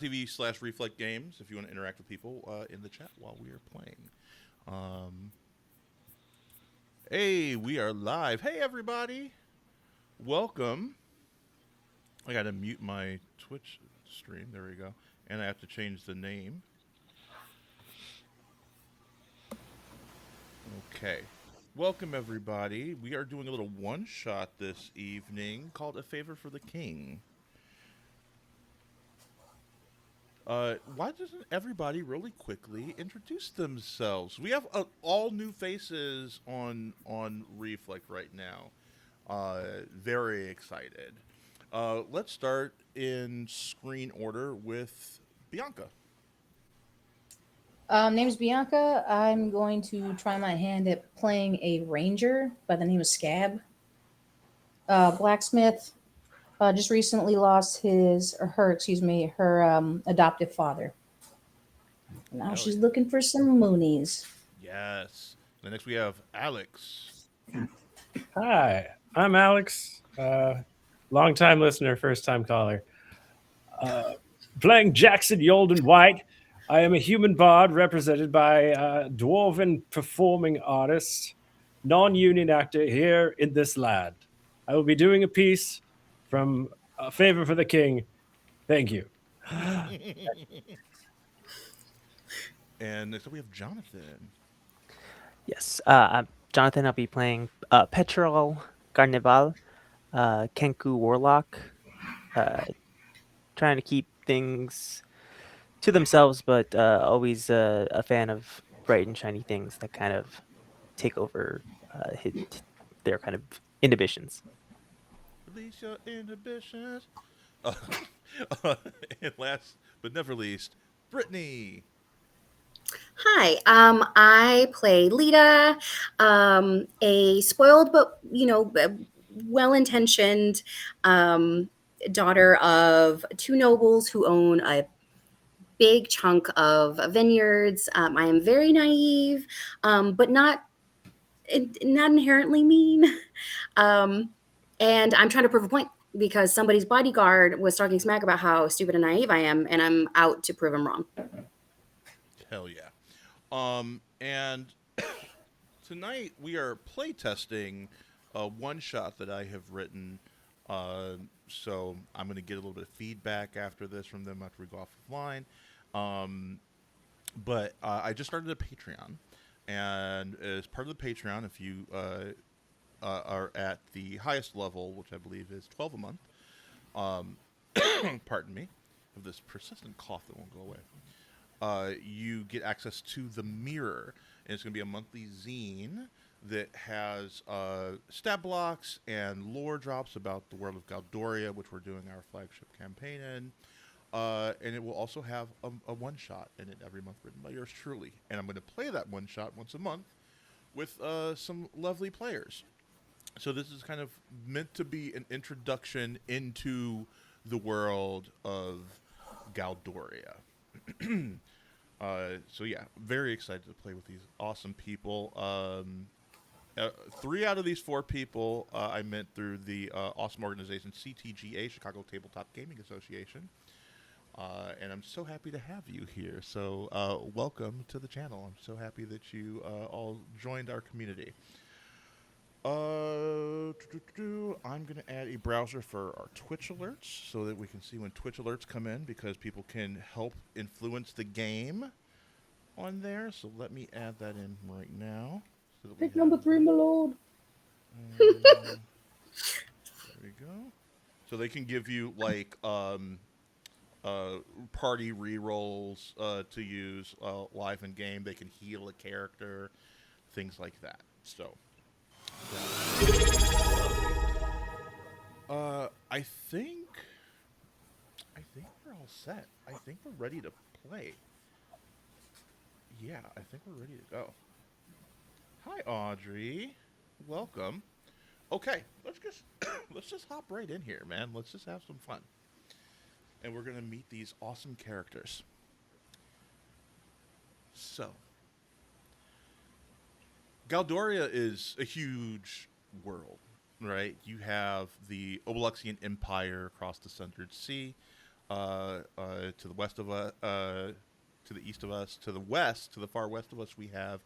TV/Reflect Games if you want to interact with people in the chat while we are playing. Um, hey, we are live. Hey, everybody. Welcome. I got to mute my Twitch stream. There we go. And I have to change the name. Okay. Welcome, everybody. We are doing a little one shot this evening called A Favor for the King. Why doesn't everybody really quickly introduce themselves? We have all new faces on Reflect right now. Very excited. Let's start in screen order with Bianca. Name's Bianca. I'm going to try my hand at playing a ranger by the name of Scab. Blacksmith just recently lost her adoptive father. Now Hell she's yeah. looking for some moonies. Yes. The next we have Alex. Hi, I'm Alex. Long time listener, first time caller. Playing Jackson Yolden White. I am a human bard represented by a dwarven performing artist, non union actor here in this land. I will be doing a piece from A Favor for the King. Thank you. And next up we have Jonathan. Yes, I'm Jonathan. I'll be playing Petrol Carnival, Kenku Warlock, uh, trying to keep things to themselves, but always a fan of bright and shiny things that kind of take over their kind of inhibitions. Release your inhibitions. Uh, uh, and last but never least, Brittany. Hi, I play Lita, a spoiled but well-intentioned daughter of two nobles who own a big chunk of vineyards. I am very naive, but not inherently mean, and I'm trying to prove a point because somebody's bodyguard was talking smack about how stupid and naive I am, and I'm out to prove him wrong. Hell yeah. And tonight we are playtesting a one shot that I have written. So I'm going to get a little bit of feedback after this from them after we go offline. But I just started a Patreon. And as part of the Patreon, if you are at the highest level, which I believe is 12 a month, pardon me, of this persistent cough that won't go away. You get access to the Mirror, and it's going to be a monthly zine that has stat blocks and lore drops about the world of Galdoria, which we're doing our flagship campaign in. And it will also have a one-shot in it every month written by yours truly. And I'm going to play that one-shot once a month with some lovely players. So this is kind of meant to be an introduction into the world of Galdoria. So yeah, very excited to play with these awesome people. 3 out of these 4 people I met through the awesome organization CTGA, Chicago Tabletop Gaming Association. And I'm so happy to have you here. So welcome to the channel. I'm so happy that you all joined our community. I'm going to add a browser for our Twitch alerts so that we can see when Twitch alerts come in because people can help influence the game on there. So let me add that in right now. So that Pick number 3, my lord. there we go. So they can give you like party rerolls to use live in game. They can heal a character, things like that. So, I think we're all set. I think we're ready to play. Yeah, I think we're ready to go. Hi, Audrey. Welcome. Okay, let's just hop right in here, man. Let's just have some fun. And we're gonna meet these awesome characters. So, Galdoria is a huge world, right? You have the Obluxian Empire across the Sundered Sea. To the west of us, to the east of us, to the west, to the far west of us, we have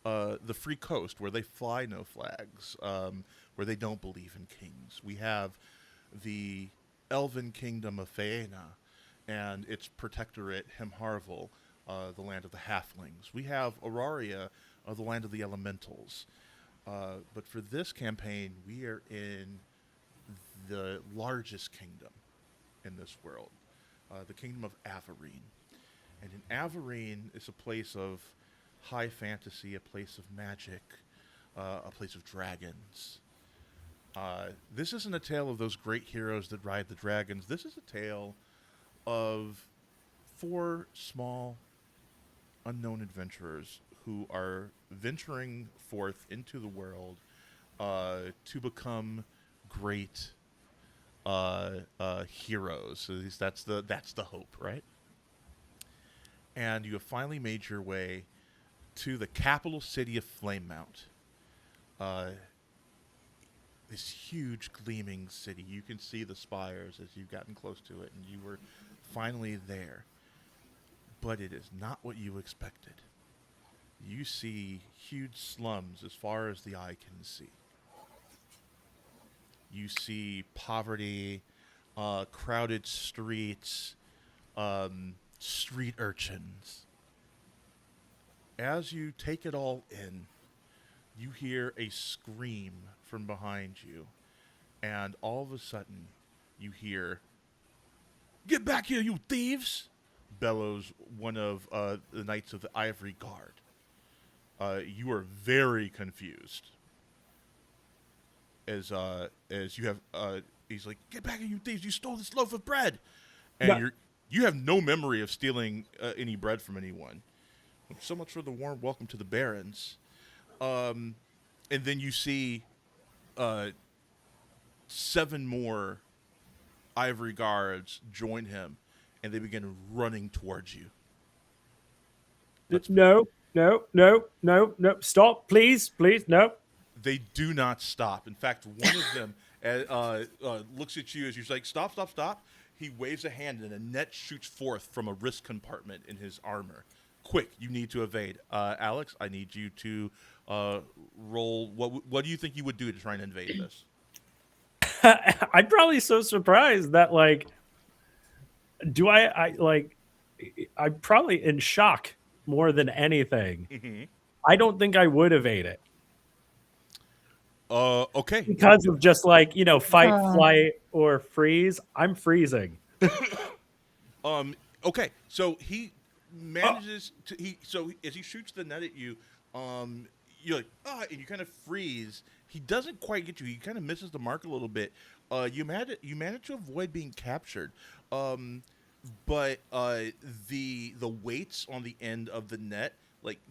the Free Coast, where they fly no flags, where they don't believe in kings. We have the Elven Kingdom of Faena and its protectorate, Hemharval, the land of the halflings. We have Auraria, the land of the elementals. But for this campaign, we are in the largest kingdom in this world, the kingdom of Averine. And in Averine is a place of high fantasy, a place of magic, a place of dragons. This isn't a tale of those great heroes that ride the dragons. This is a tale of 4 small, unknown adventurers who are venturing forth into the world to become great heroes. So that's the hope, right? And you have finally made your way to the capital city of Flamemount. This huge gleaming city. You can see the spires as you've gotten close to it, and you were finally there. But it is not what you expected. You see huge slums as far as the eye can see. You see poverty, crowded streets, street urchins. As you take it all in, you hear a scream from behind you, and all of a sudden, you hear, "Get back here, you thieves!" bellows one of the Knights of the Ivory Guard. You are very confused as you have. He's like, "Get back here, you thieves! You stole this loaf of bread!" And No. you have no memory of stealing any bread from anyone. So much for the warm welcome to the Barons. And then you see 7 more Ivory Guards join him, and they begin running towards you. No. Stop, please, no. They do not stop. In fact, one of them looks at you as you're like, "Stop, stop, stop." He waves a hand, and a net shoots forth from a wrist compartment in his armor. Quick, you need to evade. Alex, I need you to roll. What do you think you would do to try and invade this? I'm probably so surprised that I'm probably in shock more than anything. Mm-hmm. I don't think I would evade it Okay. because of just fight, flight, or freeze. I'm freezing. Okay. So he manages to. So as he shoots the net at you, you're like, and you kind of freeze. He doesn't quite get you. He kind of misses the mark a little bit. You manage to avoid being captured. But the weights on the end of the net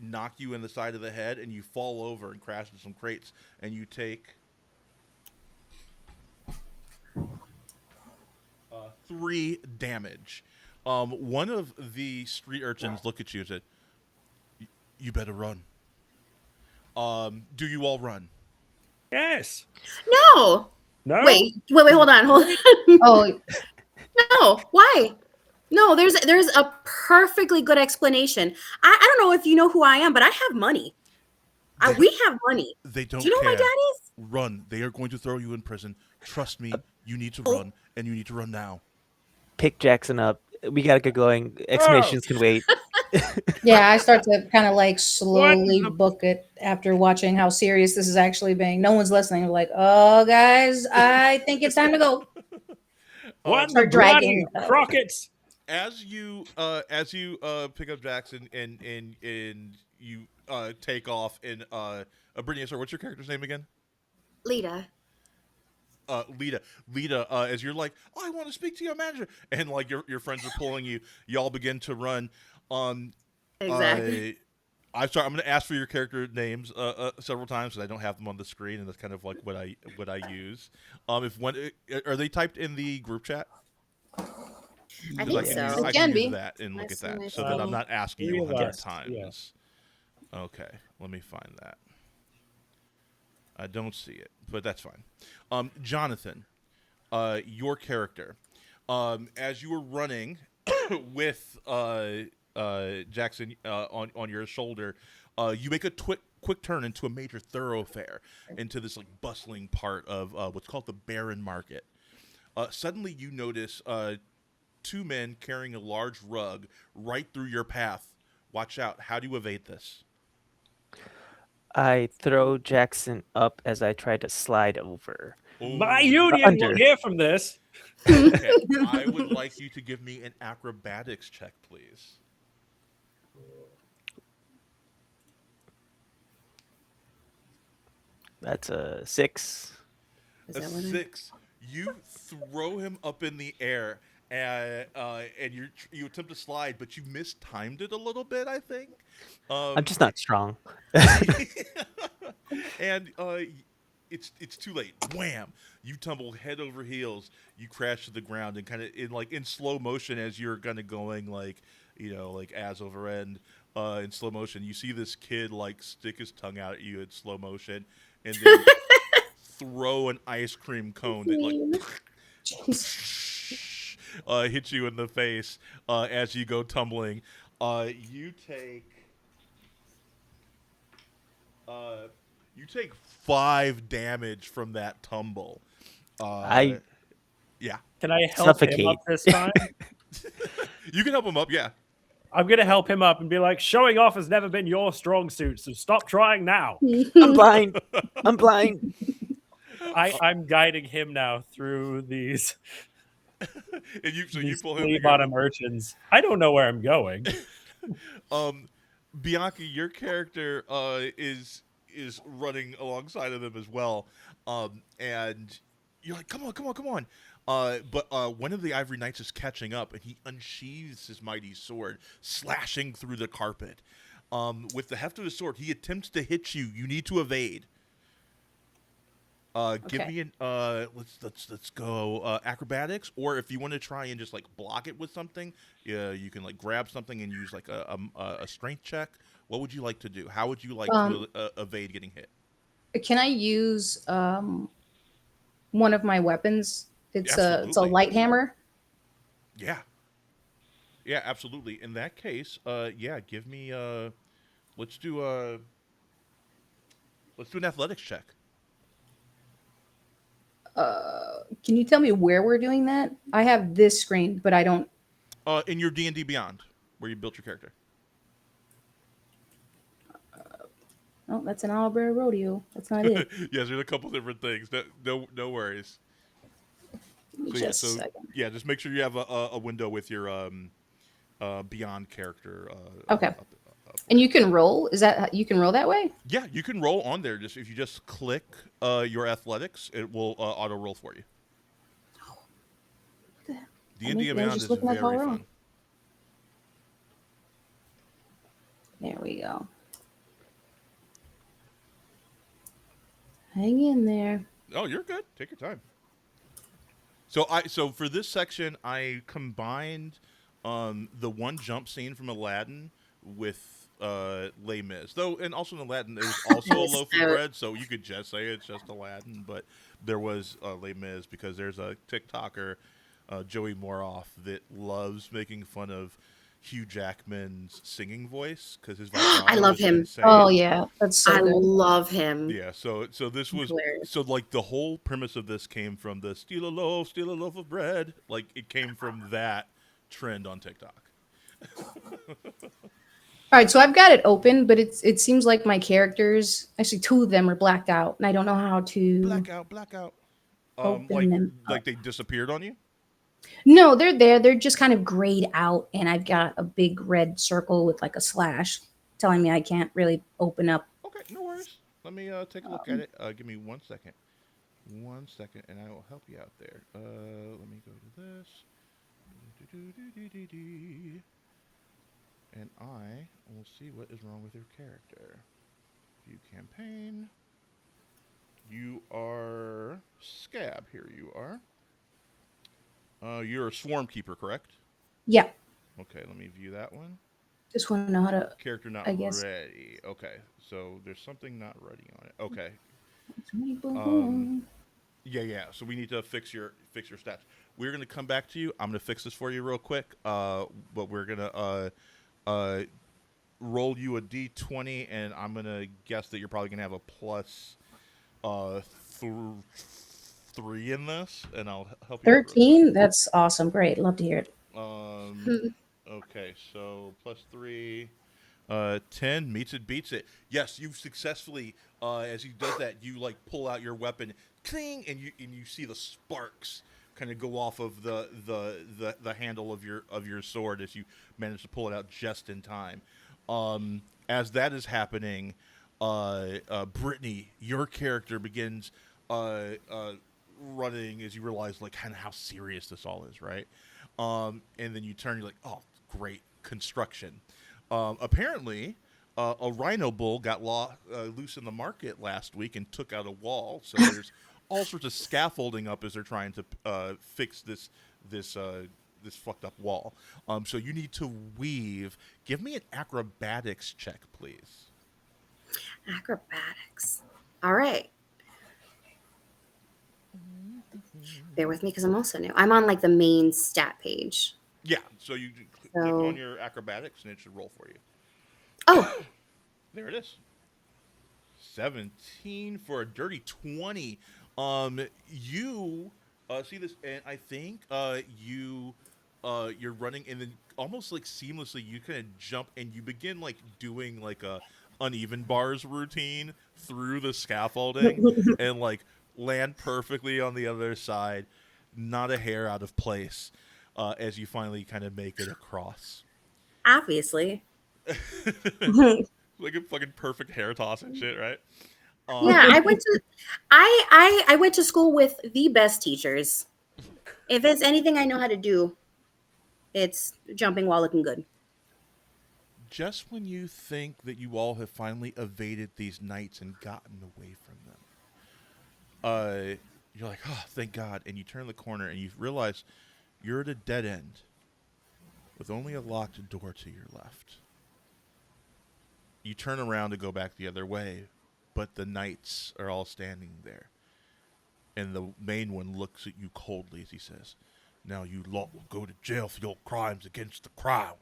knock you in the side of the head, and you fall over and crash into some crates, and you take 3 damage. One of the street urchins look at you and said, "You better run." Do you all run? Yes. No. No. Wait. Hold on. Oh, No. Why? No. There's a perfectly good explanation. I don't know if you know who I am, but I have money. We have money. They don't. Do you know who my care. dad is? Run. They are going to throw you in prison. Trust me. You need to run, and you need to run now. Pick Jackson up. We gotta get going. Explanations can wait. yeah, I start to kind of slowly book it after watching how serious this is actually being. No one's listening. I'm like, "Oh, guys, I think it's time to go." What Start the dragging, bloody Crockett's? As you pick up Jackson and you take off, and Brittany, sorry, what's your character's name again? Lita. Lita, as you're like, "I want to speak to your manager," and your friends are pulling you, y'all begin to run. Exactly. I'm sorry, I'm going to ask for your character names several times because I don't have them on the screen, and that's kind of what I use. If one are they typed in the group chat? I think so. I It can can use be. that and look at that, Nice so that I'm not asking you 100 Yes, times. yes. Okay, let me find that. I don't see it, but that's fine. Jonathan, your character. As you were running with Jackson on your shoulder, you make a quick turn into a major thoroughfare, into this like bustling part of what's called the Barren Market. Suddenly, you notice two men carrying a large rug right through your path. Watch out! How do you evade this? I throw Jackson up as I try to slide over. My Oh, union will Under. hear from this. okay. I would like you to give me an acrobatics check, please. That's a 6. Is A that what I- 6. You throw him up in the air, and you attempt to slide, but you mistimed it a little bit, I think. I'm just not strong. And it's too late. Wham! You tumble head over heels. You crash to the ground, and kind of in slow motion as you're kind of going like as over end in slow motion. You see this kid like stick his tongue out at you in slow motion, and then throw an ice cream cone that like hits you in the face as you go tumbling. You take uh, you take 5 damage from that tumble. I Yeah, Can I help him suffocate. up this time? you can help him up. Yeah, I'm going to help him up and be like, showing off has never been your strong suit, so stop trying now. I'm blind. I'm blind. I'm guiding him now through these, and you these pull him flea together. bottom urchins. I don't know where I'm going. Bianca, your character is running alongside of them as well, and you're like, come on, come on, come on. But one of the Ivory Knights is catching up, and he unsheathes his mighty sword, slashing through the carpet. With the heft of his sword, he attempts to hit you. You need to evade. Give Okay. me an let's go acrobatics, or if you want to try and just like block it with something, you can like grab something and use like a strength check. What would you like to do? How would you like to evade getting hit? Can I use one of my weapons? It's a Absolutely. light hammer. Yeah, yeah, absolutely. In that case, yeah, give me let's do an athletics check. Can you tell me where we're doing that? I have this screen, but I don't. In your D&D Beyond, where you built your character. Oh, that's an Owlbear rodeo. That's not it. Yes, there's a couple different things. No worries. Give me So yeah, just a second. just make sure you have a window with your Beyond character. Okay. Up And you can roll. Is that you can roll that way? yeah, you can roll on there. Just if you just click your athletics, it will auto roll for you. D&D maybe I was Beyond just is looking at very all wrong. fun. There we go. Hang in there. Oh, you're good. Take your time. So for this section, I combined the one jump scene from Aladdin with Les Mis. Though, and also in Aladdin, there was also a loaf of bread, so you could just say it's just Aladdin, but there was Les Mis because there's a TikToker, Joey Moroff, that loves making fun of Hugh Jackman's singing voice because his vibrato I love was him. insane. Oh yeah, that's so I good. love him. Yeah, so this was Hilarious. so like the whole premise of this came from the steal a loaf of bread. Like it came from that trend on TikTok. All right, so I've got it open, but it seems like my characters, actually two of them are blacked out, and I don't know how to Blackout. open them. Like they disappeared on you. No, they're there. They're just kind of grayed out, and I've got a big red circle with like a slash telling me I can't really open up. Okay, no worries. Let me take a look at it. Give me 1 second. 1 second, and I will help you out there. Let me go to this. And I will see what is wrong with your character. View campaign. You are Scab. Here you are. You're a Swarm Keeper, correct? Yeah, Okay, let me view that one. just want to know how to. Character not I guess. ready. Okay, so there's something not ready on it. Okay. Boom. Yeah. So we need to fix your stats. We're gonna come back to you. I'm gonna fix this for you real quick. But we're gonna uh roll you a d20, and I'm gonna guess that you're probably gonna have a plus uh th- 3 in this, and I'll help you out real quick. 13? That's awesome. Great. Love to hear it. Okay, so plus 3. 10 meets it, beats it. Yes, you've successfully. As he does that, you like pull out your weapon, cling, and you see the sparks kind of go off of the handle of your sword as you manage to pull it out just in time. As that is happening, Brittany, your character begins running as you realize like kind of how serious this all is, right? And then you turn, you're like, oh, great construction. Apparently, a rhino bull got loose in the market last week and took out a wall. So there's all sorts of scaffolding up as they're trying to fix this fucked up wall. So you need to weave. Give me an acrobatics check, please. Acrobatics. All right. Bear with me because I'm also new. I'm on like the main stat page. Yeah. So you click So- on your acrobatics and it should roll for you. Oh, There it is. 17 for a dirty 20. You see this, and I think you're running, and then almost like seamlessly, you kind of jump and you begin like doing like a uneven bars routine through the scaffolding, and like land perfectly on the other side, not a hair out of place, as you finally kind of make it across. obviously. Like a fucking perfect hair toss and shit, right? Yeah, I went to I went to school with the best teachers. If it's anything I know how to do, it's jumping while looking good. Just when you think that you all have finally evaded these knights and gotten away from them, you're like, oh, thank God. And you turn the corner and you realize you're at a dead end with only a locked door to your left. You turn around to go back the other way, but the knights are all standing there. And the main one looks at you coldly as he says, now you lot will go to jail for your crimes against the crown.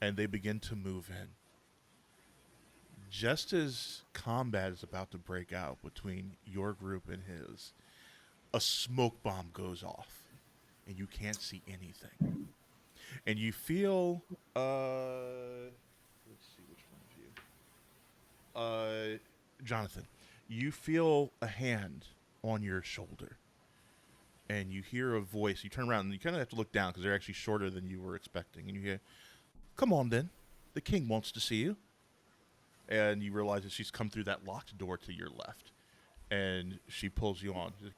And they begin to move in. Just as combat is about to break out between your group and his, a smoke bomb goes off, and you can't see anything. And you feel, let's see which one of you. Jonathan, you feel a hand on your shoulder, and you hear a voice. You turn around, and you kind of have to look down because they're actually shorter than you were expecting. And you hear, come on, then. The king wants to see you. And you realize that she's come through that locked door to your left. And she pulls you on. She's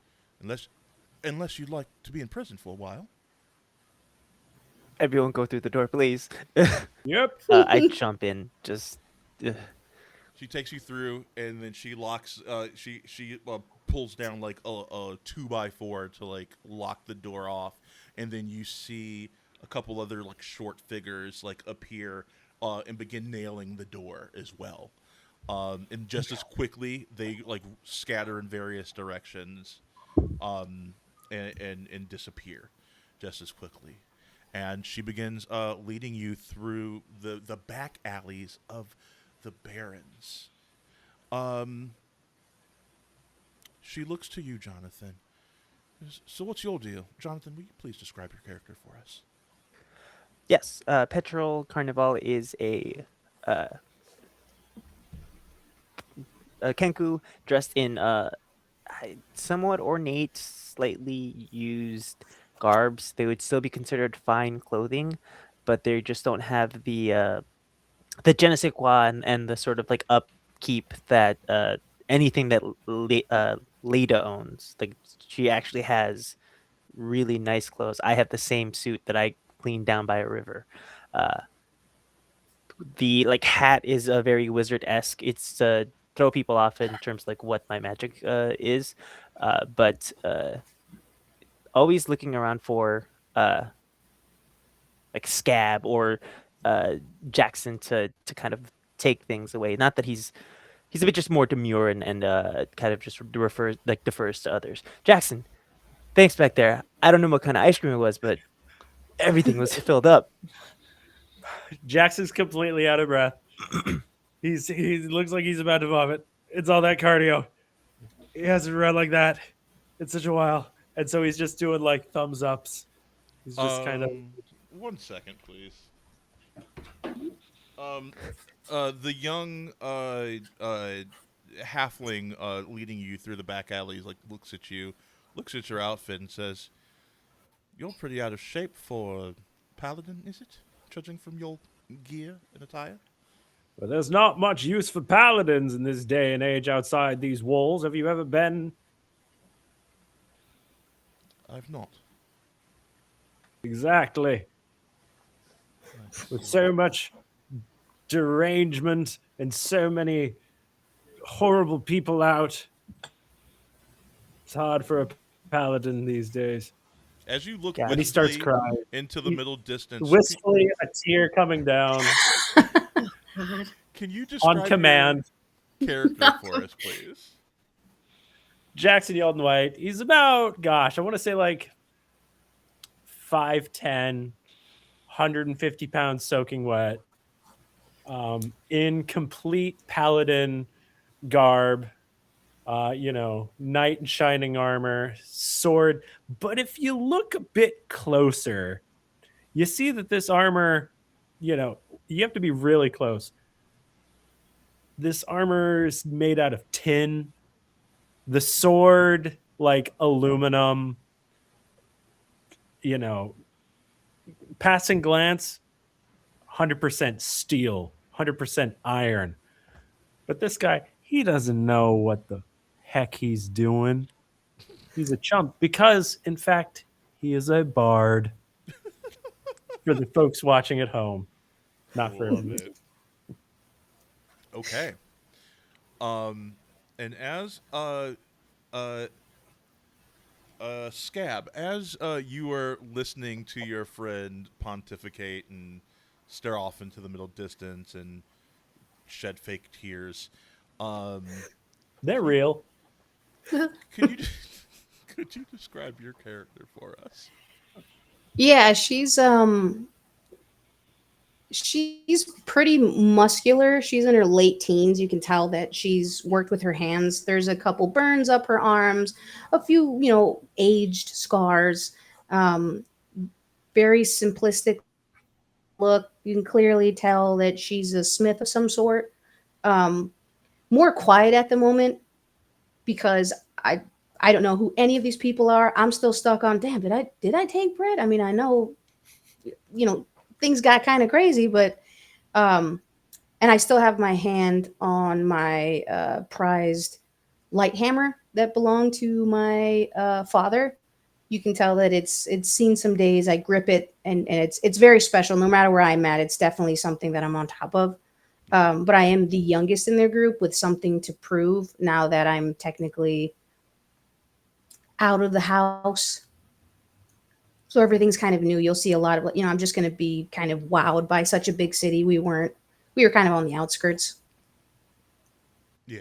like, unless you'd like to be in prison for a while. Everyone go through the door, please. Yep. I jump in. Just. She takes you through, and then she locks. She pulls down like a 2x4 to like lock the door off, and then you see a couple other like short figures like appear and begin nailing the door as well. And just as quickly, they like scatter in various directions, and disappear, just as quickly. And she begins leading you through the back alleys of the barons. She looks to you, Jonathan. So what's your deal? Jonathan, will you please describe your character for us? Yes, Petrol Carnival is a Kenku dressed in somewhat ornate, slightly used garbs. They would still be considered fine clothing, but they just don't have the je ne sais quoi and the sort of like upkeep that anything that Leda owns. Like she actually has really nice clothes. I have the same suit that I cleaned down by a river. Uh, the like hat is a very wizard-esque. It's to throw people off in terms of, like what my magic is, but always looking around for like Scab or Jackson to kind of take things away. Not that he's a bit just more demure and kind of just defers to others. Jackson, Thanks back there. I don't know what kind of ice cream it was, but everything was filled up. Jackson's completely out of breath. He looks like he's about to vomit. It's all that cardio. He hasn't run like that in such a while, and so he's just doing like thumbs ups. He's just kind of. 1 second, please. The young halfling leading you through the back alleys looks at you, looks at your outfit, and says, "You're pretty out of shape for a paladin, is it? Judging from your gear and attire." Well, there's not much use for paladins in this day and age outside these walls. Have you ever been? I've not. Exactly. With so much derangement and so many horrible people out, it's hard for a paladin these days. As you look And he starts wistfully crying. into the middle distance, Wistfully, a tear coming down God. can you describe on command. your character for us, please? Jackson Yelden White. He's about, gosh, I want to say like 5'10", 150 pounds soaking wet, in complete paladin garb, knight in shining armor, sword. But if you look a bit closer, you see that this armor, you have to be really close. This armor is made out of tin. The sword, like aluminum, passing glance, 100% steel, 100% iron. But this guy, he doesn't know what the heck he's doing. He's a chump because, in fact, he is a bard. For the folks watching at home, not for Love everybody. it. Okay. And as Scab, as you are listening to your friend pontificate and stare off into the middle distance and shed fake tears, They're real. could you could you describe your character for us? Yeah, she's pretty muscular. She's in her late teens. You can tell that she's worked with her hands. There's a couple burns up her arms, a few, aged scars. Very simplistic look. You can clearly tell that she's a smith of some sort. More quiet at the moment because I don't know who any of these people are. I'm still stuck on, damn, did I take bread? I mean, I know, things got kind of crazy, but and I still have my hand on my prized light hammer that belonged to my father. You can tell that it's seen some days. I grip it, and it's very special. No matter where I'm at, it's definitely something that I'm on top of. But I am the youngest in their group with something to prove now that I'm technically out of the house. So everything's kind of new. You'll see a lot of, I'm just going to be kind of wowed by such a big city. We were kind of on the outskirts. Yeah.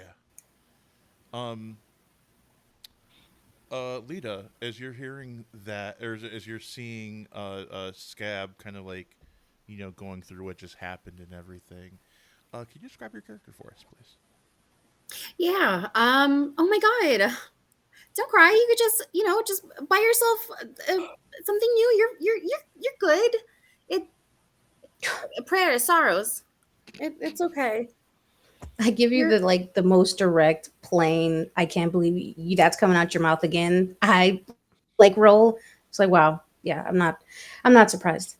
Lita, as you're hearing that, or as you're seeing Scab kind of going through what just happened and everything, can you describe your character for us, please? Yeah. Oh my God. Don't cry. You could just buy yourself something new. You're good. Prayer, sorrows. It's okay. I give you the most direct, plain, I can't believe that's coming out your mouth again. I roll. It's like, wow. Yeah, I'm not surprised.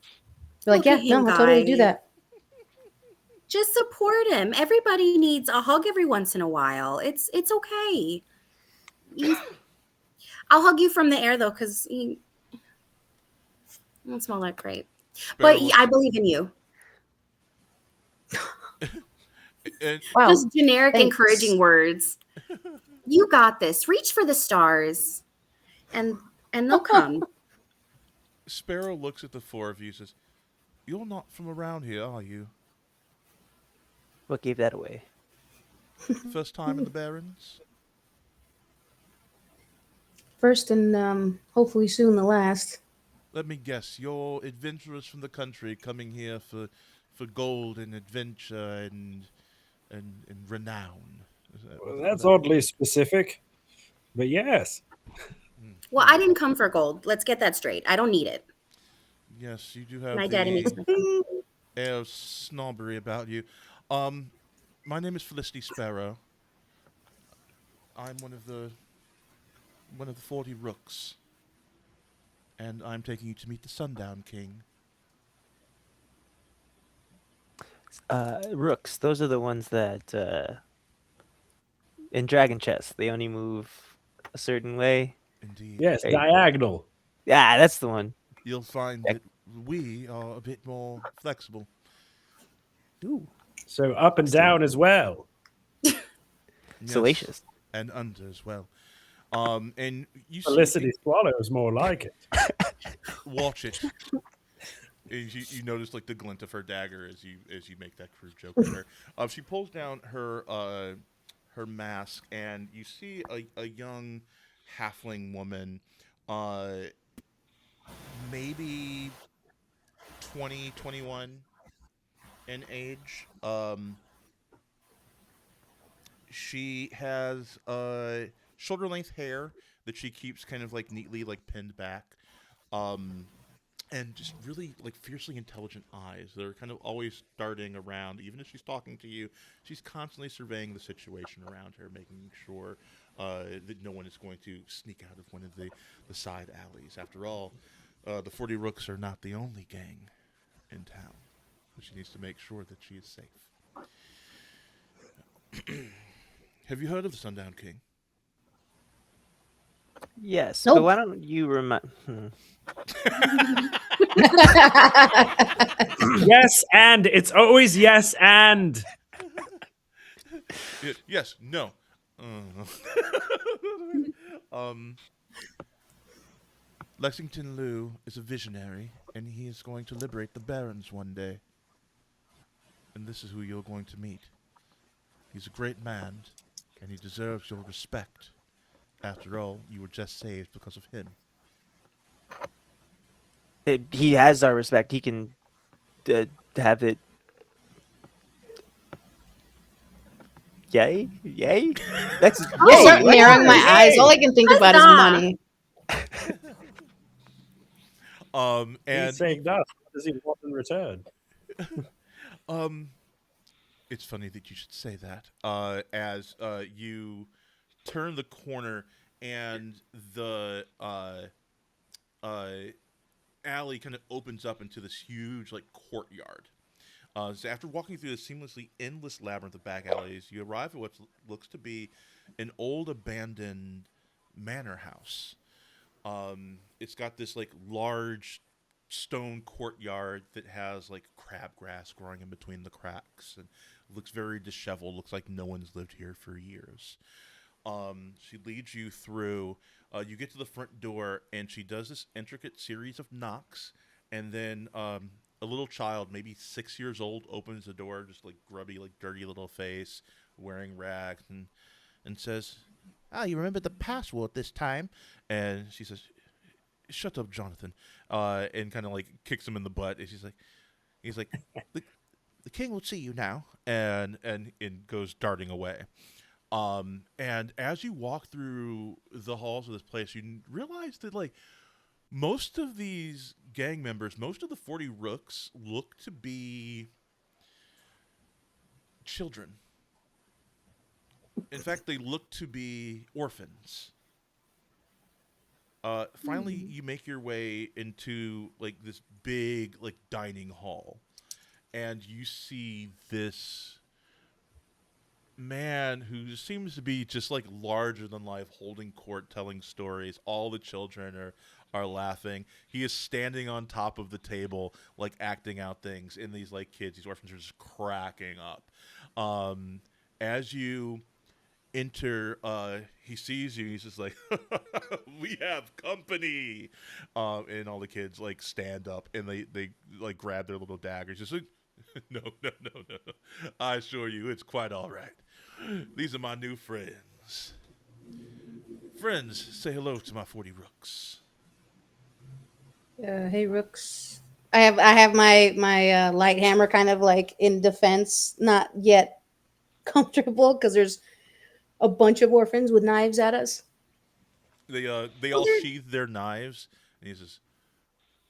You're like, Look yeah, at him, no, I'll totally do guys. that. Just support him. Everybody needs a hug every once in a while. It's okay. I'll hug you from the air though, because you don't smell that great. But I believe in you. Wow. Just generic, thanks. encouraging words. You got this. Reach for the stars, and they'll come. Sparrow looks at the four of you and says, "You're not from around here, are you? What gave that away? First time in the Barrens?" First and hopefully soon the last. Let me guess, you're adventurers from the country coming here for gold and adventure and renown. Well, Would that's that be? oddly specific, but yes. Well, I didn't come for gold. Let's get that straight. I don't need it. Yes, you do have My daddy makes the me come. air of snobbery about you. Um, my name is Felicity Sparrow. I'm one of the 40 rooks, and I'm taking you to meet the Sundown King. Rooks. Those are the ones that in Dragon Chess they only move a certain way. Indeed. Yes, Right? diagonal. Yeah, that's the one. You'll find Ec- that we are a bit more flexible. Ooh, So up and Still- down as well. Yes, salacious. and under as well. And you see, Felicity Swallow is more like it. watch it. And you notice like the glint of her dagger as you make that crude joke with her. She pulls down her mask, and you see a young halfling woman, maybe 20, 21 in age. She has shoulder length hair that she keeps kind of like neatly like pinned back. Um, and just really like fiercely intelligent eyes that are kind of always darting around. Even if she's talking to you, she's constantly surveying the situation around her, making sure that no one is going to sneak out of one of the side alleys. After all, the 40 Rooks are not the only gang in town. She needs to make sure that she is safe. Have you heard of the Sundown King? Yes, Nope. but why don't you remind? Yes, and it's always yes, and. Yes, no. Uh, um, Lexington Liu is a visionary, and he is going to liberate the barons one day. And this is who you're going to meet. He's a great man, and he deserves your respect. After all, you were just saved because of him. He has our respect. He can have it. Yay, yay. That's I'll yay. start narrowing my eyes. All I can think about is Huzzah! money. And He's saying no. What does he want in return? it's funny that you should say that. As you turn the corner and the alley kind of opens up into this huge like courtyard. So after walking through this seamlessly endless labyrinth of back alleys, you arrive at what looks to be an old abandoned manor house. It's got this like large stone courtyard that has like crabgrass growing in between the cracks and looks very disheveled. Looks like no one's lived here for years. She leads you through. You get to the front door, and she does this intricate series of knocks, and then a little child, maybe 6 years old, opens the door, just like grubby, like dirty little face, wearing rags, and says, "Ah, you remember the password this time?" And she says, "Shut up, Jonathan," and kind of like kicks him in the butt. And he's like, the king will see you now, and goes darting away. And as you walk through the halls of this place, you realize that like most of these gang members, most of the 40 Rooks look to be children. In fact, they look to be orphans. Finally, you make your way into like this big like dining hall, and you see this man who seems to be just like larger than life, holding court, telling stories. All the children are laughing. He is standing on top of the table, like acting out things, and these like kids, these orphans are just cracking up. As you enter, he sees you. He's just like, "We have company," and all the kids like stand up and they like grab their little daggers. Just like, no, no, no, no. I assure you, it's quite all right. These are my new friends. Friends, say hello to my 40 rooks. Hey, Rooks. I have my light hammer kind of like in defense, not yet comfortable because there's a bunch of orphans with knives at us. They Oh, all they're sheath their knives, and he says,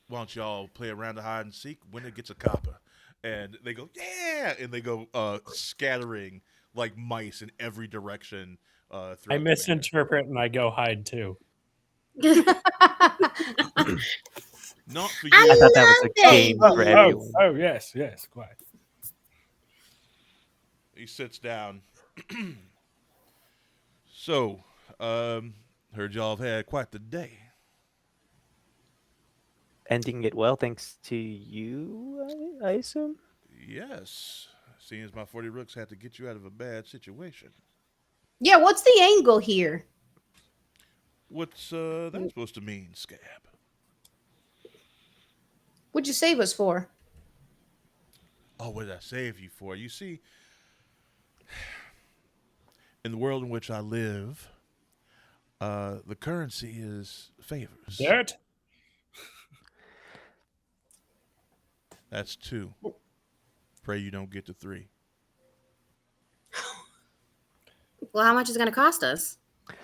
"Why don't y'all play around to hide and seek? Winner gets a copper." And they go, "Yeah!" And they go scattering like mice in every direction I throughout the manor. misinterpret and I go hide too. Not for I you. thought that was a love game for babies. everyone. Yes, quite. He sits down. So, heard y'all have had quite the day. Ending it well thanks to you, I assume. Yes, seeing as my 40 rooks had to get you out of a bad situation. Yeah, what's the angle here? What's that supposed to mean, Scab? What'd you save us for? Oh, what did I save you for? You see, in the world in which I live, the currency is favors. Dirt? That's 2. Pray you don't get to 3. Well, how much is it going to cost us? I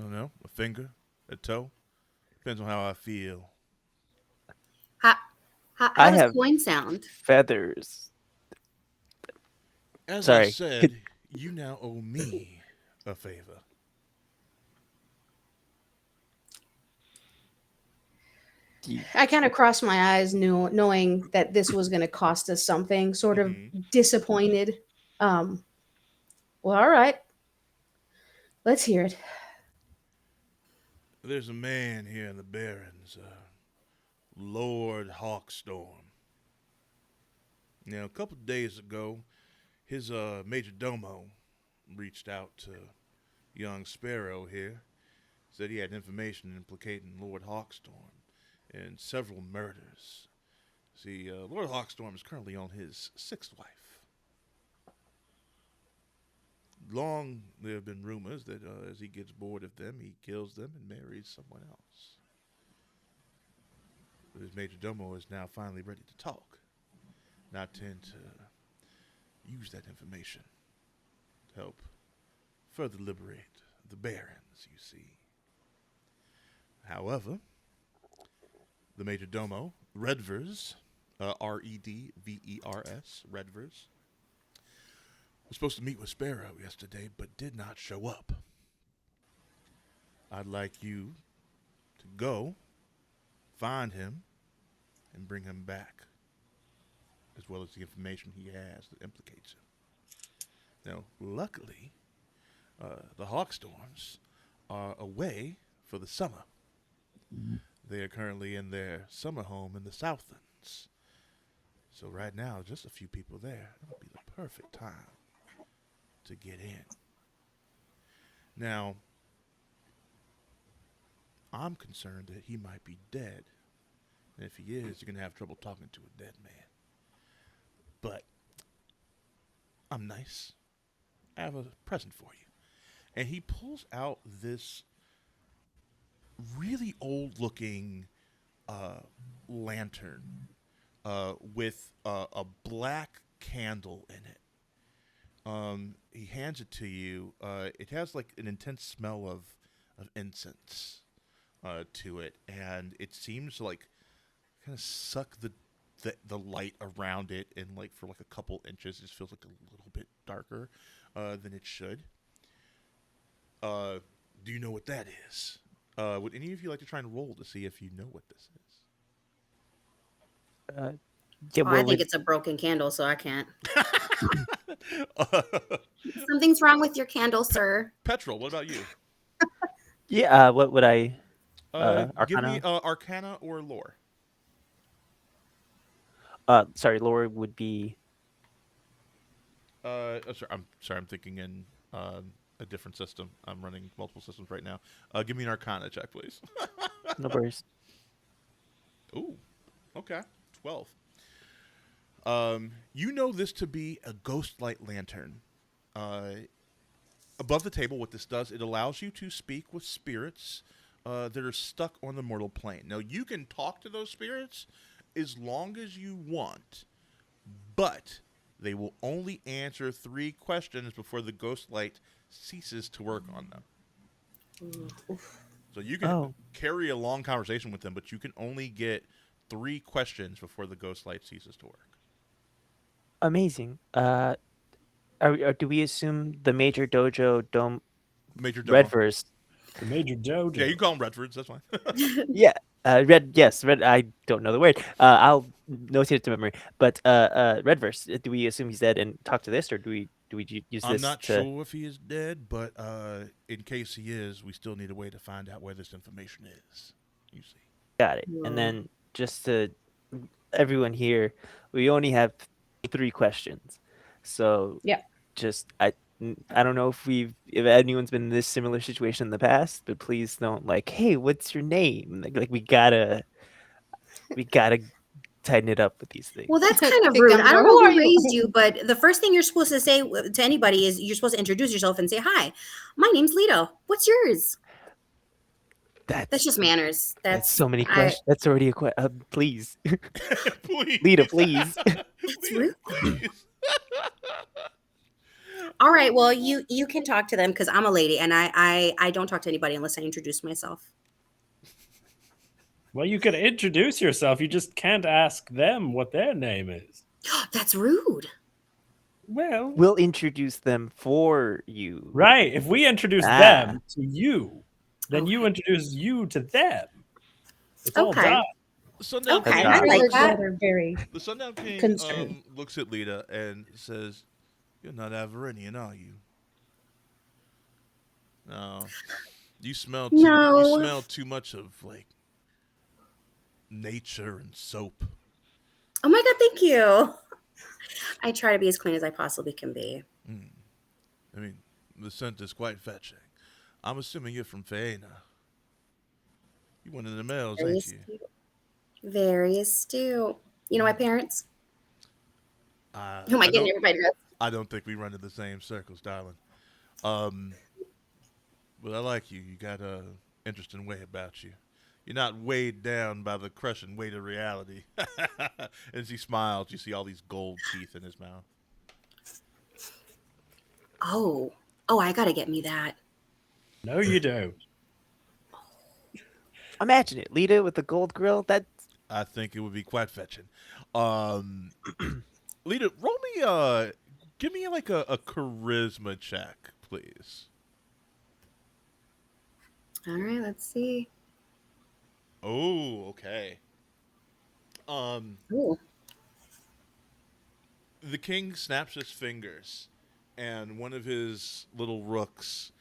don't know, a finger, a toe. Depends on how I feel. How, how I does have coin sound? feathers. As I Sorry. said, you now owe me a favor. I kind of crossed my eyes, knowing that this was going to cost us something. Sort of disappointed. Um, well, all right. Let's hear it. There's a man here in the Barrens, Lord Hawkstorm. Now, a couple of days ago, his major domo reached out to young Sparrow here, said he had information implicating Lord Hawkstorm in several murders. See, Lord Hawkstorm is currently on his 6th wife. Long there have been rumors that as he gets bored of them, he kills them and marries someone else. But his major domo is now finally ready to talk. And I tend to use that information to help further liberate the barons, you see. However, the major domo, Redvers, Redvers, Redvers, was supposed to meet with Sparrow yesterday, but did not show up. I'd like you to go, find him, and bring him back, as well as the information he has that implicates him. Now, luckily, the Hawkstorms are away for the summer. They are currently in their summer home in the Southlands. So right now, just a few people there. It would be the perfect time to get in. Now, I'm concerned that he might be dead. And if he is, you're going to have trouble talking to a dead man. But I'm nice. I have a present for you. And he pulls out this really old-looking lantern with a black candle in it. He hands it to you. It has like an intense smell of incense to it, and it seems to like kind of suck the light around it, and like for like a couple inches, it just feels like a little bit darker than it should. Do you know what that is? Would any of you like to try and roll to see if you know what this is? Yeah, Oh, I what think would it's a broken candle, so I can't. Something's wrong with your candle, sir. Petrol, what about you? what would I Give me Arcana? Arcana or Lore. Sorry, Laura would be I'm sorry. I'm thinking in a different system. I'm running multiple systems right now. Give me an Arcana check, please. no worries. Ooh, okay, 12. You know this to be a ghost light lantern. above the table, what this does, it allows you to speak with spirits that are stuck on the mortal plane. Now, you can talk to those spirits as long as you want, but they will only answer 3 questions before the ghost light ceases to work on them. So you can Oh, carry a long conversation with them, but you can only get 3 questions before the ghost light ceases to work. amazing. Do we assume the major dojo dome Major Domo. Redverse? The Major Dojo. Yeah, you can call them Redfords. That's fine. Yeah, red. Yes, red. I don't know the word. I'll notate it to memory. But Redverse. Do we assume he's dead and talk to this, or do we use I'm this not to? sure if he is dead, but in case he is, we still need a way to find out where this information is. You see. Got it. And then just to everyone here, we only have 3 questions. So Yeah. just I don't know if anyone's been in this similar situation in the past, but please don't like, hey, what's your name? Like we gotta tighten it up with these things. Well, that's kind of Kick rude. down the I don't door. know Who who are you? raised you, but the first thing you're supposed to say to anybody is you're supposed to introduce yourself and say, "Hi, my name's Lito. What's yours?" That's just manners. That's so many questions. That's already a question. Please, Please. Lita, please. That's rude. Please. All right. Well, you can talk to them because I'm a lady and I don't talk to anybody unless I introduce myself. Well, you could introduce yourself. You just can't ask them what their name is. That's rude. Well, We'll introduce them for you. right. If we introduce them to you, then you introduce you to them. It's all Okay. done. Sundown Okay, King, I like that. They're very the Sundown King concerned. looks at Lita and says, "You're not Averinian, are you? No. You smell too, No. You smell too much of like nature and soap." Oh my God, thank you. I try to be as clean as I possibly can be. I mean, the scent is quite fetching. I'm assuming you're from Faena. You one of the males, Very ain't you? astute. Very astute. You know my parents? Who am I getting everybody to? I don't think we run in the same circles, darling. But I like you. You got a interesting way about you. You're not weighed down by the crushing weight of reality. As he smiles, you see all these gold teeth in his mouth. Oh, I gotta get me that. No, you don't. Imagine it, Lita with the gold grill. I think it would be quite fetching. Lita, roll me give me like a charisma check, please. All right, let's see. Oh, okay. Ooh. The king snaps his fingers, and one of his little rooks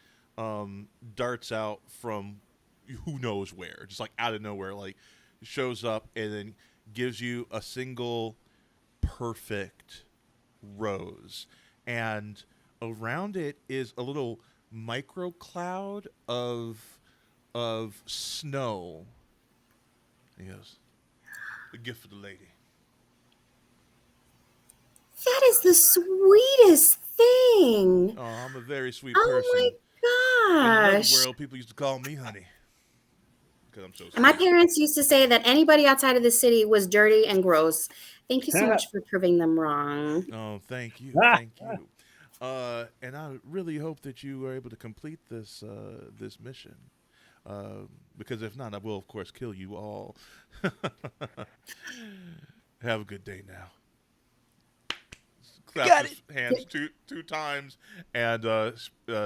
darts out from who knows where, just like out of nowhere, like shows up and then gives you a single perfect rose, and around it is a little micro cloud of snow. He goes, "The gift for the lady." That is the sweetest thing. Oh, I'm a very sweet Oh person. my In another gosh. world, people used to call me honey. Because I'm so sweet. And my parents used to say that anybody outside of the city was dirty and gross. Thank you so much for proving them wrong. Oh, thank you. Thank you. And I really hope that you are able to complete this this mission. Because if not, I will, of course, kill you all. Have a good day now. Claps his hands two times, and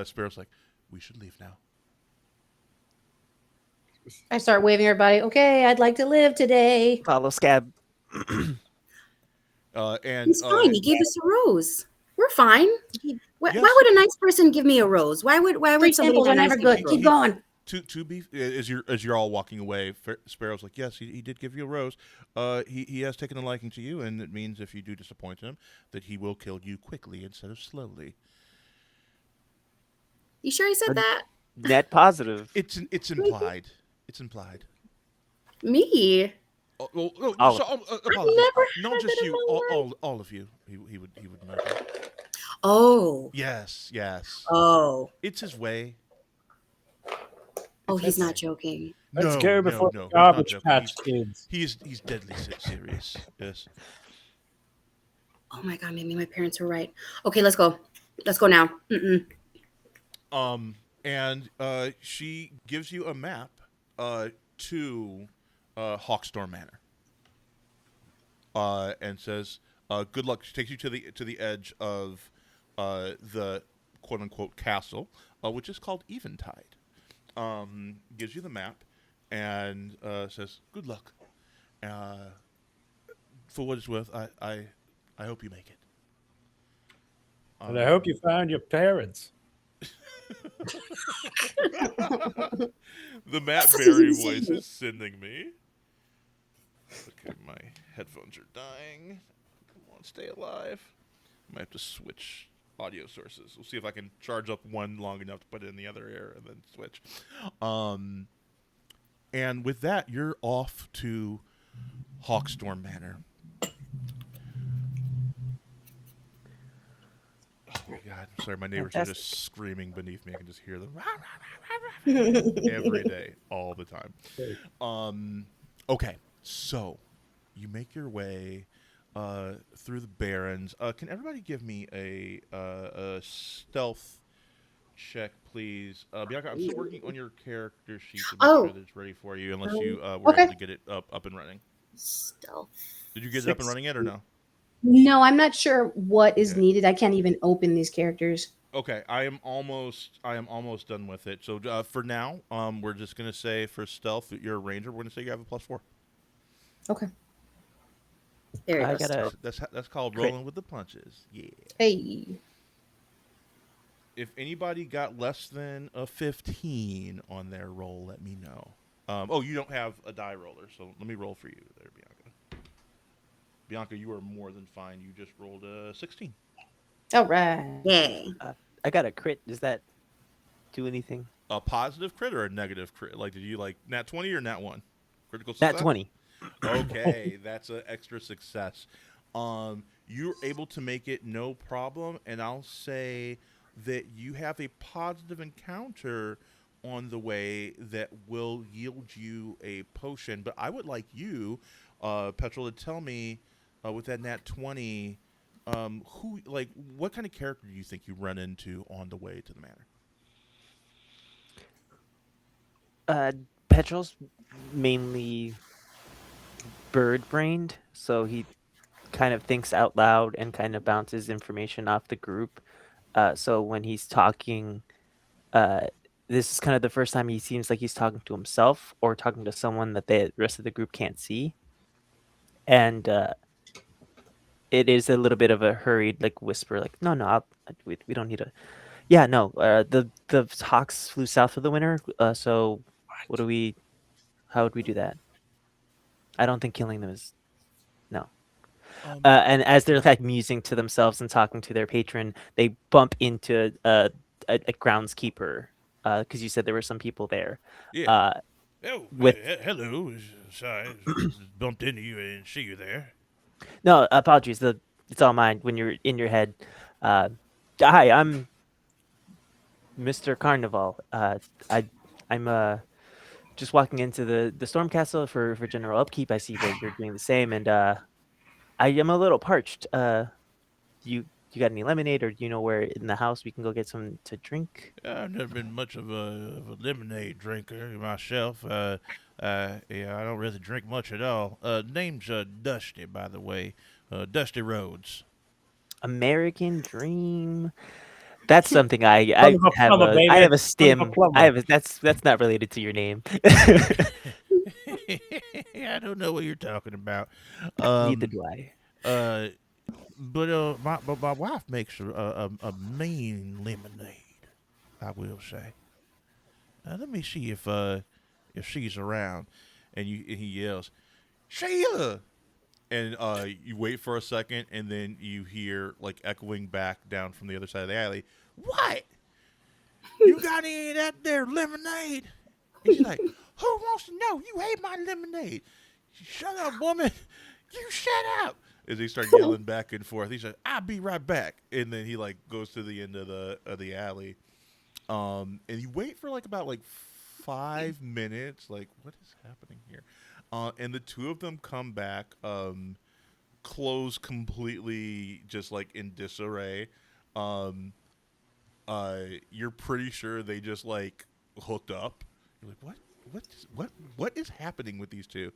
Sparrow's like, "We should leave now." I start waving everybody. Okay, I'd like to live today. Follow Scab. And He's fine. He gave us a rose. We're fine. Why Yes. would a nice person give me a rose? Why would Free somebody samples that are nice never give me a good. rose? Keep going. to be as you're all walking away, Sparrow's like, "Yes, he did give you a rose. He has taken a liking to you, and it means if you do disappoint him, that he will kill you quickly instead of slowly." You sure he said that? Net positive. It's implied. It's implied. Me? Oh, All so, of apologies. never Not heard just that in you. my life. All of you. He would mention. Oh. Yes, yes. Oh. It's his way. Oh, It's he's his not way. joking. Let's No, go no, before no. the He's not Garbage joking. Patch Kids. He's deadly serious. Yes. Oh my god, maybe my parents were right. Okay, let's go. Let's go now. Mm-mm. Um, and she gives you a map to Hawkstorm Manor. And says, "Good luck." She takes you to the edge of the quote unquote castle, which is called Eventide. Gives you the map and says, "Good luck." Uh, for what it's worth, I hope you make it. And I hope you found your parents. The Matt That's Berry insane. voice is sending me. Okay, my headphones are dying. Come on, stay alive. I might have to switch audio sources. We'll see if I can charge up one long enough to put it in the other ear and then switch. And with that, you're off to Hawkstorm Manor. Oh my god, I'm sorry, my neighbors are Fantastic. just screaming beneath me. I can just hear them every day, all the time. Okay, so you make your way through the barrens. Can everybody give me a stealth check, please? Bianca, I'm still working on your character sheet to make Oh. sure that it's ready for you, unless you were Okay. able to get it up and running. Stealth. Did you get it up and running yet, or no? No, I'm not sure what is Okay. needed. I can't even open these characters. Okay, I am almost done with it. So for now, we're just gonna say for stealth that you're a ranger. We're gonna say you have a +4. Okay. There you I go. got a That's called Crit. rolling with the punches. Yeah. Hey. If anybody got less than a 15 on their roll, let me know. Oh, you don't have a die roller, so let me roll for you there, Bianca. Bianca, you are more than fine. You just rolled a 16. All right. Yay. I got a crit. Does that do anything? A positive crit or a negative crit? Like, did you like nat 20 or nat 1? Critical success? Nat 20. Okay, that's an extra success. You're able to make it no problem, and I'll say that you have a positive encounter on the way that will yield you a potion. But I would like you, Petrol, to tell me with that nat 20, what kind of character do you think you run into on the way to the manor? Petrol's mainly bird-brained, so he kind of thinks out loud and kind of bounces information off the group. So when he's talking, this is kind of the first time he seems like he's talking to himself or talking to someone that the rest of the group can't see. And it is a little bit of a hurried like whisper, like, no, we don't need a. Yeah, no. The hawks flew south for the winter. So what do we? How would we do that? I don't think killing them is no. And as they're like musing to themselves and talking to their patron, they bump into a groundskeeper because you said there were some people there. Yeah. Oh, with- hello. Sorry, bumped into you. I didn't see you there. No, apologies. It's all mine. When you're in your head, hi, I'm Mr. Carnival. I'm just walking into the storm castle for general upkeep. I see that you're doing the same, and I am a little parched. You got any lemonade, or do you know where in the house we can go get some to drink? I've never been much of a lemonade drinker myself. Yeah, I don't really drink much at all. Name's Dusty, by the way. Dusty Rhodes. American Dream. That's something I Son of a have plumber, a baby. I have a Son of a stim. plumber. I have a, that's not related to your name. I don't know what you're talking about. Neither do I. But my wife makes a mean lemonade, I will say. Let me see if she's around. And he yells, Sheila! And you wait for a second, and then you hear like echoing back down from the other side of the alley. What? You got any of that there lemonade? And she's like, who wants to know? You hate my lemonade. Shut up, woman. You shut up. as they start yelling back and forth. He's like, "I'll be right back," and then he like goes to the end of the alley. And you wait for like about like 5 minutes. Like, what is happening here? And the two of them come back. Clothes completely just like in disarray. Um, you're pretty sure they just like hooked up. You're like, what is happening with these two?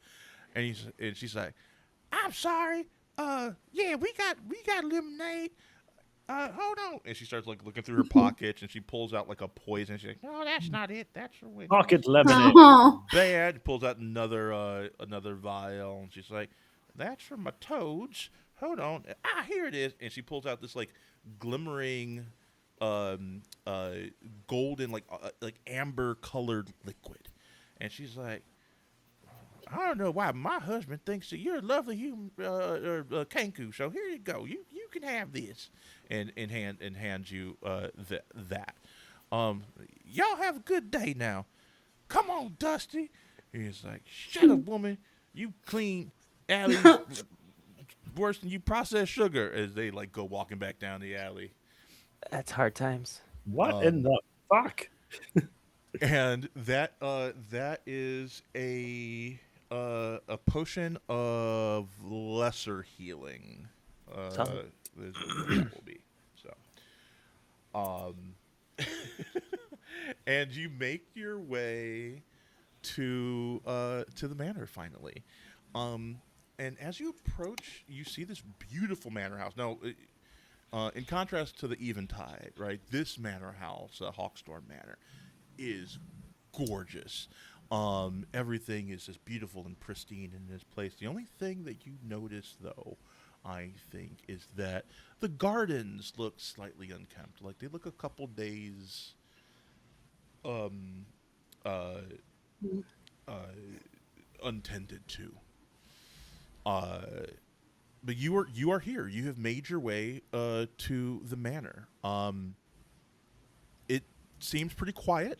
And she's like, I'm sorry. Yeah, we got lemonade. Hold on. And she starts like looking through her pockets and she pulls out like a poison. She's like, no, that's not it. That's for when Pocket lemonade. Oh, bad. Pulls out another vial and she's like, that's for my toads. Hold on. Here it is. And she pulls out this like glimmering um uh golden like amber colored liquid. And she's like, I don't know why my husband thinks that you're a lovely human kanku. So here you go. You can have this, and hands you that. Y'all have a good day now. Come on, Dusty. He's like, shut up, woman. You clean alleys worse than you processed sugar. As they like go walking back down the alley. That's hard times. What in the fuck? And that is a potion of lesser healing. Solid. Is what that will be. So, and you make your way to the manor finally. And as you approach, you see this beautiful manor house. Now, in contrast to the Eventide, right? This manor house, Hawkstorm Manor, is gorgeous. Everything is just beautiful and pristine in this place. The only thing that you notice, though, I think, is that the gardens look slightly unkempt. Like they look a couple days, um, uh, uh, untended to. Uh, but you are here. You have made your way to the manor. It seems pretty quiet.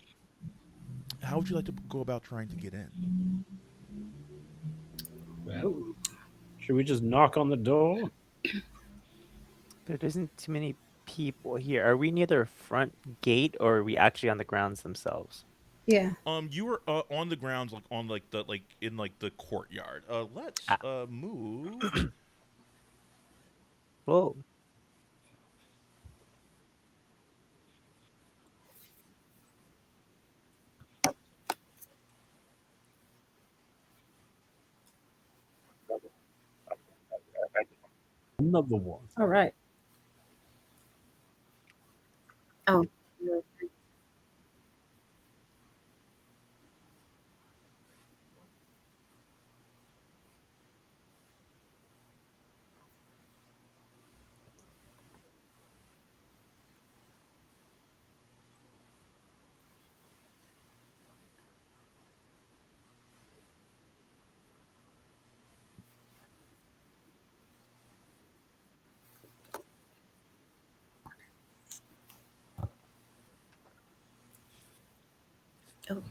How would you like to go about trying to get in? Well, should we just knock on the door? There isn't too many people here. Are we near the front gate or are we actually on the grounds themselves? Yeah. You were on the grounds, like on like the like in like the courtyard. Let's Ah, move. whoa. Another one. All right. oh, oh.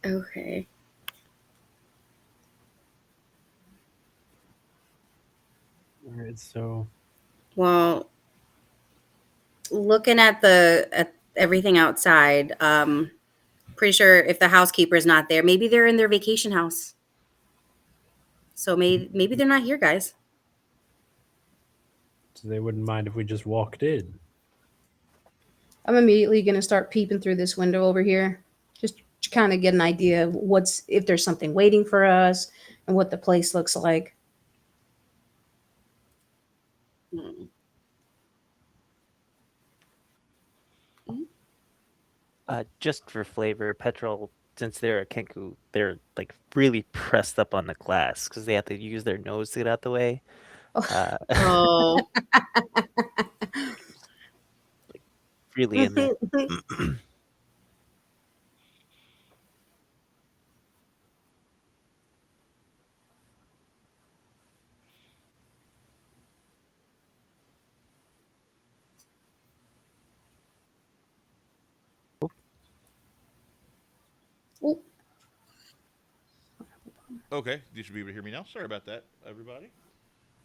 Okay. All right, so Well, looking at everything outside, pretty sure if the housekeeper's not there, maybe they're in their vacation house. So maybe they're not here, guys. they wouldn't mind if we just walked in. I'm immediately going to start peeping through this window over here, just to kind of get an idea of if there's something waiting for us and what the place looks like. Hmm. Just for flavor, petrol, since they're a kenku, they're like really pressed up on the glass because they have to use their nose to get out the way. Uh, Oh, really in there. Oh, Okay, you should be able to hear me now. Sorry about that, everybody.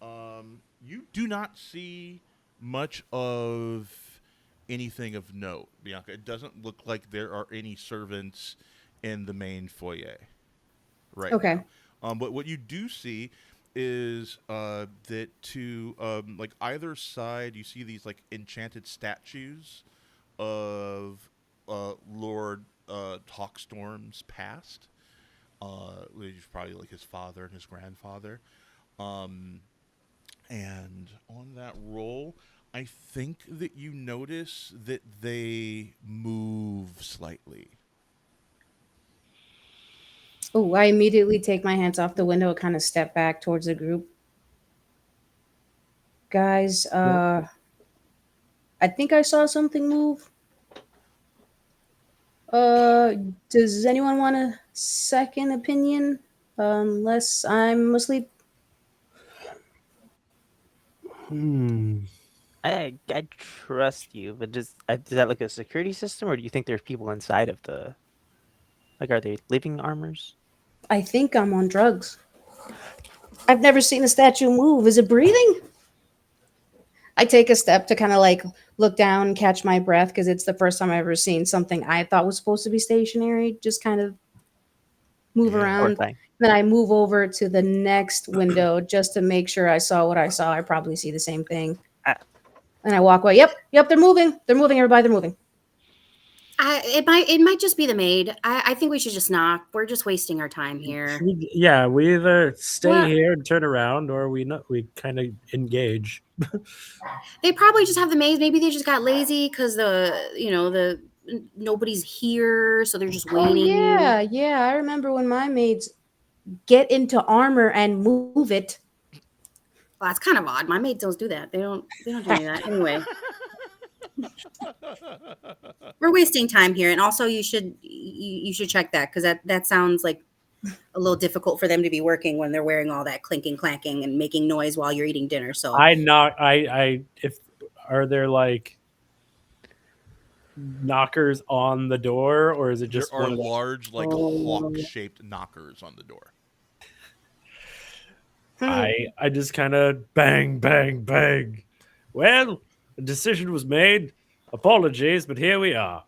You do not see much of anything of note, Bianca. It doesn't look like there are any servants in the main foyer right okay. now. But what you do see is that to like either side, you see these like enchanted statues of Lord Hawkstorm's past. Which is probably like his father and his grandfather. Um, and on that roll, I think that you notice that they move slightly. Oh, I immediately take my hands off the window and kind of step back towards the group. Guys, I think I saw something move. Uh, does anyone want a second opinion? Unless I'm asleep. I trust you, but is that like a security system, or do you think there's people inside of the? Like, are they living armors? I think I'm on drugs. I've never seen a statue move. Is it breathing? I take a step to kind of like look down and catch my breath because it's the first time I've ever seen something I thought was supposed to be stationary just kind of move Yeah. around. Horrifying. Then I move over to the next window just to make sure I saw what I saw. I probably see the same thing. Ah. And I walk away. Yep, they're moving. They're moving, everybody, they're moving. It might just be the maid. I think we should just knock. We're just wasting our time here. We either stay What? here and turn around, or we kind of engage. They probably just have the maid. Maybe they just got lazy because the nobody's here, so they're just Oh waiting. yeah. I remember when my maids get into armor and move it. Well, that's kind of odd. My maids don't do that. They don't do any of that. Anyway, we're wasting time here, and also you should check that because that sounds like a little difficult for them to be working when they're wearing all that clinking, clanking, and making noise while you're eating dinner. So If are there like knockers on the door, or is it just There are one of those? large, like hawk-shaped knockers on the door. I just kind of bang, bang, bang. Well, the decision was made. Apologies, but here we are.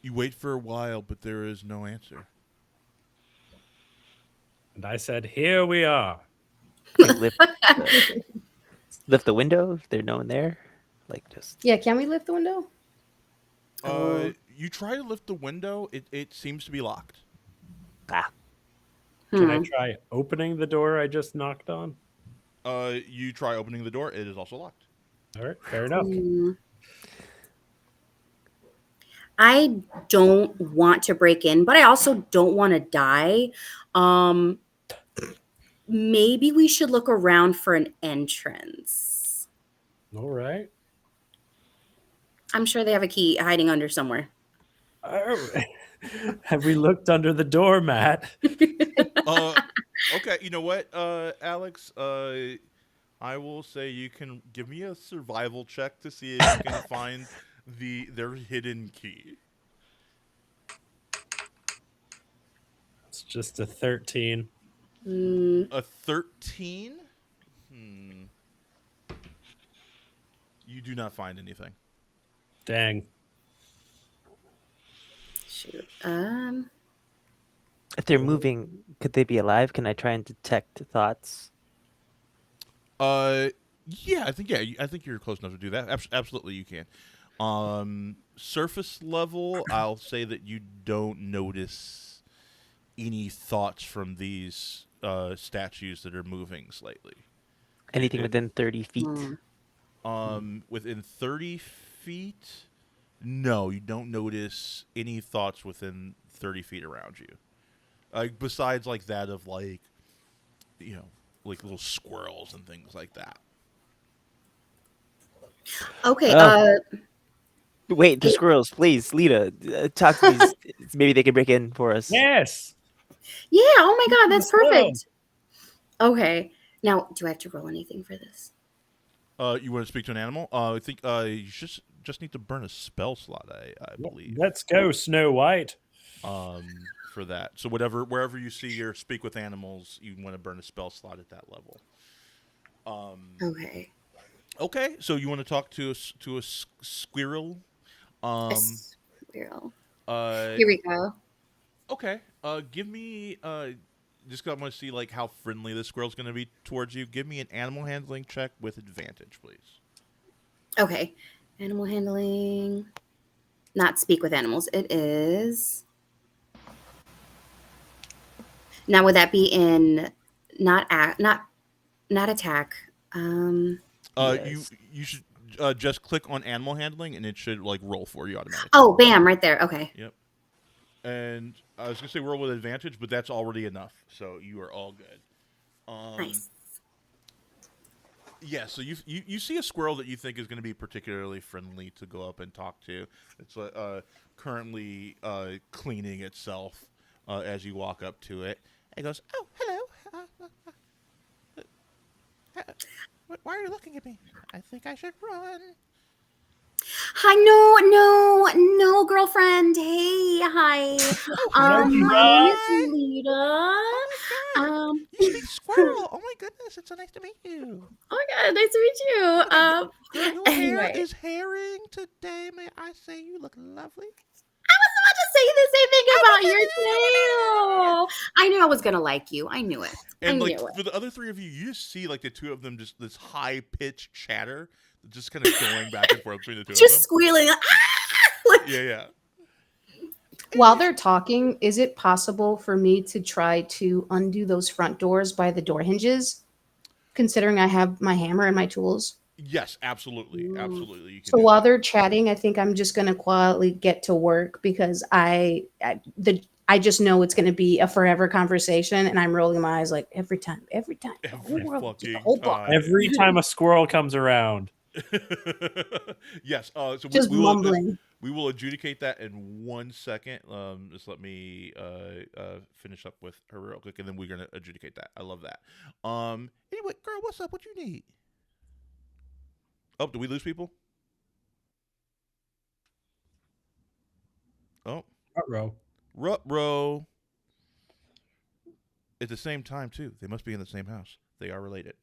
You wait for a while, but there is no answer. And I said, here we are. Like lift the window if there's no one there. Like just Yeah, can we lift the window? You try to lift the window. It seems to be locked. Can I try opening the door I just knocked on? You try opening the door. It is also locked. All right, fair enough. I don't want to break in, but I also don't want to die. Maybe we should look around for an entrance. All right. I'm sure they have a key hiding under somewhere. Have we looked under the doormat? Okay, you know what, Alex? I will say you can give me a survival check to see if you can find their hidden key. It's just a 13. A 13? You do not find anything. Dang. Shoot. if they're moving, could they be alive? Can I try and detect thoughts? Yeah, I think you're close enough to do that. Absolutely, you can. Surface level, I'll say that you don't notice any thoughts from these statues that are moving slightly. Anything within 30 feet? Within 30 feet, no, you don't notice any thoughts within 30 feet around you. Besides, like, that of, like, like little squirrels and things like that. Okay. Wait, the squirrels, please, Lita, talk to these. Maybe they can break in for us. Yes. Yeah. Oh my God, that's Let's go. perfect. Okay. Now, do I have to roll anything for this? You want to speak to an animal? I think you just just need to burn a spell slot, I believe. Let's go, Snow White. For that. So wherever you see your speak with animals, you want to burn a spell slot at that level. Okay. Okay, so you want to talk to a squirrel? A Um, squirrel. uh, Here we go. okay. Give me just 'cause I want to see like how friendly this squirrel's going to be towards you. Give me an animal handling check with advantage, please. Okay. Animal handling. Not speak with animals. It is. Now, would that be in not attack? Yes. You should just click on animal handling and it should like roll for you automatically. Oh, bam, right there. Okay. Yep. And I was gonna say roll with advantage, but that's already enough, so you are all good. Nice. Yeah, so you see a squirrel that you think is going to be particularly friendly to go up and talk to. It's currently cleaning itself as you walk up to it. It goes, "Oh, hello. Why are you looking at me? I think I should run." Hi, no, girlfriend. Hey, hi. Oh, hello. My name is Hi. Lita. Oh my god. Um, You speak squirrel. Oh my goodness, it's so nice to meet you. oh my god, nice to meet you. Girl, your hair Anyway, is herring today. May I say you look lovely? I was about to say the same thing about your tail. I knew I was gonna like you. I knew it. I And knew like it. for the other three of you, you just see like the two of them just this high pitched chatter, just kind of going back and forth between the two Just of squealing. them. Yeah. While they're talking, is it possible for me to try to undo those front doors by the door hinges, considering I have my hammer and my tools? Yes, absolutely, Ooh. absolutely. You can So do while that. they're chatting, I think I'm just going to quietly get to work because I just know it's going to be a forever conversation, and I'm rolling my eyes like every time, the whole Every world, just the fucking whole book, time. Every time a squirrel comes around. Yes. So just mumbling. we will adjudicate that in 1 second. Just let me finish up with her real quick, and then we're gonna adjudicate that. I love that. Anyway, girl, what's up? What you need? Oh, do we lose people? Oh, Uh-oh. Ruh-roh. At the same time, too. They must be in the same house. They are related.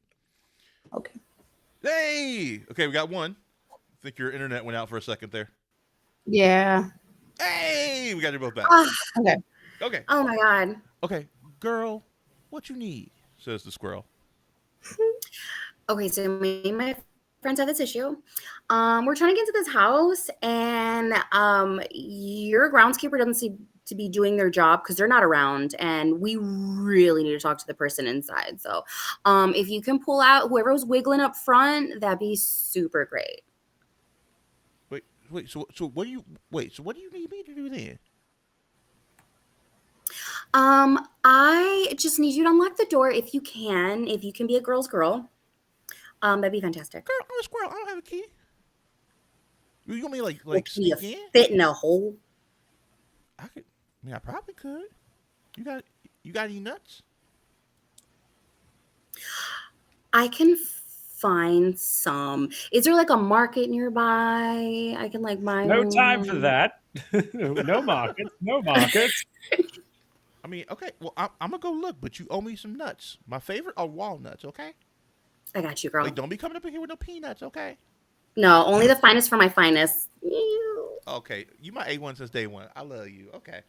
Okay. Hey! Okay, we got one. I think your internet went out for a second there. Yeah. Hey! We got you both back. Ah, Okay. Okay. oh my god. Okay. Girl, what you need? Says the squirrel. Okay, so me and my friends have this issue. We're trying to get into this house, and your groundskeeper doesn't seem to be doing their job because they're not around, and we really need to talk to the person inside. So, if you can pull out whoever was wiggling up front, that'd be super great. Wait, so what do you need me to do then? I just need you to unlock the door if you can. If you can be a girl's girl, that'd be fantastic. Girl, I'm a squirrel. I don't have a key. You want me to Well, can you sneak in? fit in a hole? I could. I mean, I probably could. You got any nuts? I can find some. Is there like a market nearby? I can like buy No time for one. that. No markets. No markets. I mean, okay. Well, I'm gonna go look, but you owe me some nuts. My favorite are walnuts. Okay. I got you, girl. Like, don't be coming up in here with no peanuts. Okay. No, only the finest for my finest. Ew. Okay. You my A1 since day one. I love you. Okay.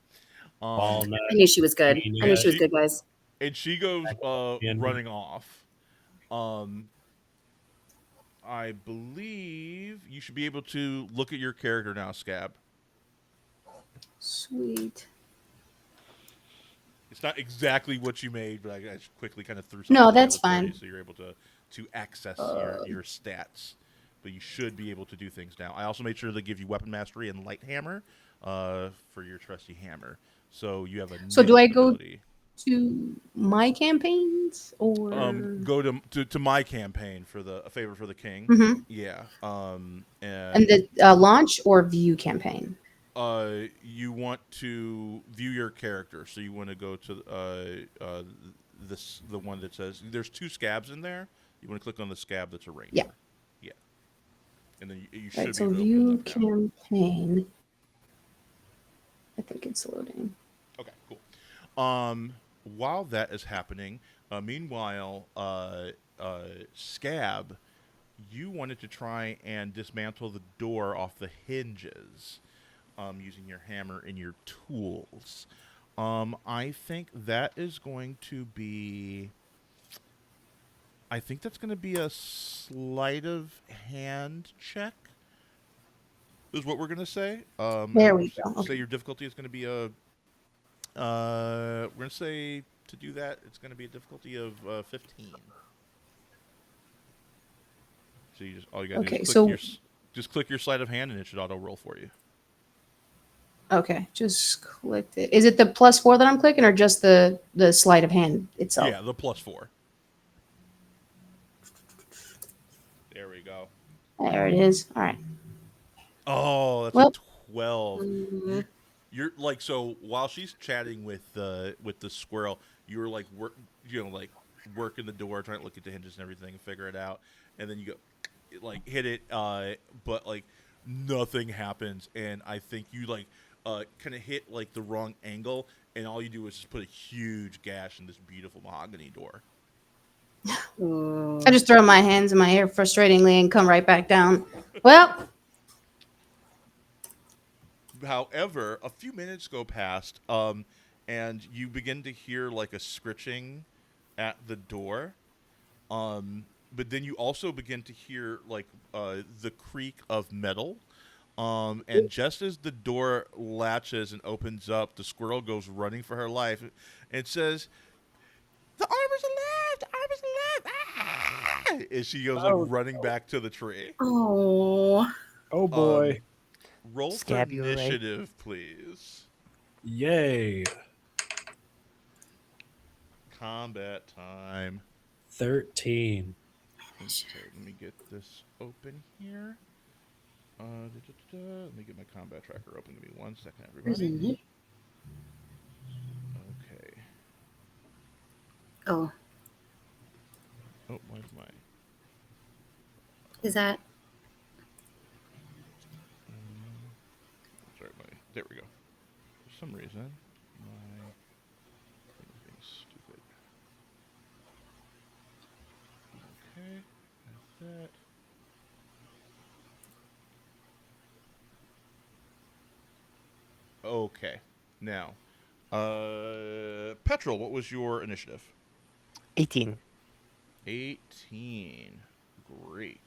Walnut. I knew she was good. I knew she was she- good, guys. And she goes Candy. running off. I believe you should be able to look at your character now, Scab. Sweet. It's not exactly what you made, but I just quickly kind of threw something. No, that's together for you fine. so you're able to access your stats. But you should be able to do things now. I also made sure to give you weapon mastery and light hammer for your trusty hammer. So you have a So do I go ability. to my campaigns or? Go to my campaign for a favor for the king. Mhm. Yeah. And the launch or view campaign. You want to view your character, so you want to go to the one that says there's two scabs in there. You want to click on the scab that's a ranger. Yeah. Yeah. and then you Right, should so be able to view open them now. campaign. I think it's loading. Okay, cool. While that is happening, meanwhile, Scab, you wanted to try and dismantle the door off the hinges, using your hammer and your tools. I think that is going to be. I think that's going to be a sleight of hand check. Is what we're going to say. There we go. Say Okay. your difficulty is going to be a. We're going to say to do that, it's going to be a difficulty of 15. So you just all you got to do Okay, is so just click your sleight of hand, and it should auto roll for you. okay, just clicked it. Is it the +4 that I'm clicking, or just the sleight of hand itself? Yeah, the +4. There we go. There it is. All right. Oh, that's Well, a 12. Mm, You're like, so while she's chatting with the squirrel, you were like like working the door, trying to look at the hinges and everything and figure it out, and then you go like hit it, but like nothing happens, and I think you like kind of hit like the wrong angle, and all you do is just put a huge gash in this beautiful mahogany door. ooh. I just throw my hands in my hair frustratingly and come right back down. Well, However, a few minutes go past, and you begin to hear like a scritching at the door. But then you also begin to hear like the creak of metal. And just as the door latches and opens up, the squirrel goes running for her life and says, "The armor's alive! The armor's alive!" Ah! And she goes like Oh, running back to the tree. Oh. oh boy. Roll for Scab, you were right. initiative, please. Yay. Combat time. 13. Okay, let me get this open here. Let me get my combat tracker open. Give me 1 second, Where's everybody. it? Okay. Oh, Oh, where's my? is that? Sorry, my. There we go. For some reason, my thing is being stupid. Okay, that's that. Okay, now, Petrol, what was your initiative? 18. 18. Great.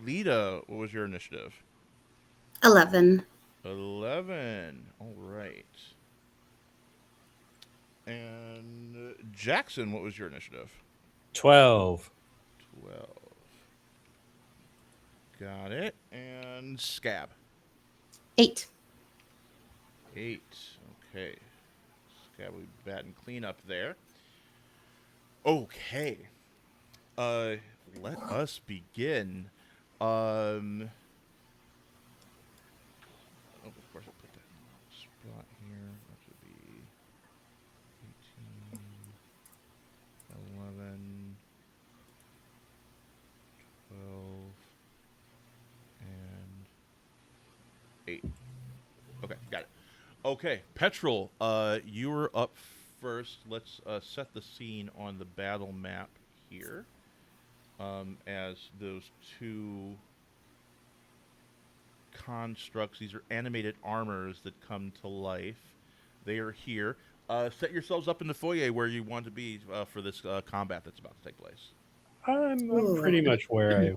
Lita, what was your initiative? 11. 11. All right. And Jackson, what was your initiative? 12. 12. Got it. And Scab. 8. 8. Okay. Scab, we batting clean up there. Okay. Let us begin. Oh, of course I put that spot here. That should be 18, 11, 12, and 8. Okay, got it. Okay, Petrol, you were up first. Let's set the scene on the battle map here. As those two constructs, these are animated armors that come to life. They are here. Set yourselves up in the foyer where you want to be for this combat that's about to take place. I'm Ooh. pretty much where I.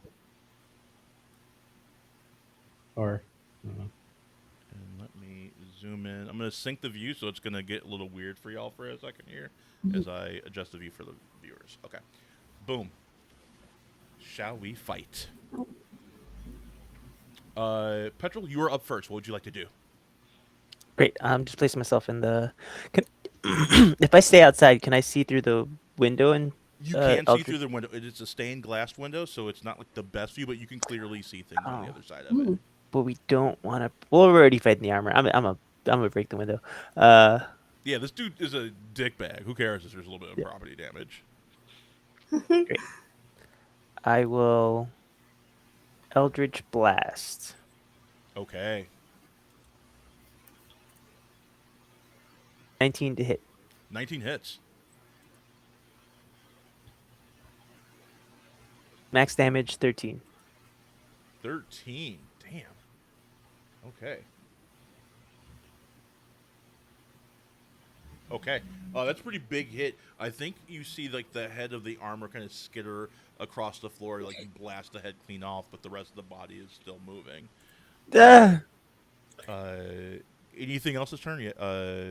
Or. And let me zoom in. I'm going to sync the view, so it's going to get a little weird for y'all for a second here as I adjust the view for the viewers. Okay. Boom. Shall we fight? Petrol, you are up first. What would you like to do? Great. I'm just placing myself in the. If I stay outside, can I see through the window? And You can see Eldritch- through the window. It is a stained glass window, so it's not like the best view, but you can clearly see things on the Oh. other side of it. But we don't want to. Well, we're already fighting the armor. I'm gonna break the window. Yeah, this dude is a dickbag. Who cares if there's a little bit of property damage? Great. I will Eldritch Blast. Okay. 19 to hit. 19 hits. Max damage 13. 13. Damn. Okay. Okay. That's a pretty big hit. I think you see like the head of the armor kind of skitter across the floor, like you blast the head clean off, but the rest of the body is still moving. Ah! Anything else this turn? Yeah.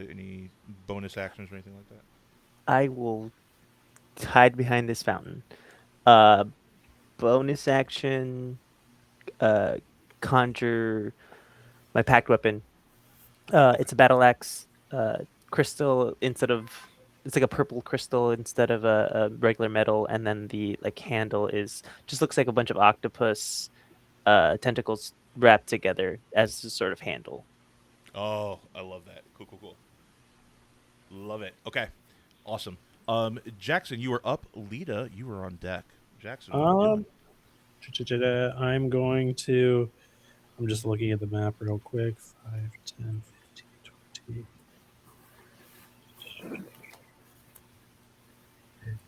Any bonus actions or anything like that? I will hide behind this fountain. Uh, bonus action. Conjure my packed weapon. Okay. It's a battle axe. Crystal instead of it's like a purple crystal instead of a regular metal, and then the like handle is just looks like a bunch of octopus tentacles wrapped together as a sort of handle. Oh, I love that. Cool, cool, cool. Love it. Okay. Awesome. Jackson, you were up. Lita, you were on deck. Jackson, what are you doing? I'm going to. I'm just looking at the map real quick. 5, 10, 15, 20.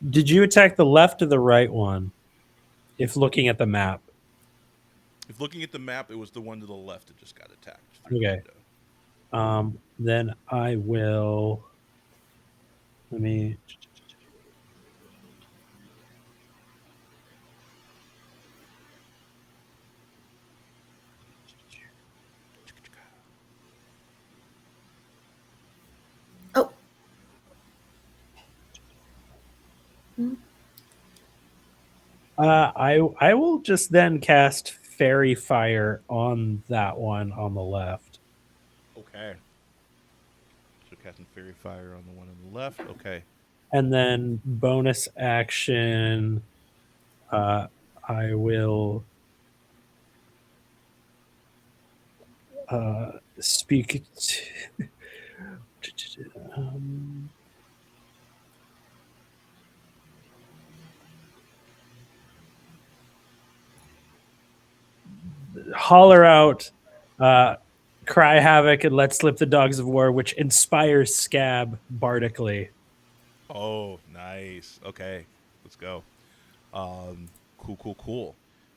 Did you attack the left or the right one? If looking at the map. If looking at the map, it was the one to the left that just got attacked through the Okay. window. Then I will. Let me. Oh, I will just then cast Fairy Fire on that one on the left. Okay. So casting Fairy Fire on the one on the left. Okay. And then bonus action, I will speak to, holler out, cry havoc, and let slip the dogs of war, which inspires Scab bardically. Oh, nice. Okay. Let's go. Cool, cool, cool.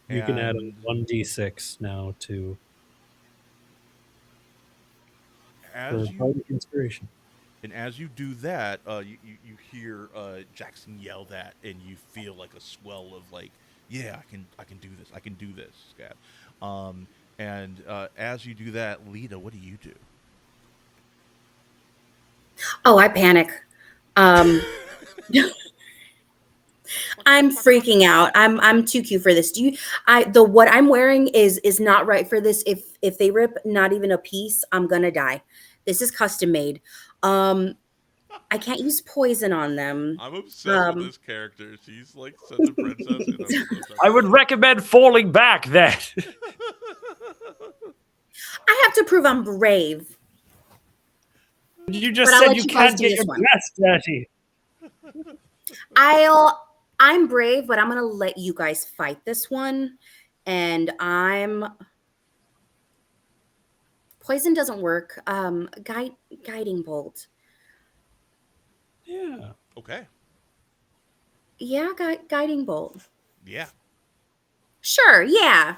You can add And a 1d6 now to for as you bardic inspiration. as you do that, you hear Jackson yell that, and you feel like a swell of like, yeah, I can do this. I can do this, Scab. And as you do that, Lita, what do you do? oh, I panic. Um, I'm freaking out. I'm too cute for this. Do you? The what I'm wearing is not right for this. If they rip not even a piece, I'm gonna die. This is custom made. Um, I can't use poison on them. I'm obsessed with Um, this character. She's like such a princess, and I'm so obsessed I with would recommend falling back then. it. I have to prove I'm brave, You but just I'll said let you you guys can't do get this your one. dress dirty. I'm brave, but I'm gonna let you guys fight this one, and I'm poison doesn't work. Guiding bolt. Yeah. Okay. Yeah, guiding bolt. Yeah. Sure. Yeah.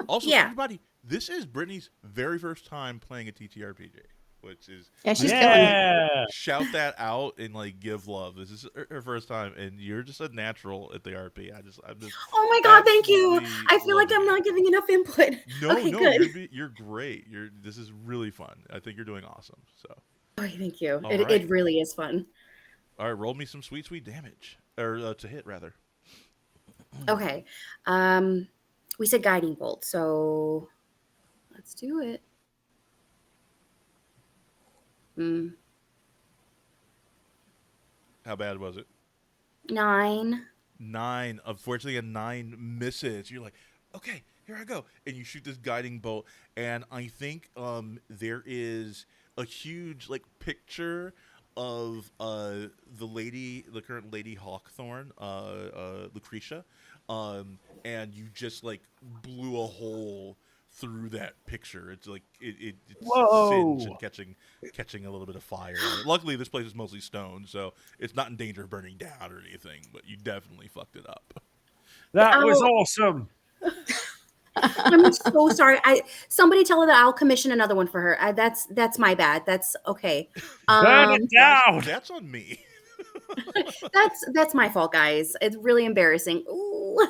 Also, Yeah. everybody, this is Brittany's very first time playing a TTRPG, which is Yeah, she's killing it. Yeah. shout that out and like give love. This is her first time, and you're just a natural at the RP. I'm just Oh my god, thank you. absolutely I feel like loving I'm not it. giving enough input. No, Okay, no, good. you're great. This is really fun. I think you're doing awesome. So, Okay, thank you. all It right, really is fun. all right, roll me some sweet, sweet damage or to hit rather. Okay. We said guiding bolt, so let's do it. Mm, How bad was it? 9. 9. Unfortunately, a 9 misses. You're like, okay, here I go, and you shoot this guiding bolt, and I think there is a huge like picture of the current Lady Hawkthorn, Lucretia, and you just like blew a hole through that picture. It's like it's singed and Whoa! catching a little bit of fire. Luckily, this place is mostly stone, so it's not in danger of burning down or anything. But you definitely fucked it up. That was Oh, awesome. I'm so sorry. Somebody tell her that I'll commission another one for her. That's my bad. That's okay. Burn it down. That's on me. That's my fault, guys. It's really embarrassing. Ooh.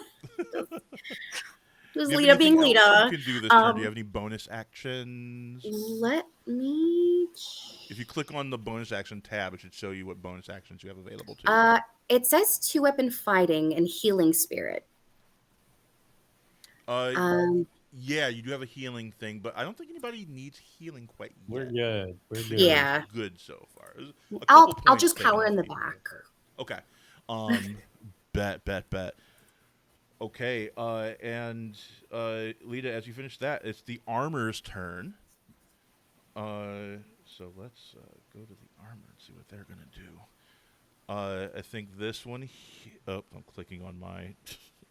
Just Do you have Lita being anything else Lita. you can do this turn? Do you have any bonus actions? Let me. If you click on the bonus action tab, it should show you what bonus actions you have available to you. It says 2-weapon fighting and healing spirit. Um, Yeah, you do have a healing thing, but I don't think anybody needs healing quite yet. We're good. We're good. Yeah. Good so far. There's a I'll couple points just that you cower in the need. back. Okay. Bet. Okay, and Lita, as you finish that, it's the armor's turn. So let's go to the armor and see what they're gonna do. I think this one. I'm clicking on my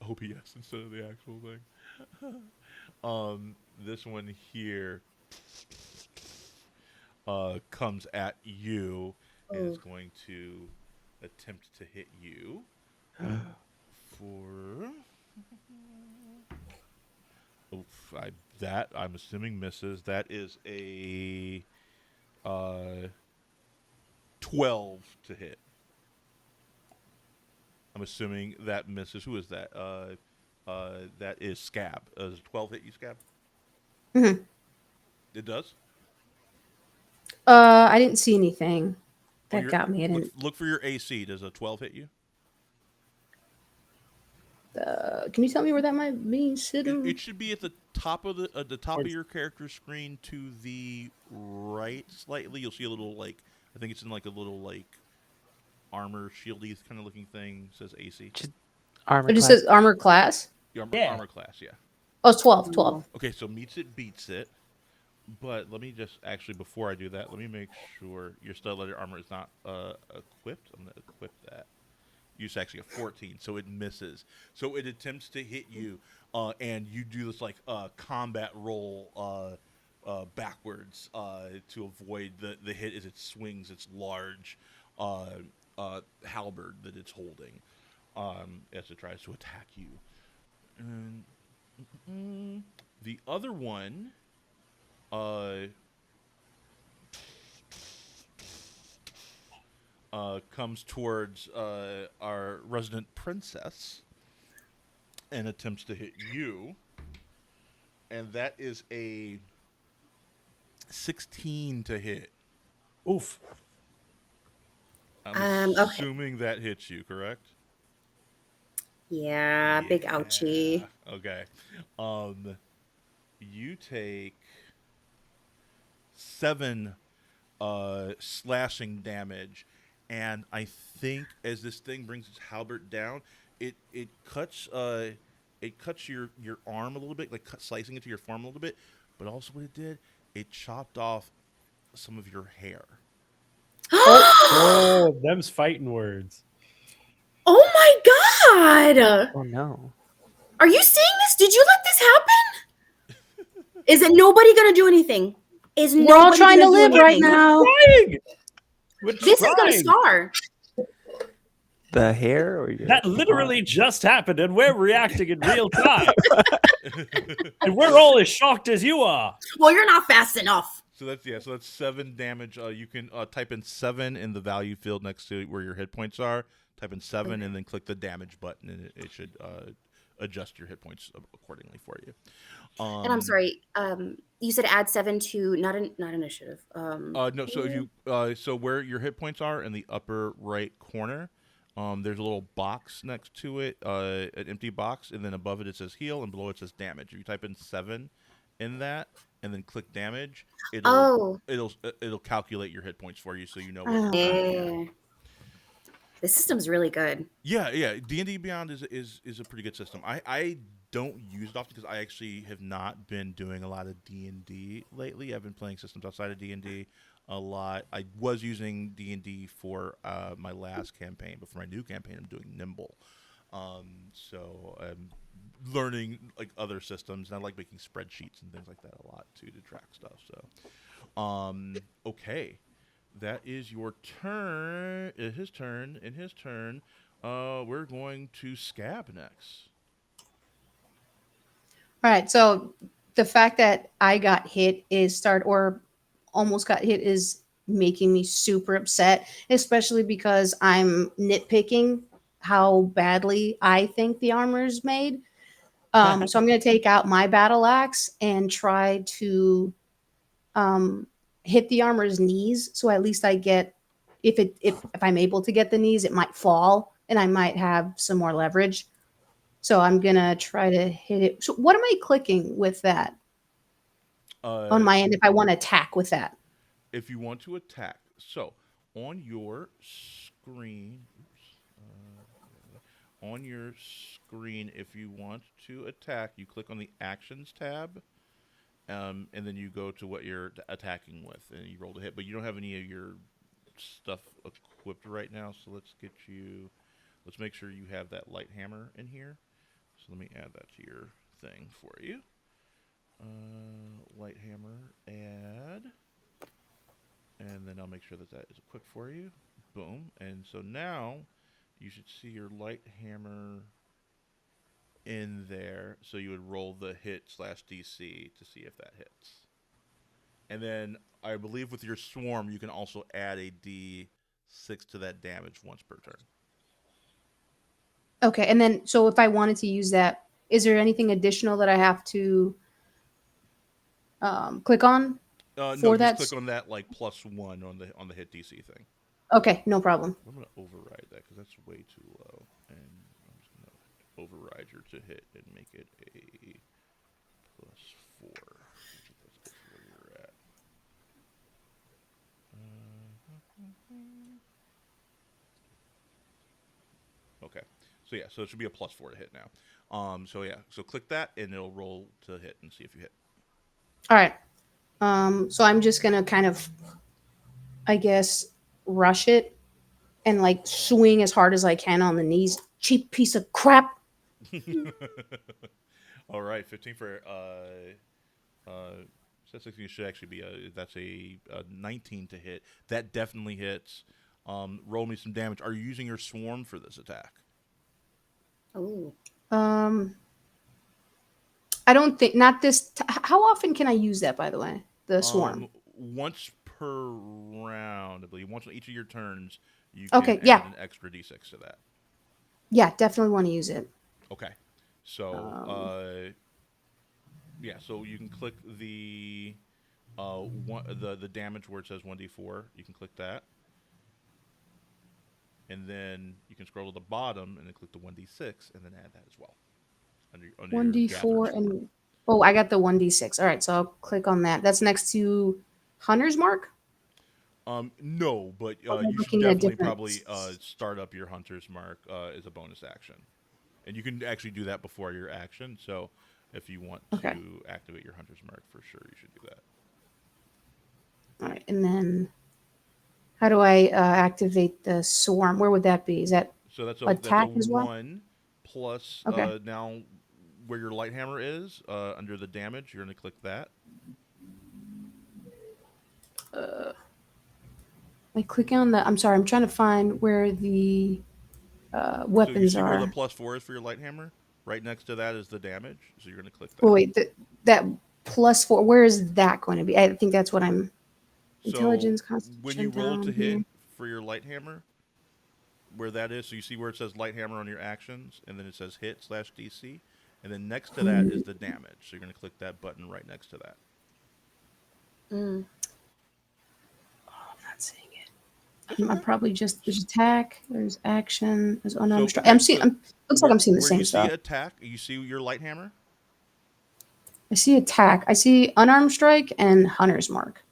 OBS instead of the actual thing. This one here comes at you and is going to attempt to hit you for. Oof, I'm assuming misses. That is a 12 to hit. I'm assuming that misses. Who is that? That is Scab. Does a 12 hit you, Scab? Mhm. It does? I didn't see anything that your- got me. I didn't. Look for your AC. Does a 12 hit you? Can you tell me where that might be sitting? It should be at the top of the top of your character screen to the right slightly. You'll see a little I think it's in like a little armor shieldy kind of looking thing. It says AC. Just armor It just class. says armor class. The Yeah. armor class, yeah. Oh, it's 12. 12. Okay, so meets it, beats it. But let me just actually before I do that, let me make sure your stud leather armor is not equipped. I'm gonna equip that. Use actually a 14, so it misses. So it attempts to hit you, and you do this combat roll backwards to avoid the hit as it swings its large halberd that it's holding as it tries to attack you. And the other one comes towards our resident princess and attempts to hit you. And that is a 16 to hit. Oof. I'm Okay. assuming that hits you, correct? Yeah, big ouchie. Okay. You take 7 slashing damage, and I think as this thing brings its halberd down, it cuts your arm a little bit, slicing into your forearm a little bit. But also what it did, it chopped off some of your hair. Oh, them's fighting words. Oh my god! Oh no. Are you seeing this? Did you let this happen? Is it nobody gonna do anything? We're all trying to live right now. This is gonna scar. The hair or your That literally just happened, and we're reacting in real time. And we're all as shocked as you are. Well, you're not fast enough. So that's 7 damage. You can type in 7 in the value field next to where your hit points are. Type in 7 and then click the damage button, and it should adjust your hit points accordingly for you. And I'm sorry. You said add 7 to not initiative. No. So if you so where your hit points are in the upper right corner, there's a little box next to it, an empty box, and then above it says heal, and below it says damage. If you type in 7 in that, and then click damage, it'll calculate your hit points for you, so you know what. Yeah. The system's really good. Yeah. D&D Beyond is a pretty good system. I don't use it often because I actually have not been doing a lot of D&D lately. I've been playing systems outside of D&D. a lot. I was using D&D for my last campaign, but for my new campaign, I'm doing Nimble. So I'm learning like other systems, and I like making spreadsheets and things like that a lot too to track stuff. So, okay, that is your turn. His turn. In his turn, we're going to Scab next. All right. So the fact that I got hit or almost got hit is making me super upset, especially because I'm nitpicking how badly I think the armor is made. So I'm going to take out my battle axe and try to um, hit the armor's knees. So at least I get, if I'm able to get the knees, it might fall and I might have some more leverage. So I'm gonna try to hit it. So what am I clicking with that on Uh, my end if I want to attack with that? if you want to attack, so on your screen, on your screen, if you want to attack, you click on the Actions tab, and then you go to what you're attacking with, and you roll to hit. But you don't have any of your stuff equipped right now, so let's get you. Let's make sure you have that light hammer in here. So let me add that to your thing for you. Light hammer, add, and then I'll make sure that that is equipped for you. Boom, and so now you should see your light hammer in there. So you would roll the hit/DC to see if that hits. And then I believe with your swarm, you can also add a D6 to that damage once per turn. Okay, and then so if I wanted to use that, is there anything additional that I have to click on No, for just that? click on that like +1 on the hit DC thing. Okay, no problem. I'm gonna override that because that's way too low, and I'm just gonna override your to hit and make it a +4. That's good for where you're at. Okay, so yeah, so it should be a +4 to hit now. So yeah, so click that and it'll roll to hit and see if you hit. All right. So I'm just gonna kind of, I guess, rush it and like swing as hard as I can on the knees. Cheap piece of crap. All right, 15 for set 16 should actually be that's a 19 to hit. That definitely hits. Roll me some damage. Are you using your swarm for this attack? Oh, I don't think not this. How often can I use that? By the way, the swarm. Once per round, I believe. Once on each of your turns, you Okay, can yeah. add an extra D6 to that. Yeah, definitely want to use it. Okay, so yeah, so you can click the the damage where it says 1d4. You can click that, and then you can scroll to the bottom and then click the 1d6 and then add that as well. Under your 1d4 gathering and oh, I got the 1d6. All right, so I'll click on that. That's next to Hunter's Mark. No, but Or you should looking at definitely different- probably start up your Hunter's Mark as a bonus action. And you can actually do that before your action. So if you want Okay. to activate your Hunter's Mark, for sure, you should do that. All right, and then how do I activate the swarm? Where would that be? Is that So that's attack a as well? 1 plus Okay. now where your light hammer is under the damage. You're going to click that. I click on the? I'm sorry, I'm trying to find where the weapons so you see are. where the +4 is for your light hammer? Right next to that is the damage. So you're going to click that. Oh, wait, that +4. Where is that going to be? I think that's what I'm. Intelligence, So Constitution. when you roll to down hit here. for your light hammer, where that is, so you see where it says light hammer on your actions, and then it says hit/DC, and then next to that is the damage. So you're going to click that button right next to that. I'm not seeing it. I'm probably just there's attack, there's action, there's unarmed strike. okay, I'm seeing. Looks like I'm seeing the where same you stuff. see attack, you see your light hammer. I see attack. I see unarmed strike and Hunter's Mark.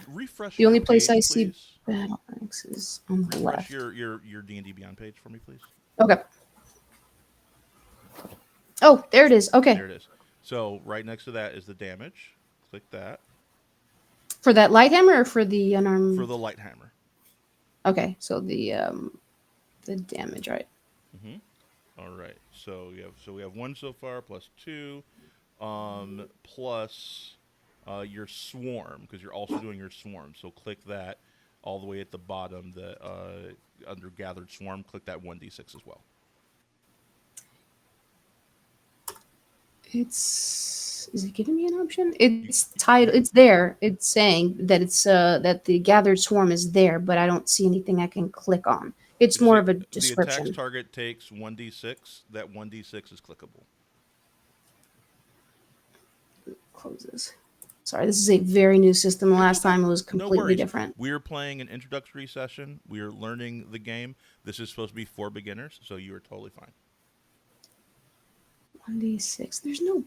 Refresh. The only your place page, I see please. battle axe is on the Refresh left. your D&D Beyond page for me, please. Okay. Oh, there it is. Okay. There it is. So right next to that is the damage. Click that. For that light hammer or for the unarmed? for the light hammer. Okay, so the damage, right? Mm-hmm. All right. So we have one so far plus two, plus your swarm because you're also doing your swarm. So click that all the way at the bottom. The under gathered swarm, click that 1d6 as well. Is it giving me an option? It's title. It's there. It's saying that it's that the gathered swarm is there, but I don't see anything I can click on. It's more of a The description. attack's target takes 1d6. That 1d6 is clickable. Closes. Sorry, this is a very new system. The last time it was No completely worries. different. We're playing an introductory session. We're learning the game. This is supposed to be for beginners, so you are totally fine. 1d6. There's no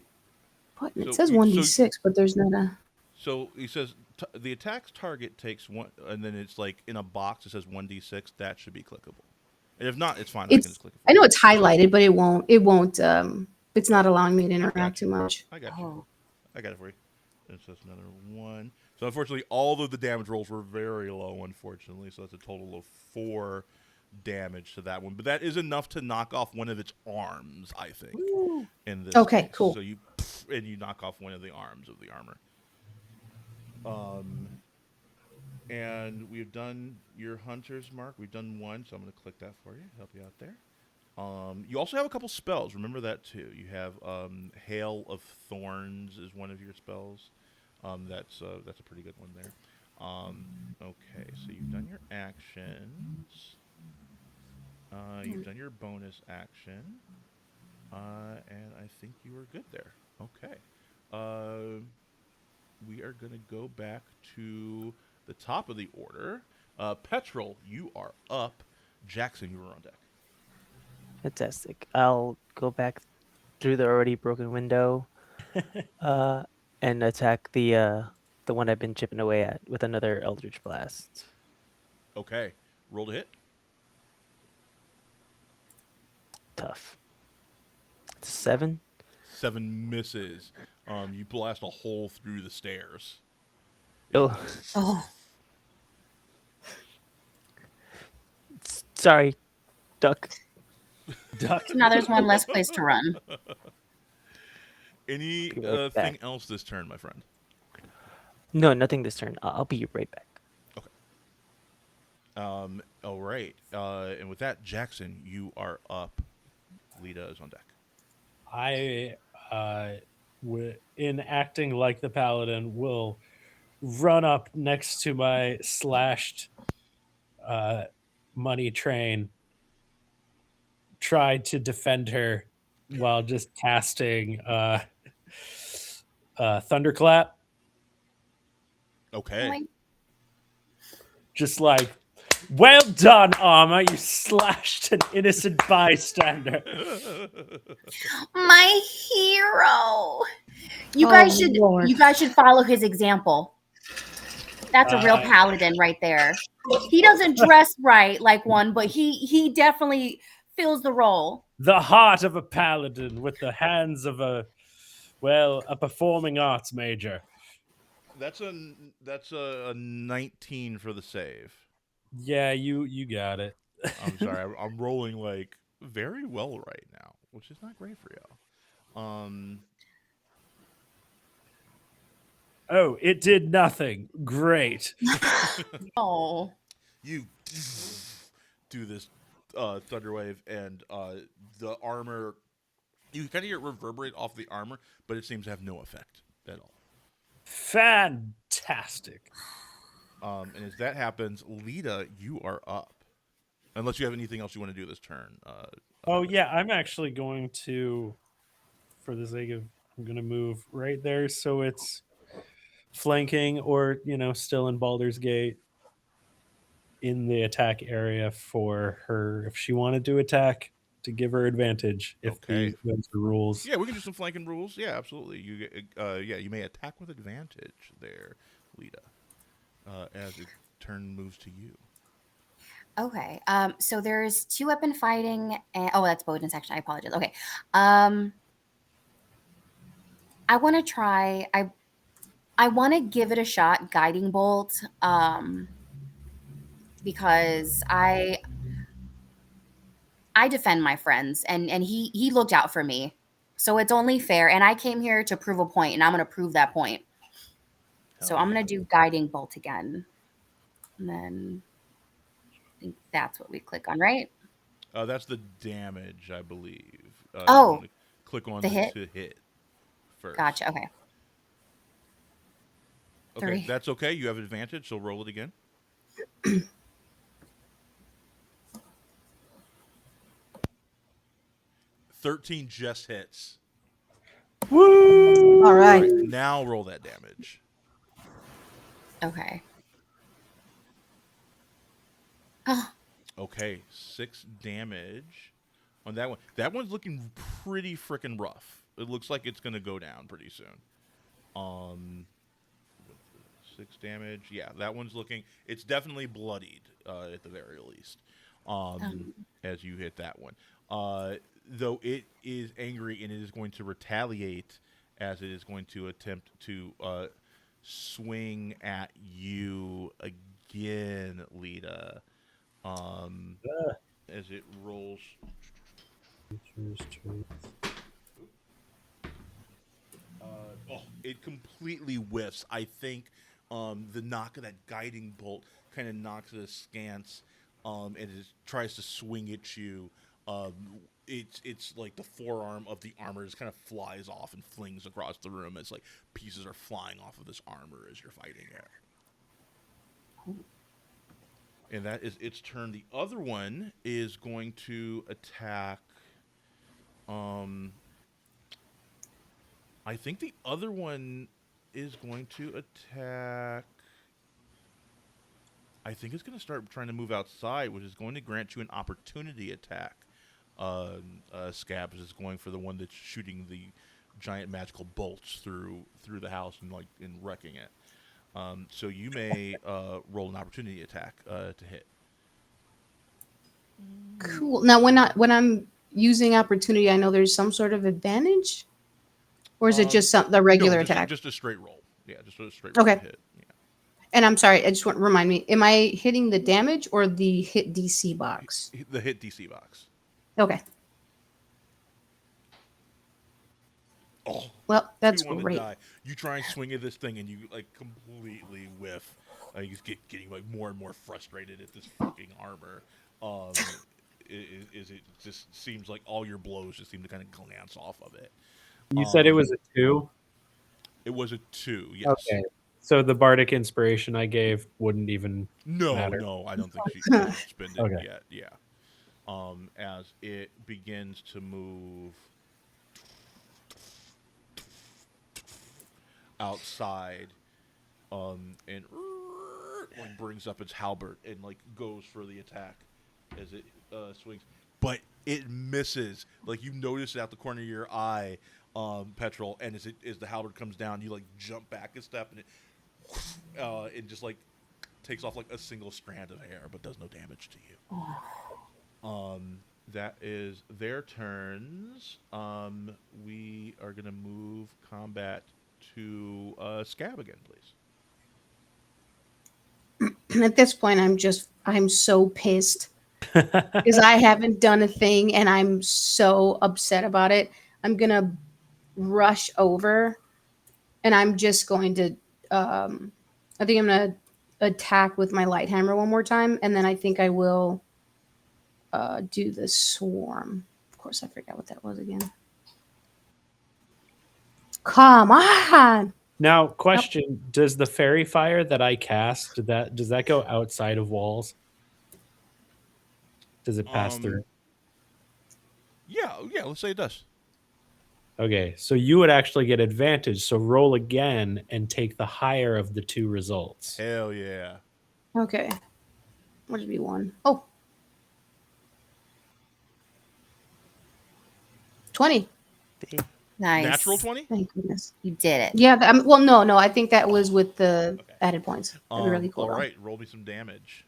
button. So It says you- 1d6, but there's not a. So he says the attack's target takes one, and then it's like in a box. It says 1d6. That should be clickable. And if not, it's fine. I can just click it. I know it's highlighted, but it won't. It won't. It's not allowing me to interact too much. I got you. Oh. I got it for you. It says another one. So unfortunately, all of the damage rolls were very low. Unfortunately, so that's a total of 4 damage to that one. But that is enough to knock off one of its arms, I think. In this Okay, case. cool. So you knock off one of the arms of the armor. And we've done your hunter's mark. We've done one, so I'm going to click that for you, help you out there. You also have a couple spells. Remember that too. You have Hail of Thorns is one of your spells. That's a pretty good one there. Okay, so you've done your actions. You've done your bonus action. And I think you are good there. Okay. We are going to go back to the top of the order. Petrol, you are up. Jackson, you are on deck. Fantastic. I'll go back through the already broken window and attack the one I've been chipping away at with another Eldritch Blast. Okay. Roll to hit. Tough. It's a 7. 7 misses. You blast a hole through the stairs. Oh, Oh. sorry, duck. Duck. Now there's one less place to run. Any Be right thing back. else this turn, my friend? No, nothing this turn. I'll be right back. All right. And with that, Jackson, you are up. Lita is on deck. I, in acting like the paladin, will run up next to my slashed money train, try to defend her while just casting Thunderclap. Okay. Oh my- Just like, well done, Armor. You slashed an innocent bystander. My hero. You Oh, Lord. guys should follow his example. That's a real paladin right there. He doesn't dress right like one, but he definitely fills the role. The heart of a paladin with the hands of a performing arts major. That's a 19 for the save. Yeah, you got it. I'm sorry. I'm rolling like very well right now, which is not great for y'all. Oh, it did nothing. Great. Oh. You do this thunderwave, and the armor. You kind of hear it reverberate off the armor, but it seems to have no effect at all. Fantastic. And as that happens, Lita, you are up. Unless you have anything else you want to do this turn. Oh yeah, I'm actually going to, for the sake of, I'm going to move right there so it's flanking or still in Baldur's Gate in the attack area for her if she wanted to attack, to give her advantage if Okay. those are rules. Yeah, we can do some flanking rules. Yeah, absolutely. You may attack with advantage there, Lita, as your turn moves to you. Okay. So there's 2 weapon fighting. That's bonus action. I apologize. Okay. I want to try. I want to give it a shot, guiding bolt, because I defend my friends, and he looked out for me, so it's only fair. And I came here to prove a point, and I'm going to prove that point. So Hell I'm yeah. going to do guiding bolt again, and then I think that's what we click on, right? That's the damage, I believe. You want Oh, to click on the the hit. to hit first. Gotcha. Okay, Okay, 3. that's okay. You have advantage, so roll it again. 13 just hits. Woo! All All right. right, now roll that damage. Okay. Oh, Okay, 6 damage on that one. That one's looking pretty freaking rough. It looks like it's gonna go down pretty soon. Um, 6 damage. Yeah, that one's looking. It's definitely bloodied at the very least. um, As you hit that one, though it is angry and it is going to retaliate, as it is going to attempt to swing at you again, Lita. As it rolls. It completely whiffs. I think the knock of that guiding bolt kind of knocks it askance, and it tries to swing at you. Um, it's like the forearm of the armor just kind of flies off and flings across the room as like pieces are flying off of this armor as you're fighting it. And that is its turn. The other one is going to attack. I think the other one is going to attack. I think it's going to start trying to move outside, which is going to grant you an opportunity attack. Scabs is going for the one that's shooting the giant magical bolts through the house and wrecking it. So you may roll an opportunity attack to hit. Cool. Now, when I'm using opportunity, I know there's some sort of advantage, or is it just the regular No, attack? just a straight roll. Yeah, just a straight roll Okay. to hit. Yeah. And I'm sorry, I just want to remind me: am I hitting the damage or the hit DC box? The hit DC box. Okay. Oh, Well, that's 2 on the great. die. You try and swing at this thing, and you like completely whiff. You just getting like more and more frustrated at this fucking armor. It just seems like all your blows just seem to kind of glance off of it. You said it was a 2? It was a 2, yes. Okay. So the bardic inspiration I gave wouldn't even matter. No, I don't think she should spend it Okay. yet. Yeah. As it begins to move outside, and like brings up its halberd and like goes for the attack as it swings, but it misses. Like you notice it out the corner of your eye, Petrol, and as the halberd comes down, you like jump back a step, and it just like takes off like a single strand of hair, but does no damage to you. That is their turns. We are gonna move combat to Scab again, please. At this point, I'm so pissed because I haven't done a thing and I'm so upset about it. I'm gonna rush over and I'm just going to I think I'm gonna attack with my light hammer one more time, and then I think I will do the swarm. Of course, I forgot what that was again. Come on. Now, question: does the fairy fire that I cast does that go outside of walls? Does it pass through? Yeah. Let's say it does. Okay, so you would actually get advantage. So roll again and take the higher of the 2 results. Hell yeah. Okay. What did be one? Oh. 20. nice. Natural 20? Thank goodness. You did it. Yeah. Well, no. I think that was with the Okay. added points. That'd be really cool. All right, roll me some damage.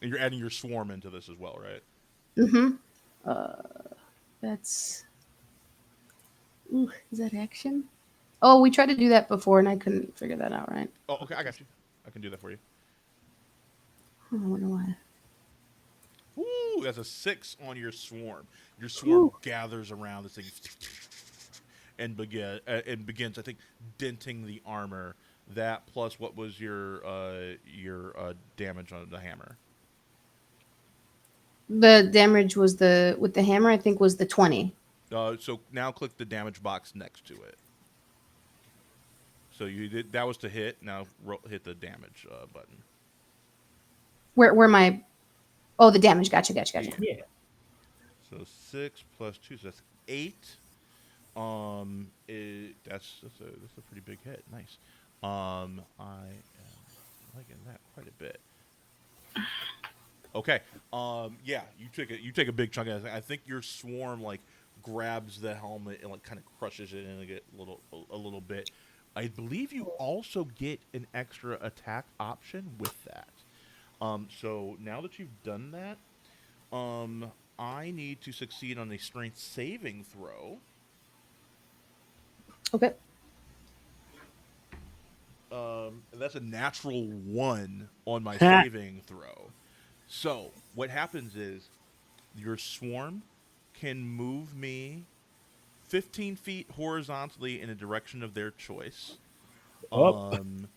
And you're adding your swarm into this as well, right? Mm-hmm. That's. Ooh, is that action? Oh, we tried to do that before, and I couldn't figure that out right. Oh, okay, I got you. I can do that for you. Oh, I wonder why. Ooh, that's a 6 on your swarm. Your swarm gathers around this thing and begins, I think, denting the armor. That plus what was your damage on the hammer? The damage was with the hammer. I think was the 20. So now click the damage box next to it. So you did that was to hit. Now hit the damage button. Where my? Oh, the damage. Gotcha. Yeah. So 6 plus 2, so that's 8. That's a pretty big hit. Nice. I am liking that quite a bit. Okay. Yeah, you take a big chunk of it. I think your swarm like grabs the helmet and like kind of crushes it and get a little bit. I believe you also get an extra attack option with that. So now that you've done that, I need to succeed on a strength saving throw. Okay. That's a natural 1 on my saving throw. So what happens is your swarm can move me 15 feet horizontally in a direction of their choice. And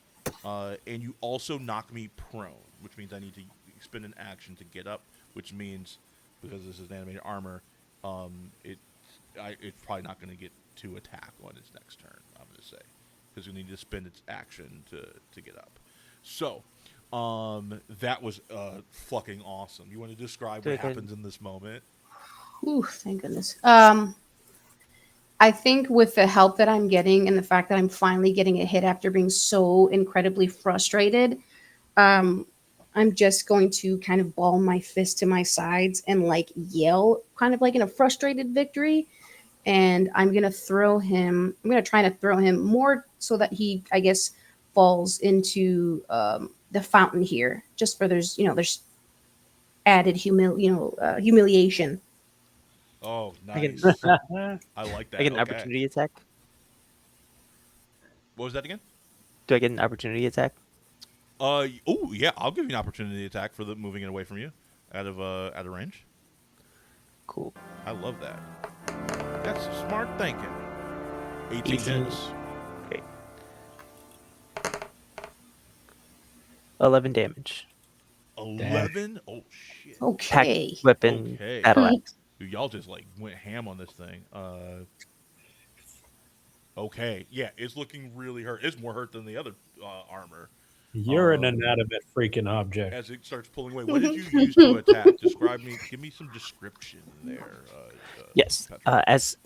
you also knock me prone, which means I need to spend an action to get up, which means, because this is animated armor, it's probably not going to get to attack on its next turn, I'm going to say. Because you need to spend its action to get up. So, that was fucking awesome. You want to describe what happens in this moment? Ooh, thank goodness. I think with the help that I'm getting and the fact that I'm finally getting a hit after being so incredibly frustrated, I'm just going to kind of ball my fist to my sides and like yell, kind of like in a frustrated victory. And I'm going to try to throw him more so that he, I guess, falls into the fountain here, just for there's added humiliation. Oh, I nice. get, I like that. I get an Okay. opportunity attack. What was that again? Do I get an opportunity attack? Oh, yeah, I'll give you an opportunity attack for moving it away from you out of range. Cool. I love that. That's smart thinking. 18 18. hits. Great. 11 damage. 11? Oh, shit. Okay. Pack weapon, Okay. battle axe. Dude, y'all just like went ham on this thing. Okay. Yeah, it's looking really hurt. It's more hurt than the other armor. You're an inanimate freaking object. As it starts pulling away. What did you use to attack? Give me some description there. Yes. Petra. As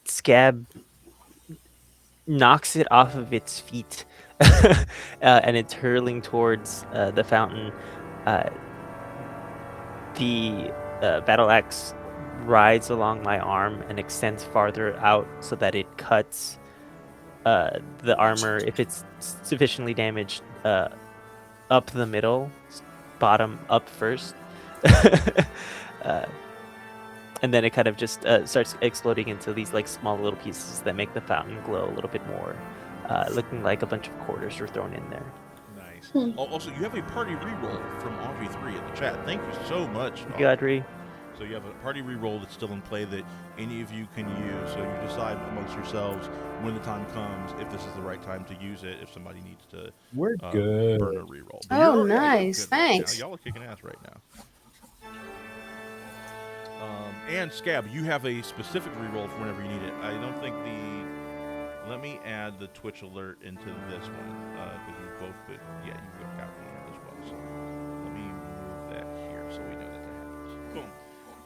Scab knocks it off of its feet and it's hurling towards the fountain, the battle axe rides along my arm and extends farther out so that it cuts the armor, if it's sufficiently damaged, up the middle, bottom up first. And then it kind of just starts exploding into these like small little pieces that make the fountain glow a little bit more, looking like a bunch of quarters were thrown in there. Nice. Also, you have a party reroll from Audrey 3 in the chat. Thank you so much. Thank you, Audrey. So you have a party reroll that's still in play that any of you can use. So you decide amongst yourselves when the time comes, if this is the right time to use it, if somebody needs to We're good. burn a reroll. But Oh, you're nice. good right now. Thanks. Y'all are kicking ass right now. And Scab, you have a specific reroll for whenever you need it. I don't think let me add the Twitch alert into this one because you've both been, you've got one as well. So let me move that here so we know that happens. Boom.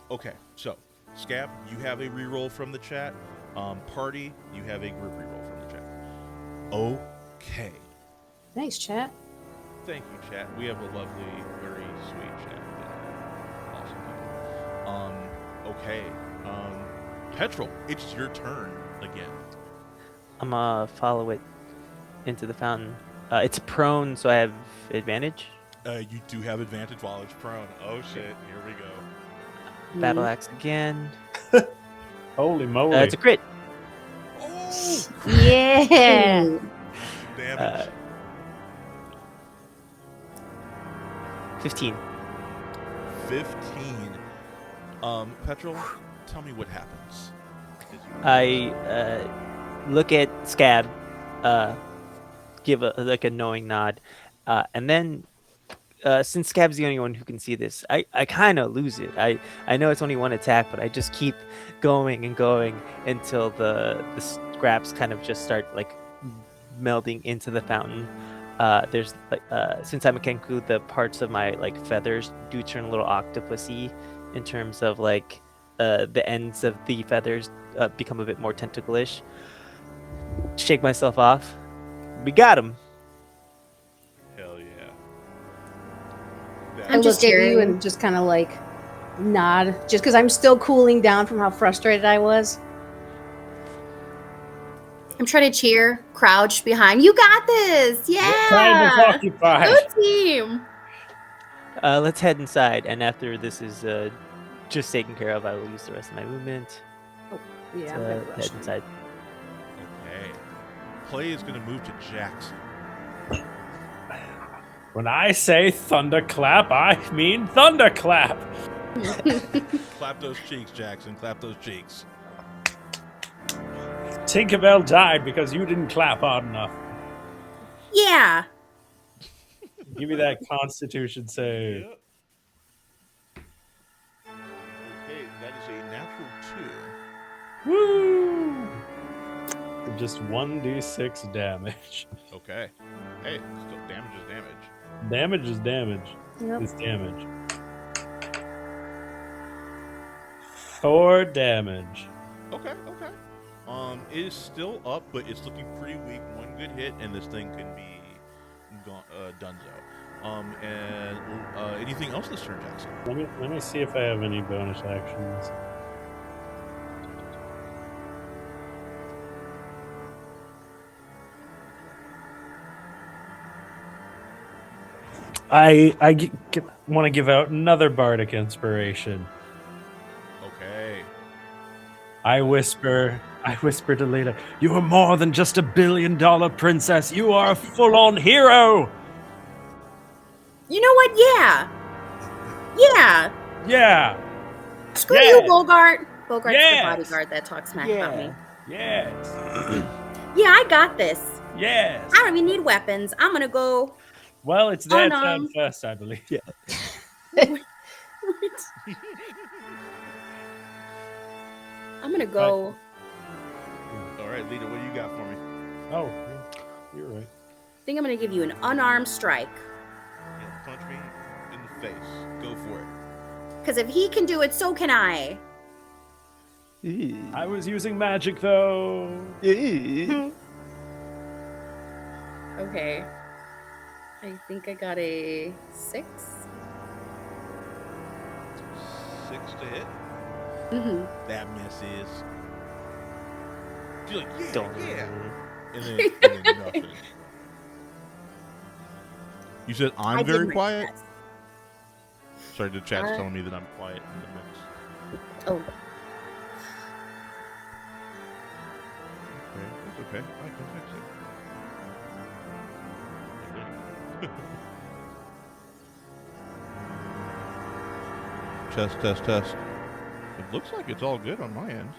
Okay, so Scab, you have a reroll from the chat. Party, you have a group reroll from the chat. Okay. Thanks, chat. Thank you, chat. We have a lovely, very sweet chat. Awesome people. Okay. Petrol, it's your turn again. I'm gonna follow it into the fountain. It's prone, so I have advantage. You do have advantage while it's prone. Oh shit! Here we go. Battle axe again. Holy moly. It's a crit. Oh! Yeah. Ooh. Damage. 15. 15. Petrol, tell me what happens. I look at Scab, give a knowing nod, and then since Scab's the only one who can see this, I kind of lose it. I know it's only one attack, but I just keep going and going until the scraps kind of just start like melding into the fountain. There's like since I'm a Kenku, the parts of my like feathers do turn a little octopusy in terms of like the ends of the feathers become a bit more tentacleish. Shake myself off. We got him. Hell yeah. I I'm just look at you staring. and just kind of like nod, just because I'm still cooling down from how frustrated I was. I'm trying to cheer, crouch behind. You got this! What kind of Yeah! occupied? Good team! Let's head inside, and after this is just taken care of, I will use the rest of my movement Yeah, I'm to gonna rush head him. inside. Okay. Play is going to move to Jackson. When I say thunderclap, I mean thunderclap. Clap those cheeks, Jackson. Clap those cheeks. Tinkerbell died because you didn't clap hard enough. Yeah! Give me that Constitution save. Yep. Okay, that is a natural 2. Woo! Just 1d6 damage. Okay. Hey, still damage is damage. Damage is damage. Yep. It's damage. 4 damage. Okay, okay. It is still up, but it's looking pretty weak. One good hit, and this thing can be donezo. And anything else this turn, Jackson? Let me see if I have any bonus actions. I want to give out another bardic inspiration. Okay. I whisper to Lita, "You are more than just a billion-dollar princess. You are a full-on hero." You know what? Yeah! Yeah! Yeah. Screw Yeah. you, Bogart! Bogart's Yes. the bodyguard that talks smack about me. Yes. Yeah, I got this. Yes. I don't even need weapons. I'm gonna go. Well, it's their turn Unarmed. first, I believe. Yeah. I'm gonna go. All right, Lita, what do you got for me? Oh, yeah, you're right. I think I'm gonna give you an unarmed strike. Yeah, punch me in the face. Go for it. Because if he can do it, so can I. I was using magic though. Okay. I think I got a 6. 6 to hit. Mm-hmm. That misses. You're like, yeah, Don't. yeah. And then nothing. You said I'm very quiet? Sorry, the chat's telling me that I'm quiet in the mix. Oh, Okay, that's okay. I can fix it. Test. It looks like it's all good on my end.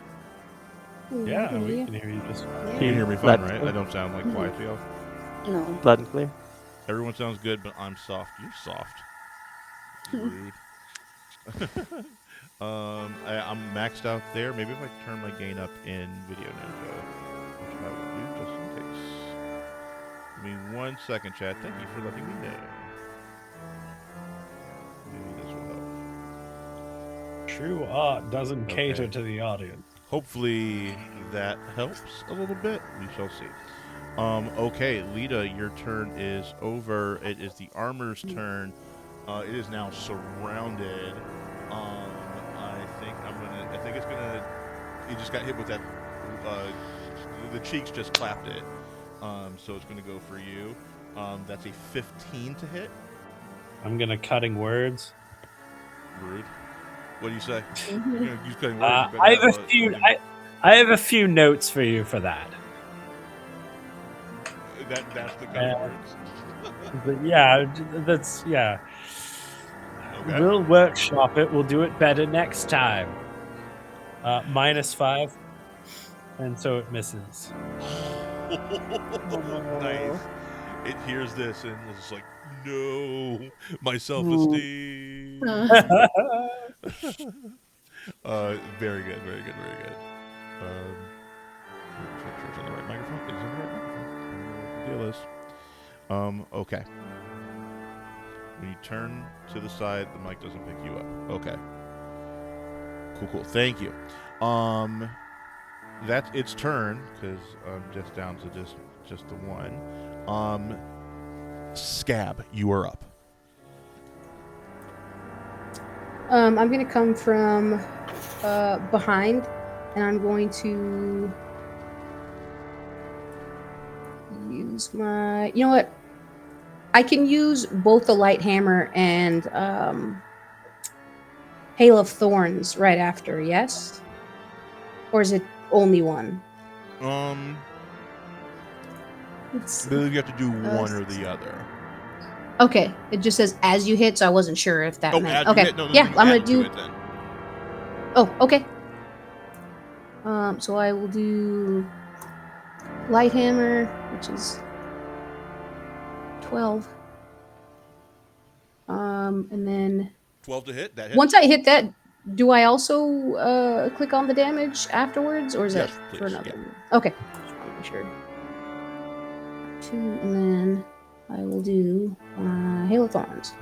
Yeah, we can hear you just fine. You can hear me fine, That's right? good. I don't sound like quiet to y'all. no. Loud and clear. Everyone sounds good, but I'm soft. You're soft. Rude. I'm maxed out there. Maybe if I turn my gain up in Video Ninja, which I will do just in case. Give me 1 second, chat. Thank you for letting me know. Maybe this will help. True art doesn't cater Okay. to the audience. Hopefully that helps a little bit. We shall see. Okay, Lita, your turn is over. It is the armor's turn. It is now surrounded. I think it's gonna. It just got hit with that. The cheeks just clapped it. So it's gonna go for you. That's a 15 to hit. I'm gonna cutting words. Rude. What do you say? You're gonna use cutting words. you better I have a have few. I have a few notes for you for that. that's the code words. But yeah, that's yeah. Okay. We'll workshop it. We'll do it better next time. -5, and so it misses. Nice. It hears this and it's just like, no, my Ooh. self-esteem. Very good, very good, very good. Make sure it's on the right microphone. It is on the right microphone. I don't know what the deal is. Okay. When you turn to the side, the mic doesn't pick you up. Okay. Cool. Thank you. That's its turn because I'm just down to just the one. Scab, you are up. I'm gonna come from behind, and I'm going to use my. You know what? I can use both the light hammer and hail of thorns right after. Yes, or is it only one? It's, I believe you have to do one or the other. okay, it just says as you hit, so I wasn't sure if that Oh, meant. as you Okay, hit? No, yeah, you I'm gonna add to do. it then. Oh, okay. So I will do light hammer, which is 12. And then 12 to hit. That hits. once I hit that, do I also click on the damage afterwards, or is Yes, that please, for another? yeah. Okay, just want to make sure. 2, and then I will do Hail of Thorns.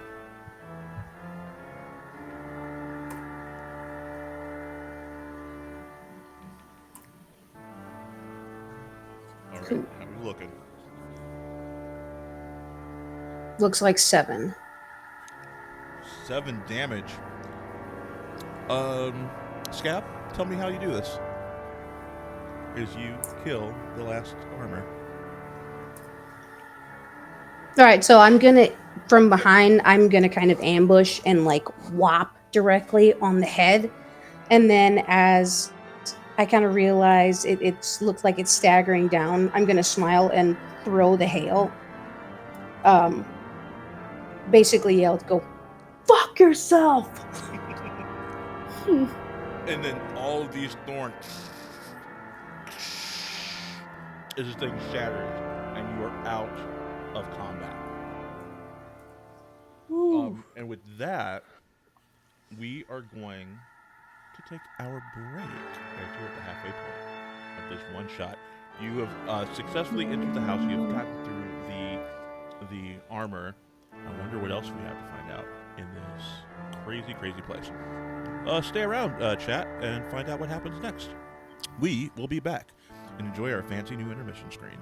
All right. Cool. How are we looking? Looks like 7. 7 damage. Scab, tell me how you do this. Is you kill the last armor. All right, so I'm gonna from behind. I'm gonna kind of ambush and like whop directly on the head, and then as I kind of realize it looks like it's staggering down, I'm gonna smile and throw the hail. Basically yell, "Go fuck yourself!" And then all of these thorns, as this thing shatters, and you are out of combat. And with that, we are going to take our break as we're at the halfway point of this one shot. You have successfully entered the house. You have gotten through the armor. I wonder what else we have to find out in this crazy, crazy place. Stay around, chat, and find out what happens next. We will be back and enjoy our fancy new intermission screen.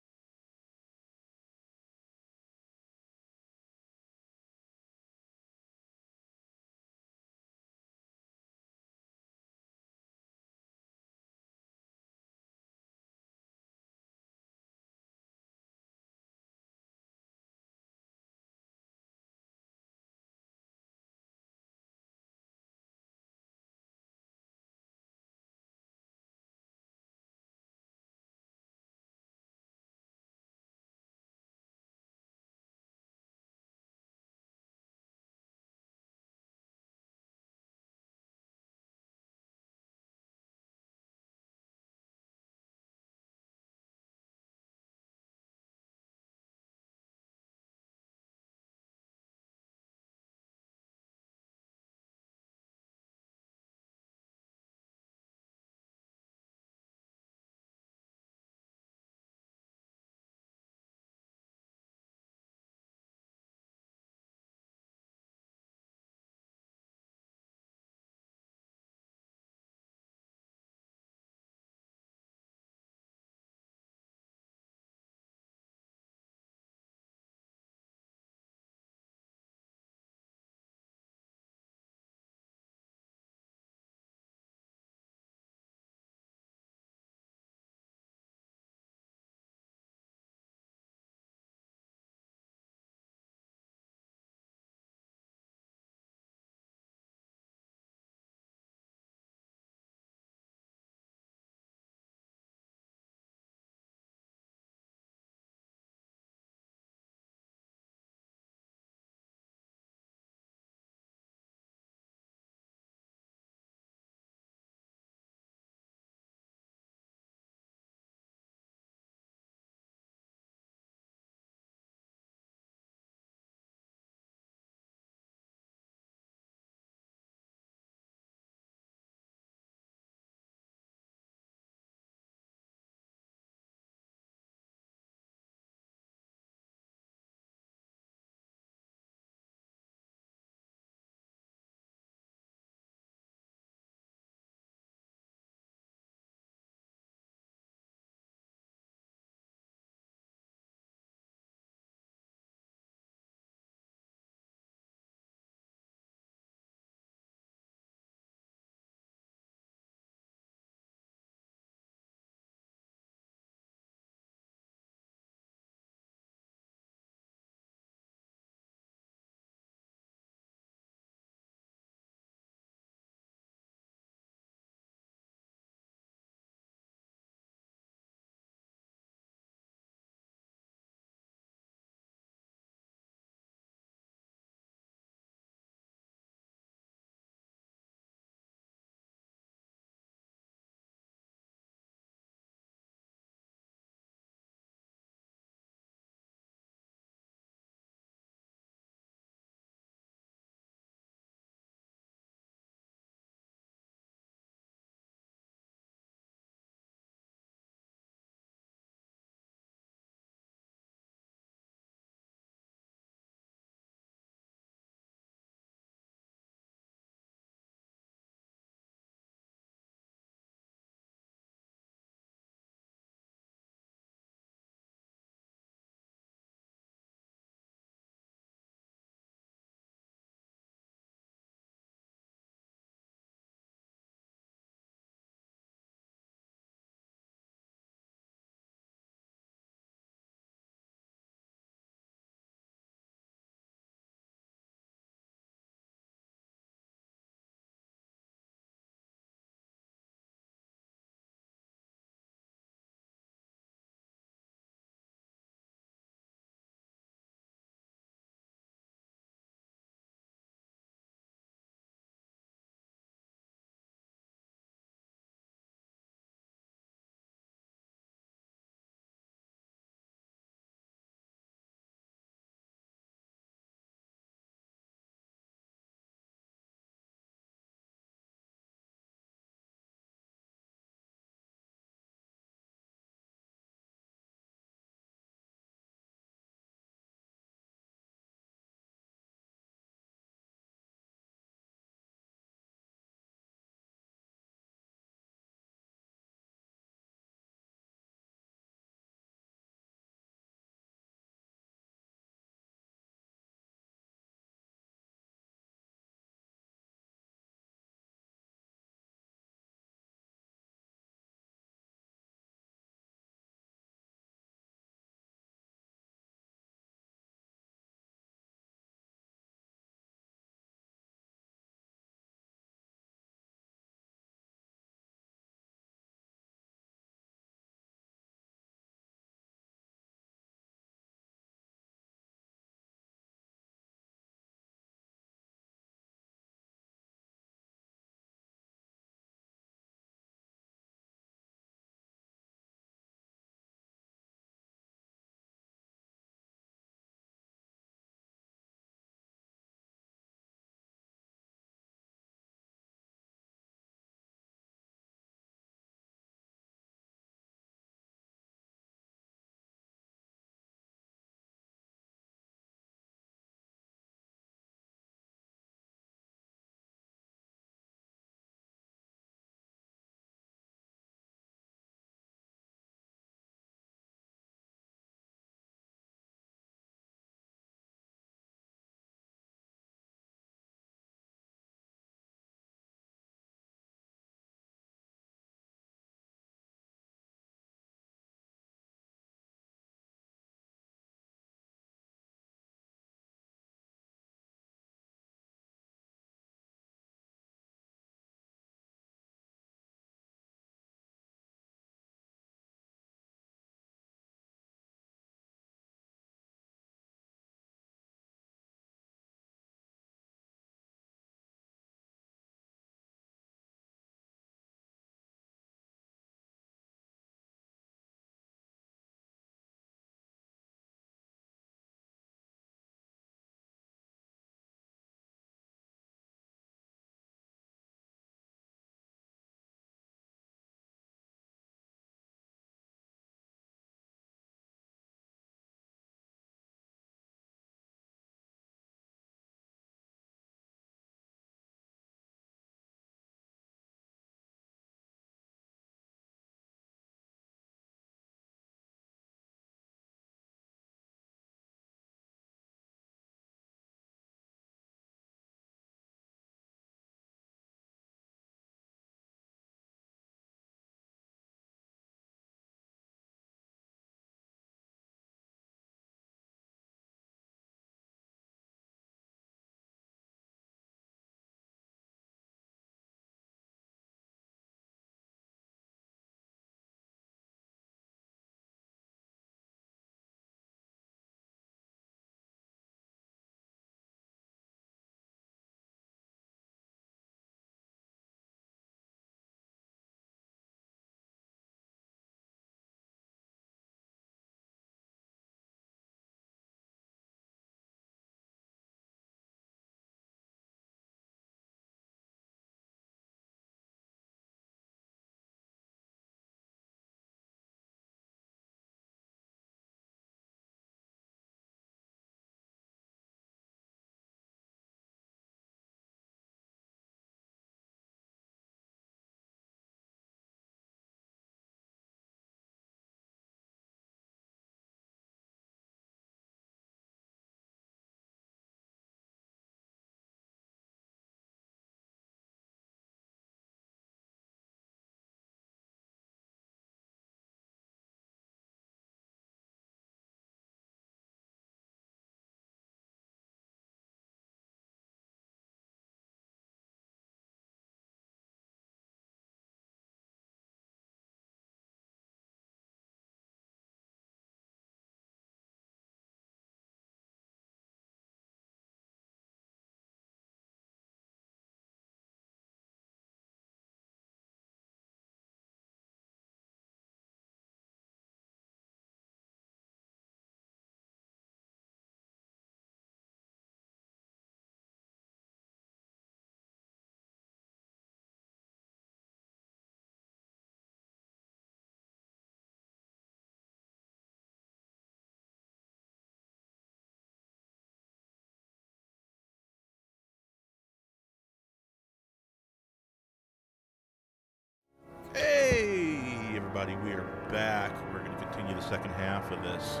everybody. We are back. We're going to continue the second half of this.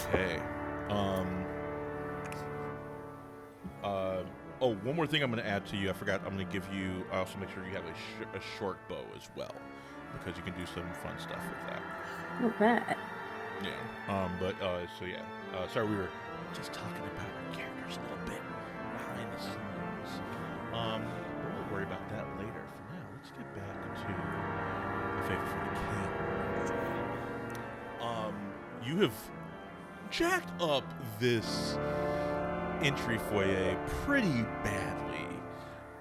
Okay. One more thing I'm going to add to you. I forgot. I'm going to give you. I also make sure you have a short bow as well, because you can do some fun stuff with that. All right. Yeah. Sorry, we were just talking about our characters a little bit behind the scenes. We'll worry about that later. For now, let's get back to the favor for the king. You have jacked up this entry foyer pretty badly.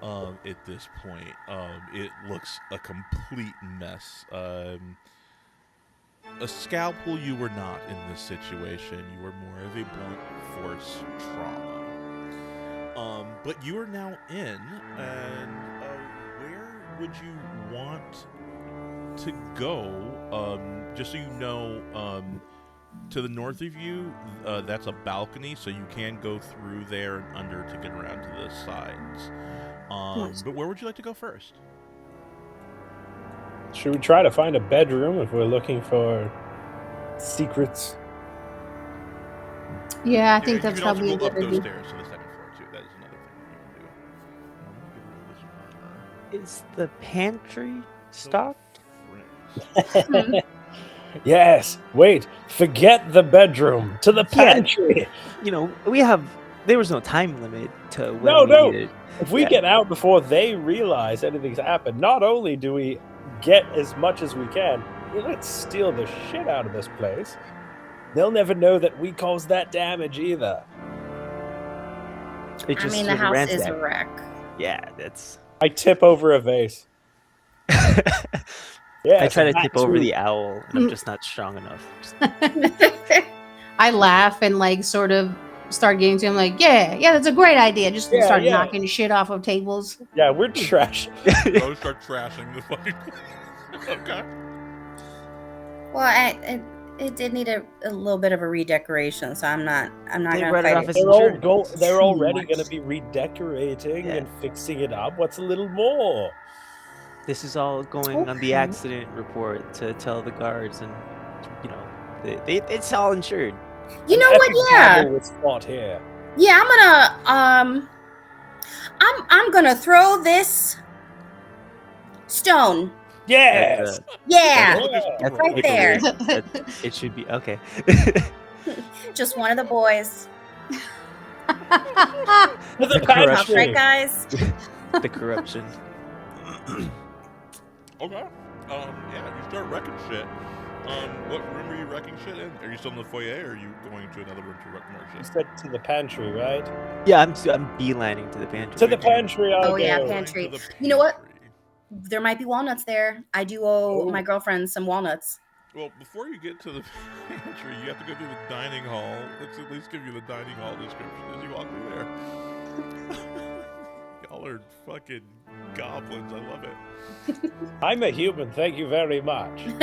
At this point, it looks a complete mess. A scalpel, you were not in this situation. You were more of a blunt force trauma. But you are now in, and where would you want to go? Just so you know, to the north of you, that's a balcony, so you can go through there and under to get around to the sides. Nice. But where would you like to go first? Should we try to find a bedroom if we're looking for secrets? Yeah, I think you that's can also probably a go up good those idea. stairs to the second floor too. That is another thing you can do. Get rid of this armor. Is the pantry stocked? Friends. Yes. Wait. Forget the bedroom. To the Yeah. pantry. You know, there was no time limit to when No, we no. needed. If we Yeah. get out before they realize anything's happened, not only do we get as much as we can, let's steal the shit out of this place. They'll never know that we caused that damage either. It I just mean, the was house is ransacked. a wreck. Yeah, that's. I tip over a vase. Yeah, I try to that tip over too. the owl, and I'm just not strong enough. I laugh and like sort of start getting to him like, yeah, that's a great idea. Just Yeah, start yeah. knocking shit off of tables. Yeah, we're trash. Go start trashing the fucking place. Okay. Well, it did need a little bit of a redecoration, so I'm not They gonna read it fight off it. as insurance. They're already much. going to be redecorating Yeah. and fixing it up. What's a little more? This is all going on the Okay. accident report to tell the guards, and you know, it's all insured. You An know what? epic Yeah, battle was fought here. yeah. I'm gonna throw this stone. Yes. Yeah, That's right like there. A weird, it should be okay. Just one of the boys. To the The Tough, corruption. right, guys? The corruption. Okay. Yeah, you start wrecking shit. What room are you wrecking shit in? Are you still in the foyer, or are you going to another room to wreck more You shit? said to the pantry, right? Yeah, I'm beelining to the pantry. To the pantry, I'll Oh, yeah, go. pantry. Going to the You know what? pantry. There might be walnuts there. I do owe Oh. my girlfriend some walnuts. Well, before you get to the pantry, you have to go through the dining hall. Let's at least give you the dining hall description as you walk through there. Y'all are fucking goblins. I love it. I'm a human, thank you very much. And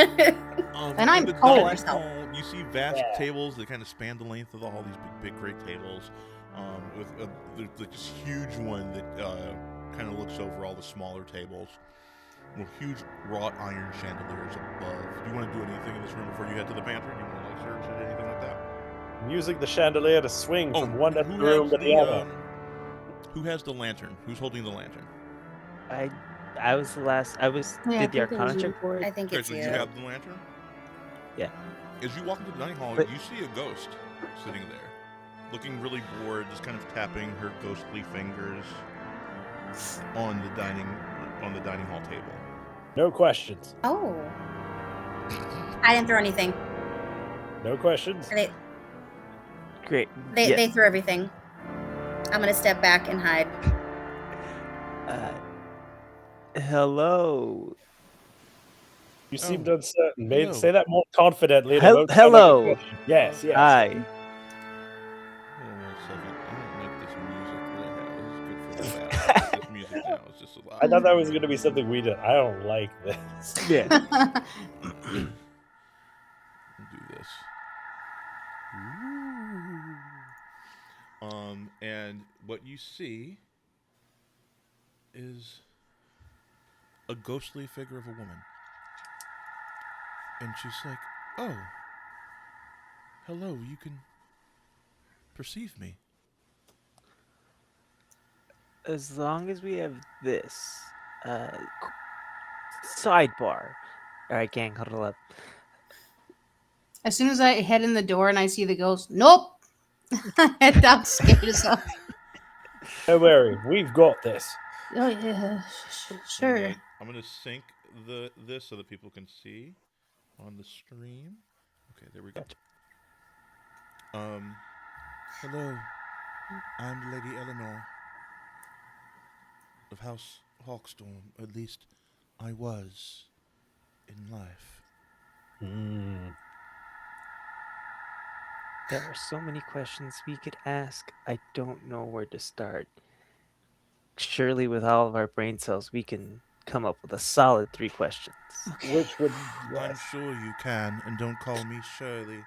in I'm the poor. dining hall, you see vast Yeah. tables that kind of span the length of the hall. These big, great tables. With there's like this huge one that kind of looks over all the smaller tables. With huge wrought iron chandeliers above. Do you want to do anything in this room before you head to the pantry? Do you want to like search it, anything like that? I'm using the chandelier to swing from one end of who the room has to the other. who has the lantern? Who's holding the lantern? I was the last. I Yeah, I did the think it was Arcana you. check for I it. think Okay, it's so you. you have the lantern? Yeah. As you walk into the dining hall, But- you see a ghost sitting there, looking really bored, just kind of tapping her ghostly fingers on the dining hall table. No questions. Oh. I didn't throw anything. No questions. They Great. they, Yeah. they threw everything. I'm gonna step back and hide. Hello. You seemed Oh. uncertain. Hello. Say that more confidently. and it Hel- won't sound like a hello. question. Yes, yes. Hi. Hold on 1 second. I don't like this music that I have. This is good for the bad. This music now is just so loud. I thought that was going to be something we did. I don't like this. Yeah. We'll do this. And what you see is a ghostly figure of a woman. And she's like, "Oh, hello, you can perceive me." As long as we have this. Sidebar. Alright, gang, huddle up. As soon as I head in the door and I see the ghost, nope. Head down scared as hell. Don't worry, we've got this. Oh yeah, sure. I'm gonna sync this so that people can see on the stream. Okay, there we go. Hello, I'm Lady Eleanor of House Hawkstorm. At least I was in life. There are so many questions we could ask. I don't know where to start. Surely, with all of our brain cells, we can come up with a solid 3 questions. Which would I'm sure you can, and don't call me Shirley.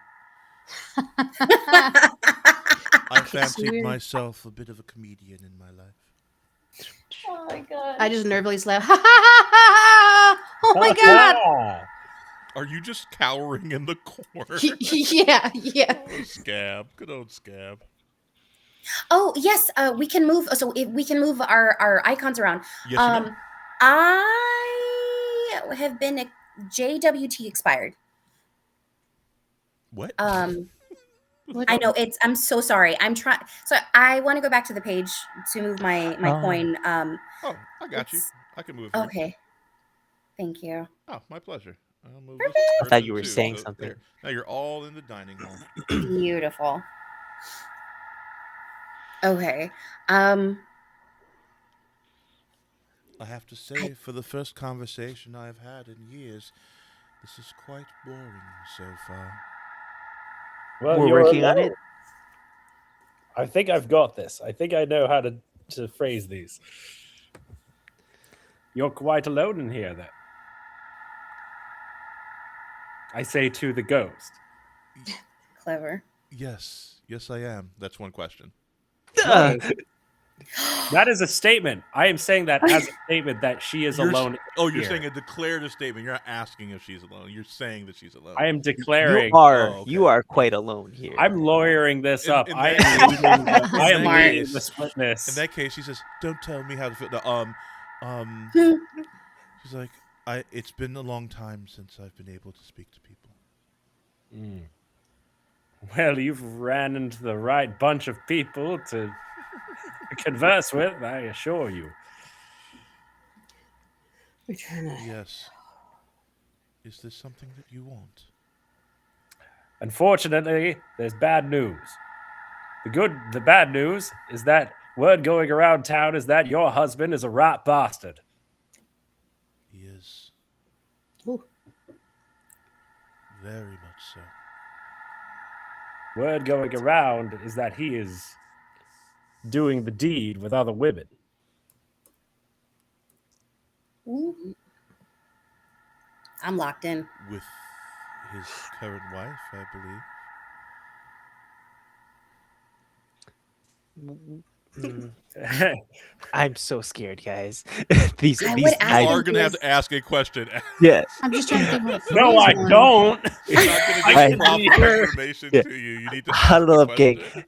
It's I fancied weird. myself a bit of a comedian in my life. Oh my god. I just nervously laugh. Ha ha ha ha! Oh my god! Are you just cowering in the corner? Yeah. Oh, Scab. Good old Scab. Oh yes, we can move. So if we can move our icons around. Yes, you may. I have been JWT expired. What? I know it's. I'm so sorry. I'm trying. So I want to go back to the page to move my Oh. coin. Oh, I got you. it's- I can move you. Okay. Thank you. Oh, my pleasure. I'll move Perfect. this I thought person you were too, saying so something. there. Now you're all in the dining hall. Beautiful. Okay. I have to say, for the first conversation I've had in years, this is quite boring so far. Well, We're you're working on it. alone. I think I've got this. I think I know how to phrase these. You're quite alone in here, then. I say to the ghost. Clever. Yes, I am. That's one question. That is a statement. I am saying that as a statement that she is alone. You're here. saying a declarative statement. You're not asking if she's alone. You're saying that she's alone. I am declaring. You are quite alone here. I'm lawyering this up. In I that am case- leading the, I am Smart. leading the split In that case, she says, "Don't tell me how to feel." She's like, It's been a long time since I've been able to speak to people. Well, you've ran into the right bunch of people to converse with, I assure you. We're trying to. Yes. Is this something that you want? Unfortunately, there's bad news. The bad news is that word going around town is that your husband is a rat bastard. He is. Ooh. Very much so. Word going around is that he is doing the deed with other women. Ooh. I'm locked in. With his current wife, I believe. I'm so scared, guys. these I these would ask You him are going to have his- to ask a question. yeah. I'm just trying to think of No, I don't. It's not going to I- give proper information Yeah. to you. You need to ask Huddle the up, gang. question.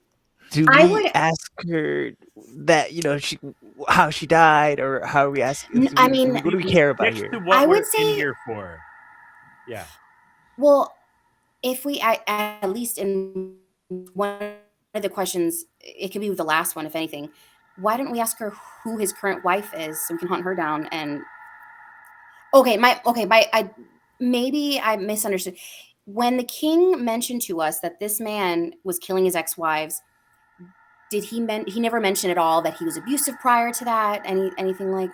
Do I we would- ask her that how she died, or how we ask? I mean- what do we care about Stick here? to what I we're would say- in here for. Yeah. Well, if we at least in one of the questions, it could be the last one, if anything. Why don't we ask her who his current wife is so we can hunt her down? And maybe I misunderstood. When the king mentioned to us that this man was killing his ex-wives, did he never mention at all that he was abusive prior to that? Anything like?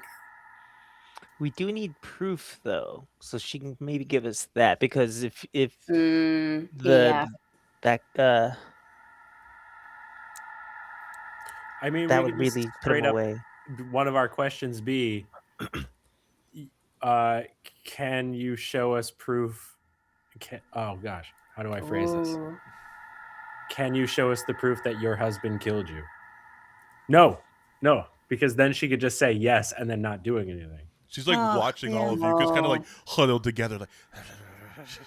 We do need proof, though, so she can maybe give us that. Because if Yeah. I mean, that we would could just really put straight him up away. one of our questions be can you show us proof oh gosh, how do I phrase this? Ooh. Can you show us the proof that your husband killed you? No, because then she could just say yes and then not doing anything. She's like Oh, watching yeah. all of you, because kind of like huddled together, like.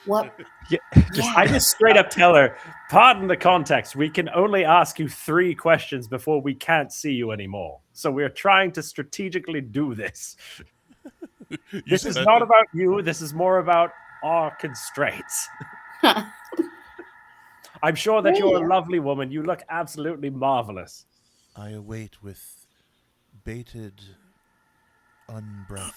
What? Yeah. Yeah. I just straight up tell her, pardon the context, we can only ask you 3 questions before we can't see you anymore. So we're trying to strategically do this. You This is said not that- about you. This is more about our constraints. I'm sure that you're a lovely woman. You look absolutely marvelous. I await with bated unbreath.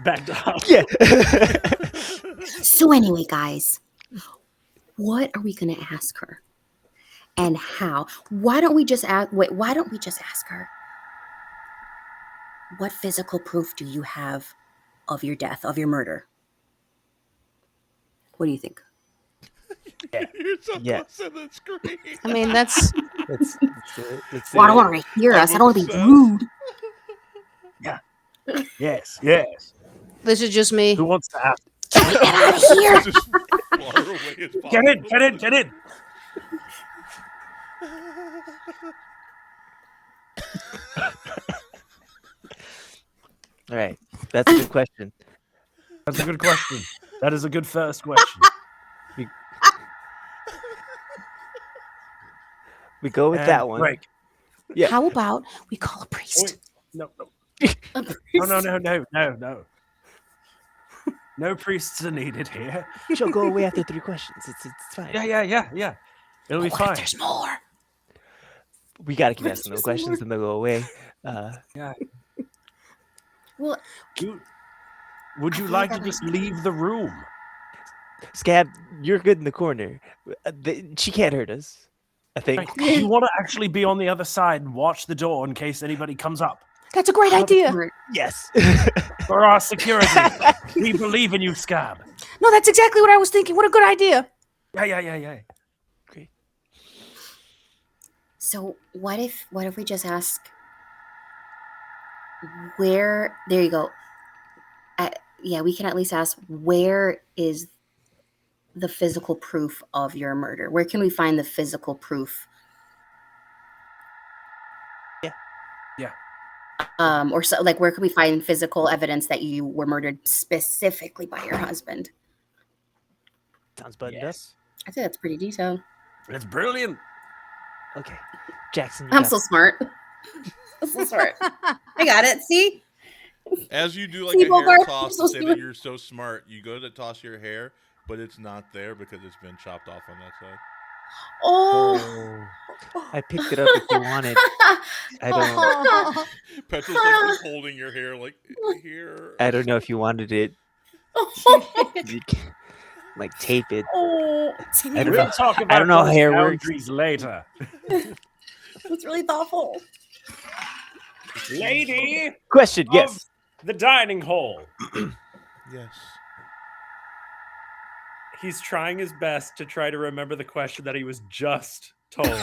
Back down. Yeah. So anyway, guys, what are we gonna ask her, and how? Why don't we just ask? Wait, why don't we just ask her? What physical proof do you have of your death, of your murder? What do you think? You're so Yeah. close to the screen. I mean, that's Let's do it. Let's do Well, I don't it. want to hear I'm us. I don't want to be obsessed. rude. Yes, yes. this is just me. Who wants to ask? Can we get out of here? As far away as possible. Get in, get in, get in. All right. That's a good question. That's a good question. That is a good first question. We go with And that one. break. Yeah. How about we call a priest? No, no. A No, priest? no. No priests are needed here. She'll go away after 3 questions. It's fine. Yeah. It'll be What if fine. there's more? We gotta keep What asking is them questions more? and they'll go away. Well, Would you I like to think I just leave the room? Scab, you're good in the corner. She can't hurt us. I think. Do you want to actually be on the other side and watch the door in case anybody comes up? That's a great idea. smart. Yes. For our security. We believe in you, Scab. No, that's exactly what I was thinking. What a good idea. Yeah. Great. So what if we just ask where? There you go. Yeah, we can at least ask, where is the physical proof of your murder? Where can we find the physical proof? Yeah. Or so, like, where can we find physical evidence that you were murdered specifically by your husband? Sounds buttoned Yes. I think that's pretty detailed. It's brilliant. up. Okay. Jackson, you I'm got so it. smart. I'm so smart. I got it. See? As you do like See, a hair Bogart, toss you're to so say that smart. you're so smart, you go to toss your hair, but it's not there because it's been chopped off on that side. Oh. I picked it up if you wanted. I don't. Petrol's like just holding your hair like here. I don't know if you wanted it. You can, like tape it. Oh, I don't We'll know. talk about don't know how those hair works. boundaries later. That's really thoughtful. Lady Question. of Yes. the dining hall. Yes. He's trying his best to try to remember the question that he was just told.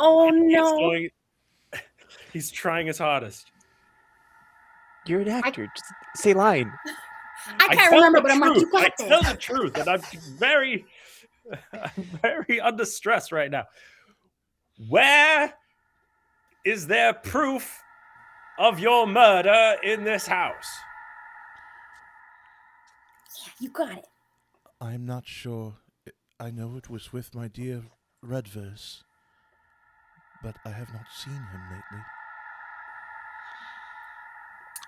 Oh He's no. going- he's trying his hardest. You're an actor. Just say line. I can't tell remember, the but I'm like, you truth. I got tell this. the truth, and I'm very under stress right now. Where is there proof of your murder in this house? Yeah, you got it. I'm not sure. I know it was with my dear Redverse, but I have not seen him lately.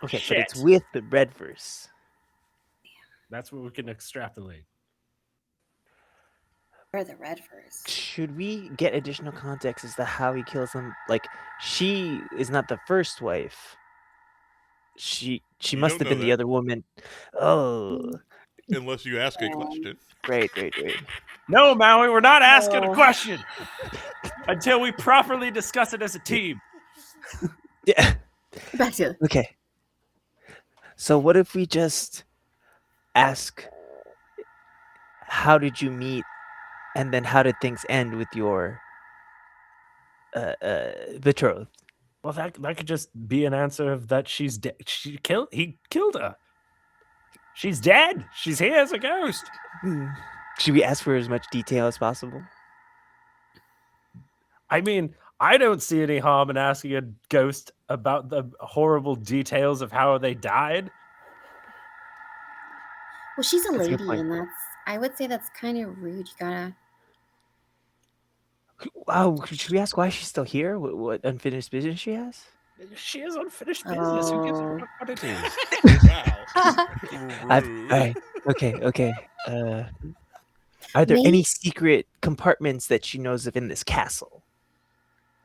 Okay, but it's Shit. with the red verse. That's what we can extrapolate. Or the red verse. Should we get additional context as to how he kills them? Like, she is not the first wife. She You must don't have been know the that. other woman. Oh, Unless you ask a question. great. No, Maui, we're not asking a Oh. question until we properly discuss it as a team. Yeah. Back to it. Okay. So what if we just ask, how did you meet, and then how did things end with your betrothed? Well, that could just be an answer of that she's dead. He killed her. She's dead. She's here as a ghost. Should we ask for as much detail as possible? I mean, I don't see any harm in asking a ghost about the horrible details of how they died. Well, she's a That's a good lady, point. and I would say that's kind of rude. You gotta. Oh, should we ask why she's still here? What unfinished business she has? She has unfinished business. Who gives a Oh. fuck what it is? Wow. All Rude. right. Okay. Are there Maybe. any secret compartments that she knows of in this castle?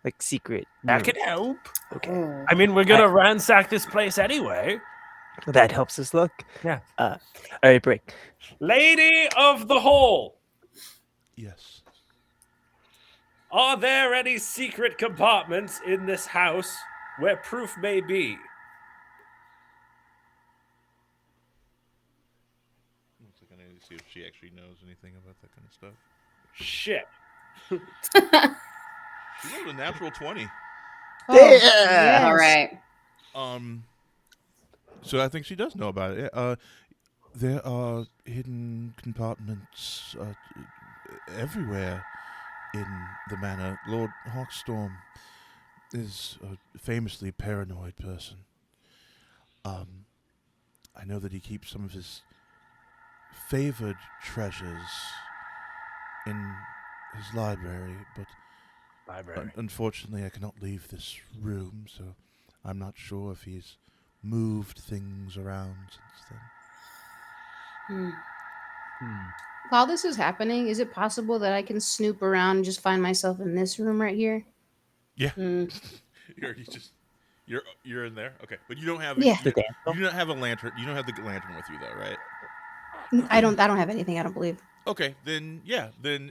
Like secret That rooms? could help. Okay. Oh. I mean, we're gonna ransack this place anyway. That helps us look. Yeah. All right, break. Lady of the Hall, Yes. are there any secret compartments in this house where proof may be? Looks like I need to see if she actually knows anything about that kind of stuff. Shit. She rolled a natural 20. Oh, Yeah. yes. All right. So I think she does know about it. There are hidden compartments everywhere in the manor. Lord Hawkstorm is a famously paranoid person. I know that he keeps some of his favored treasures in his library, but unfortunately I cannot leave this room, so I'm not sure if he's moved things around since then. While this is happening, is it possible that I can snoop around and just find myself in this room right here? Yeah. Hmm. You're in there. Okay, but you don't have Yeah. you do not have a lantern. You don't have the lantern with you though, right? I don't have anything, I don't believe. Okay, then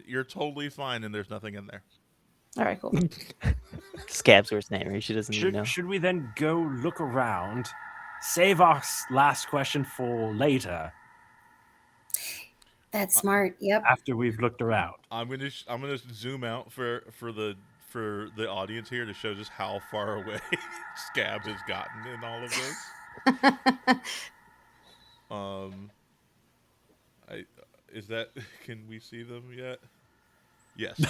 you're totally fine, and there's nothing in there. All right, cool. Scab's worst nightmare. She doesn't even know. Should we then go look around, save our last question for later That's smart. Yep. after we've looked around? I'm gonna zoom out for the audience here to show just how far away Scab has gotten in all of this. Can we see them yet? Yes,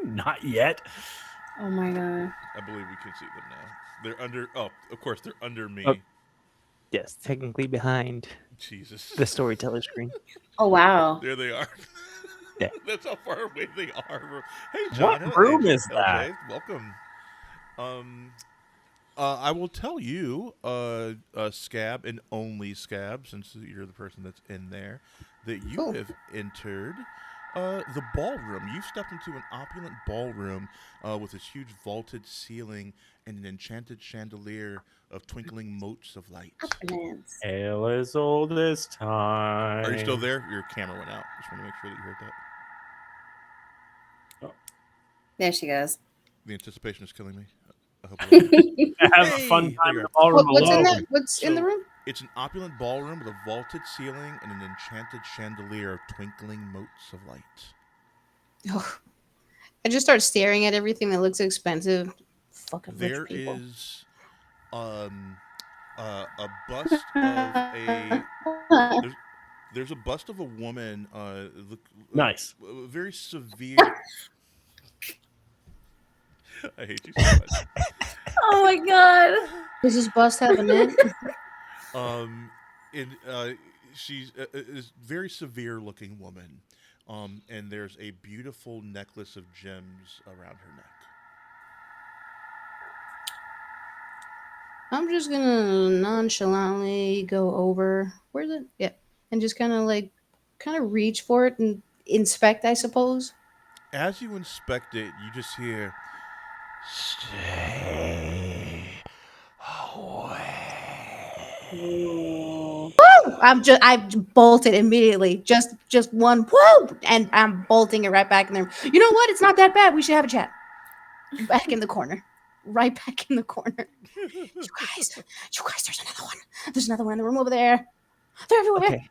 Not yet. Oh my god. I believe we can see them now. They're under. Oh, of course, they're under me. Oh. Yes, technically behind Jesus. the storyteller screen. Oh wow. There they are. Yeah. That's how far away they are. Hey, John. What room is LJ, that? welcome. I will tell you, Scab, and only Scab, since you're the person that's in there, that you Cool. have entered the ballroom. You've stepped into an opulent ballroom with this huge vaulted ceiling and an enchanted chandelier of twinkling motes of light. Opulence. Tale as old as time. Are you still there? Your camera went out. Just want to make sure that you heard that. There she goes. The anticipation is killing me. I hope it Have a Hey, fun there time you in are. the ballroom What's in alone. that? What's in the So- room? It's an opulent ballroom with a vaulted ceiling and an enchanted chandelier of twinkling motes of light. Oh, I just start staring at everything that looks expensive. Fucking There rich people. is a bust of a there's a bust of a woman Nice. very severe. I hate you so much. Oh my god. Does this bust have a neck? She's a very severe looking woman. And there's a beautiful necklace of gems around her neck. I'm just gonna nonchalantly go over. Where's it? Yeah, and just kind of reach for it and inspect, I suppose. As you inspect it, you just hear, "Stay away." I bolted immediately. Just one whoop, and I'm bolting it right back in there. You know what? It's not that bad. We should have a chat. Back in the corner. Right back in the corner. You guys, there's another one. There's another one in the room over there. They're everywhere.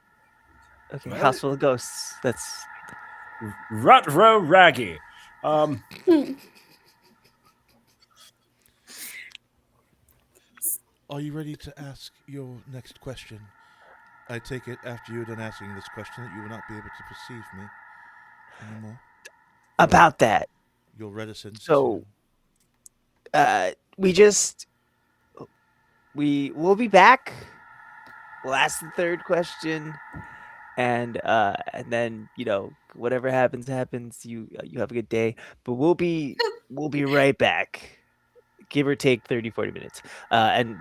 Okay. Well- House full of ghosts. That's Rutro Raggy. Are you ready to ask your next question? I take it after you're done asking this question that you will not be able to perceive me anymore. about that. Your reticence. So- we'll be back. We'll ask the third question and then whatever happens happens. You have a good day, but we'll be right back, give or take 30-40 minutes, and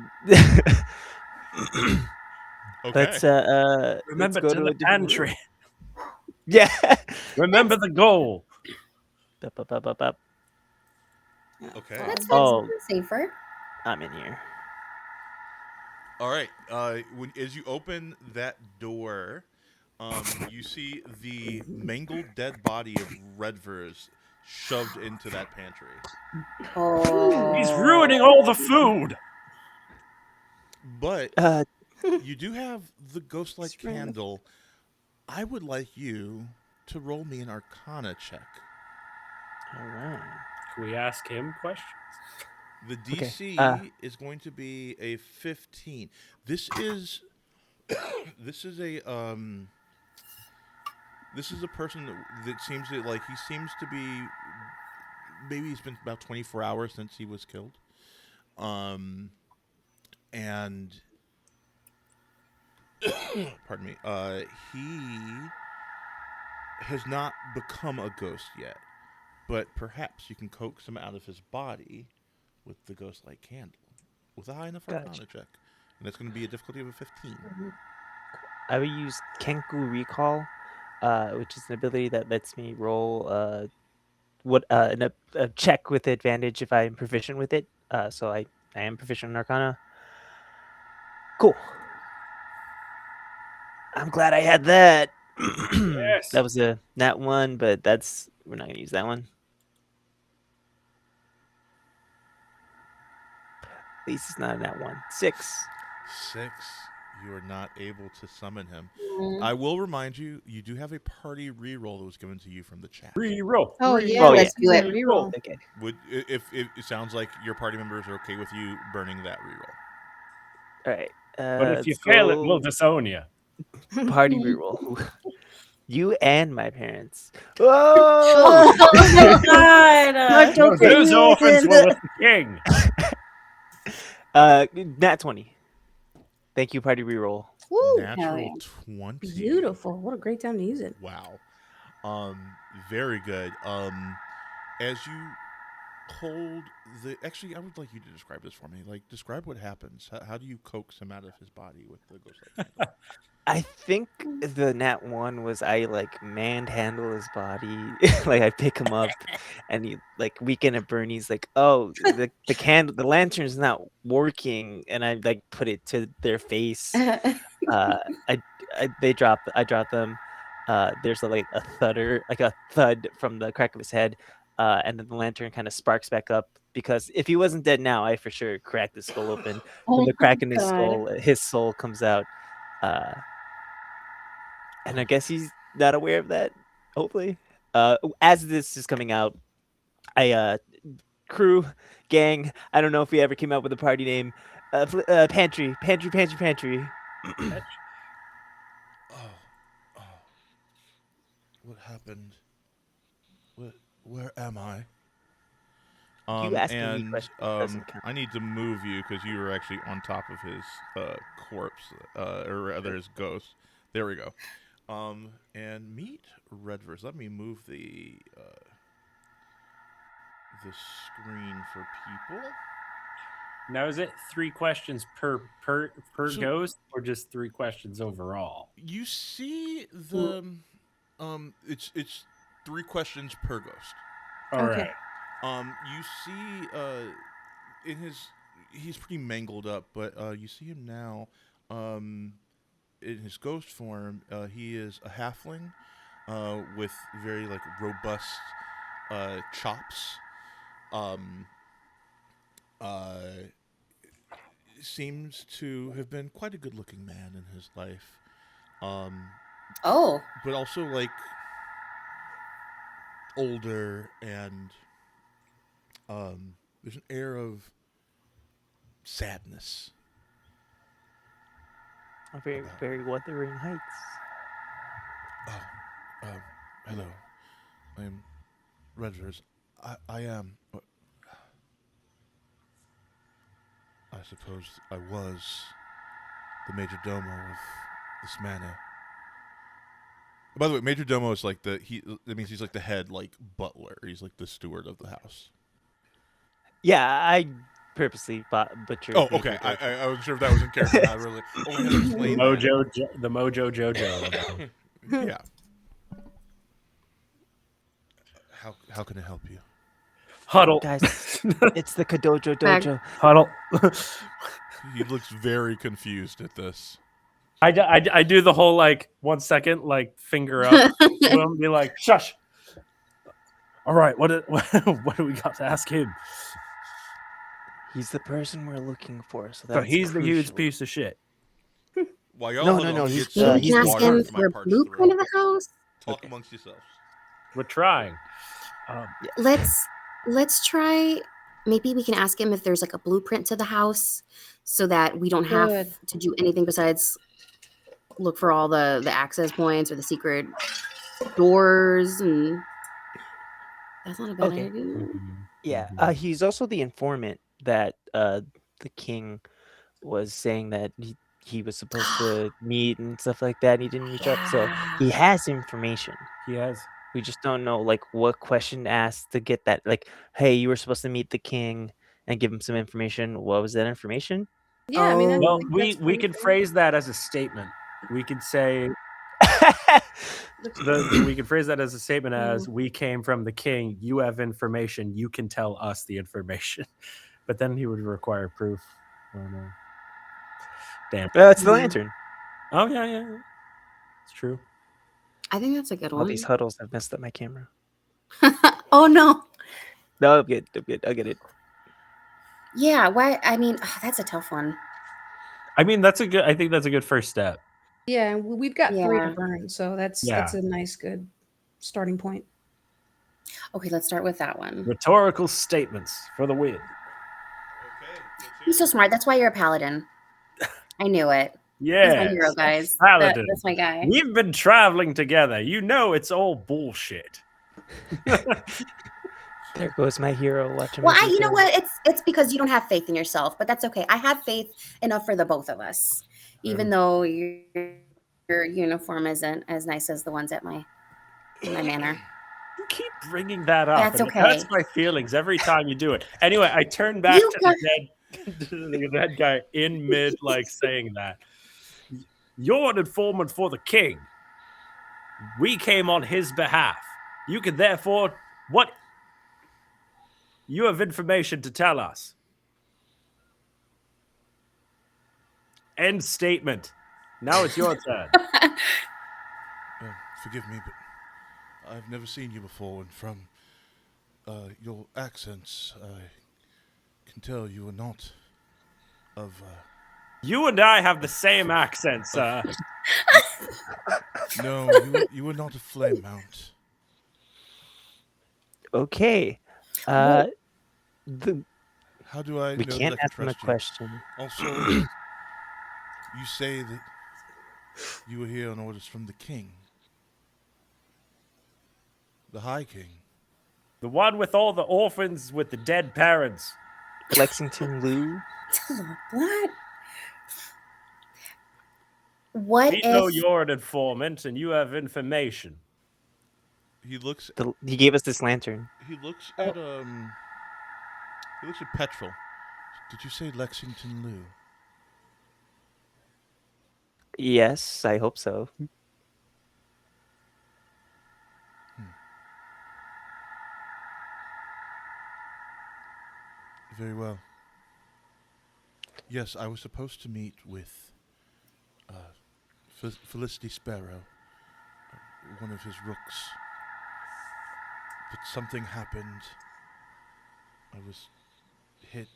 Okay. let's Remember go to to the a different pantry. room. Yeah. Remember the goal. Up, up, up, up, up. Okay. That's Oh, safer. I'm in here. All right. As you open that door, you see the mangled dead body of Redvers shoved into that pantry. Oh. He's ruining all the food. But Uh, you do have the ghost-like Strange. candle. I would like you to roll me an Arcana check. all right. Can we ask him questions? The Okay, DC is going to be a 15. This is this is a this is a person that seems to he seems to be, maybe it's been about 24 hours since he was killed. And pardon me. He has not become a ghost yet, but perhaps you can coax him out of his body with the ghost-like candle with a high enough Gotcha. Arcana check, and that's going to be a difficulty of a 15. I would use Kenku Recall, which is an ability that lets me roll a check with advantage if I'm proficient with it. So I am proficient in Arcana. Cool. I'm glad I had that. Yes. That was a nat one, but we're not gonna use that one. At least it's not a nat one. 6. 6. You are not able to summon him. Mm. I will remind you, you do have a party reroll that was given to you from the chat. Reroll. Oh reroll, yeah, Oh, let's do that reroll. reroll. Okay. Would if it sounds like your party members are okay with you burning that reroll? All right. But if you Let's fail it, we'll go disown you. party reroll. You and my parents. Whoa! Oh God. Not No, okay. those orphans were with the king. Nat 20. Thank you, party reroll. Woo, Natural 20. beautiful. What a great time to use it. Wow. Very good. As you hold actually, I would like you to describe this for me. Like, describe what happens. How do you coax him out of his body with the ghost-like candle? I think the nat 1 was I manhandle his body. Like I pick him up and he Weekend at Bernie's oh, the lantern's not working, and I put it to their face. I drop them. There's a thudder, a thud from the crack of his head, and then the lantern kind of sparks back up, because if he wasn't dead now, I for sure cracked his skull open. From the crack in his skull, his soul comes out, and I guess he's not aware of that. Hopefully, as this is coming out, crew, gang. I don't know if we ever came up with a party name. Pantry. Oh, what happened? Where am I? You asking me And questions doesn't count. I need to move you because you were actually on top of his corpse, or rather his ghost. There we go. And meet Redverse. Let me move the screen for people. Now, is it 3 questions per So- ghost, or just 3 questions overall? You see the it's 3 questions per ghost. All Okay. right. You see in he's pretty mangled up, but you see him now in his ghost form. He is a halfling with very robust chops. Seems to have been quite a good-looking man in his life. Oh. But also older, and there's an air of sadness. Very, very Wuthering Heights. Oh, hello. I am Redvers. I am. I suppose I was the major domo of this manor. By the way, Major Domo is like that means he's like the head like butler. He's like the steward of the house. Yeah, I purposely butchered. Oh, Major okay. Dojo. I wasn't sure if that was in character or not. Really. Oh, we had to The explain that. Mojo Jojo. Yeah. How can I help you? Huddle. Guys, it's the Kadojo Back. Dojo. Huddle. He looks very confused at this. I do the whole like 1 second like finger up to him, be like shush. All right, what do we got to ask him? He's the person we're looking for. So So that's he's the huge crucial. piece of shit. While y'all No, huddle, no, I'm gonna he's- get Maybe some we he's can ask water him from my for a parched blueprint of throat. the house. Talk amongst yourselves. We're trying. Let's try. Maybe we can ask him if there's like a blueprint to the house, so that we don't have Good. to do anything besides look for all the access points or the secret doors. And that's not a bad Okay. idea. Yeah, Mm-hmm. he's also the informant that the king was saying that he was supposed to meet and stuff like that. And he didn't reach up, so he Yeah. has information. He has. We just don't know like what question to ask to get that. Like, hey, you were supposed to meet the king and give him some information. What was that information? Yeah, I mean, I Well, think we that's we pretty could fair. phrase that as a statement. We could say we could phrase that as a statement as we came from the king. You have information. You can tell us the information. But then he would require proof. Oh no. Damn. It's the Mhm. lantern. Oh yeah. It's true. I think that's a good All one. these huddles have messed up my camera. Oh no. No, I'm good. I'm good. I'll get it. Yeah. Why? I mean, that's a tough one. I mean, I think that's a good first step. Yeah, and we've got 3 to Yeah. burn, so that's a nice, good starting point. Okay, let's start with that one. Rhetorical statements for the win. Okay. He's so smart. That's why you're a paladin. I knew it. He's my Yeah. hero, guys. Paladin. That's my guy. We've been traveling together. You know it's all bullshit. There goes my hero watching. Well, my you know video. what? It's because you don't have faith in yourself, but that's okay. I have faith enough for the both of us, even though your uniform isn't as nice as the ones at my manor. You keep bringing that up. That's and it okay. hurts my feelings every time you do it. Anyway, I turn back You to got- the dead guy in mid, like saying that. You're an informant for the king. We came on his behalf. You can therefore what? You have information to tell us. End statement. Now it's your turn. Forgive me, but I've never seen you before, and from your accents, I can tell you are not of. You and I have the same accent, sir. No, you are not a flame mount. Okay. How do I We know can't that I ask can him a trust you? question. Also, you say that you were here on orders from the king. The High King. The one with all the orphans with the dead parents. Lexington Lou. What? What We know if you're an informant and you have information. He looks. He gave us this lantern. He looks at He looks at Petrol. Did you say Lexington Lou? Yes, I hope so. Very well. Yes, I was supposed to meet with Felicity Sparrow, one of his rooks. But something happened. I was hit.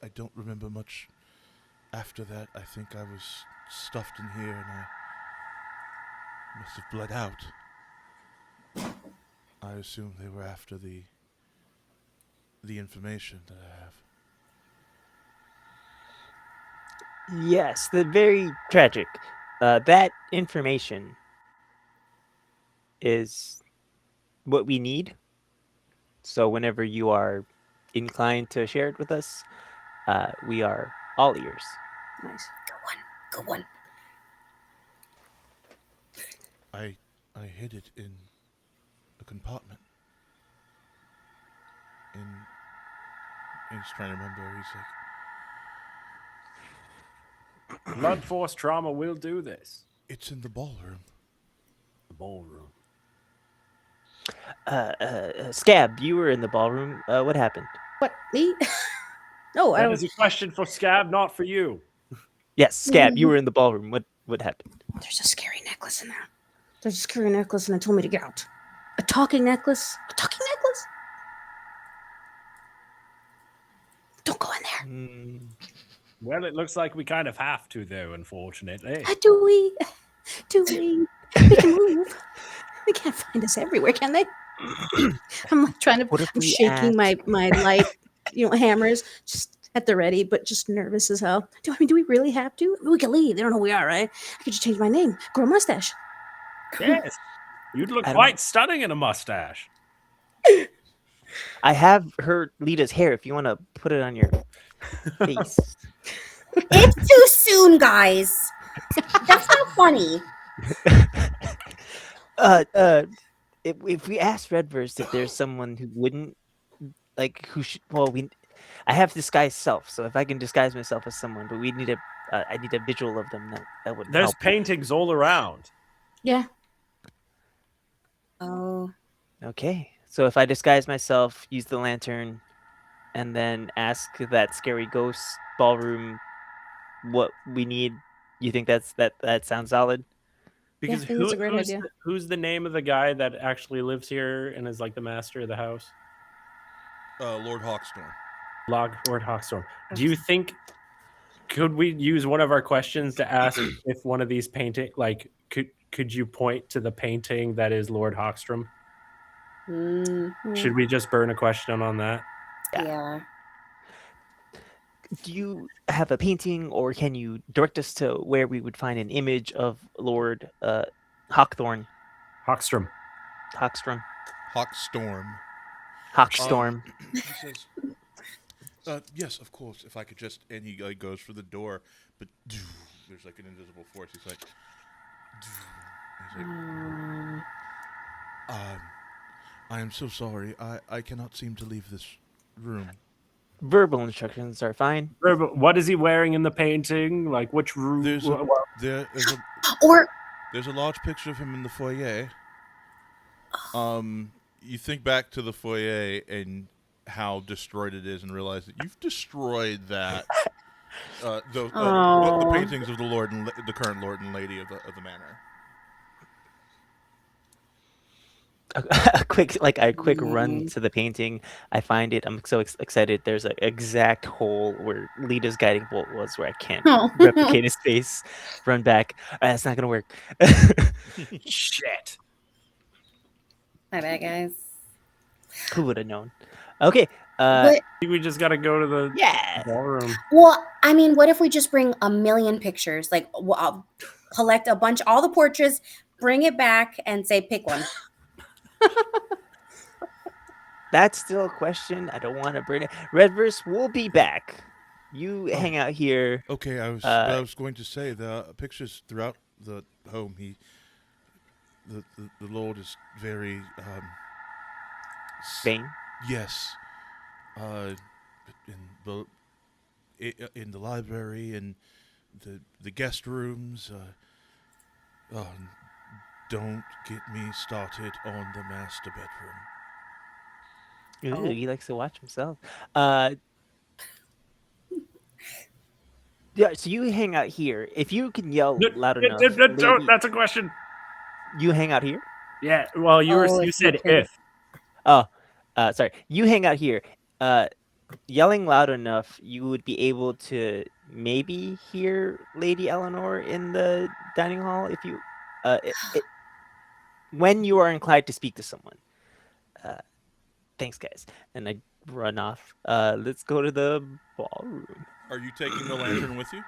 I don't remember much after that. I think I was stuffed in here and I must have bled out. I assume they were after the information that I have. Yes, very tragic. That information is what we need. So whenever you are inclined to share it with us, we are all ears. Nice. Good one. I hid it in a compartment. And he's trying to remember. He's like, Blood force trauma will do this. it's in the ballroom. The ballroom. Scab, you were in the ballroom. What happened? What, me? No, I That don't. is a question for Scab, not for you. Yes, Scab, you were in the ballroom. What happened? There's a scary necklace in there. There's a scary necklace, and it told me to get out. A talking necklace? A talking necklace? Don't go in there. Hmm. Well, it looks like we kind of have to, though, unfortunately. Do we? Do we? We can move. They can't find us everywhere, can they? I'm like trying to. What if I'm we shaking my ask- light, hammers just at the ready, but just nervous as hell. Do we really have to? We can leave. They don't know who we are, right? I could just change my name, grow a mustache. Yes. You'd look I don't- quite stunning in a mustache. I have her Lita's hair. If you want to put it on your face. It's too soon, guys. That's not funny. If we ask Redverse if there's someone who wouldn't who should, I have disguised self, so if I can disguise myself as someone, but we need I need a visual of them. That would There's help. paintings all around. Yeah. Oh, Okay, so if I disguise myself, use the lantern, and then ask that scary ghost ballroom what we need, you think that sounds solid? Because I think that's a great idea. who's the name of the guy that actually lives here and is like the master of the house? Lord Hawkstorm. Lord Hawkstorm. Do you think could we use one of our questions to ask if one of these painting could you point to the painting that is Lord Hawkstrom? Should we just burn a question on that? yeah. Do you have a painting, or can you direct us to where we would find an image of Lord Hawkthorn? Hawkstrom. Hawkstrom? Hawkstorm. Hawkstorm. He says, yes, of course, if I could just... And he goes for the door, but there's like an invisible force. He's like... I am so sorry. I cannot seem to leave this room. Verbal instructions are fine. What is he wearing in the painting? Like which room? There's Or a large picture of him in the foyer. You think back to the foyer and how destroyed it is, and realize that you've destroyed that. The paintings of the Lord and the current Lord and Lady of the manor. A quick run to the painting. I find it. I'm so excited. There's an exact hole where Lita's guiding bolt was, where I can't replicate his face. Run back. It's not gonna work. Shit. my bad, guys. Who would have known? Okay. But, I think we just gotta go to the ballroom. well, I mean, what if we just bring a million pictures? Like, I'll collect all the portraits, bring it back, and say, pick one. That's still a question. I don't want to burn it. Redverse, we'll be back. You hang out here. Okay, I was going to say the pictures throughout the home. The Lord is very Bane. Yes, in the library and the guest rooms. Don't get me started on the master bedroom. Ooh, he likes to watch himself. Yeah, so you hang out here. If you can yell loud enough, lady, That's a question. you hang out here? Yeah. Well, you said okay. if. Oh, sorry. You hang out here. Yelling loud enough, you would be able to maybe hear Lady Eleanor in the dining hall if you, when you are inclined to speak to someone. Thanks, guys. And I run off. Let's go to the ballroom. Are you taking the lantern with you?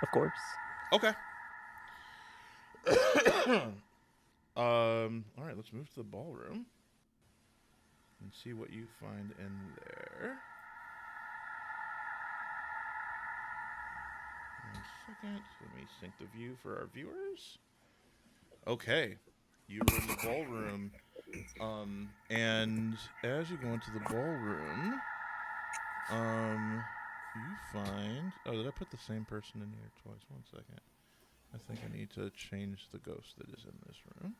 Of course. Okay. All right, let's move to the ballroom and see what you find in there. 1 second. Let me sync the view for our viewers. Okay, you were in the ballroom, and as you go into the ballroom, you find. Oh, did I put the same person in here twice? 1 second. I think I need to change the ghost that is in this room.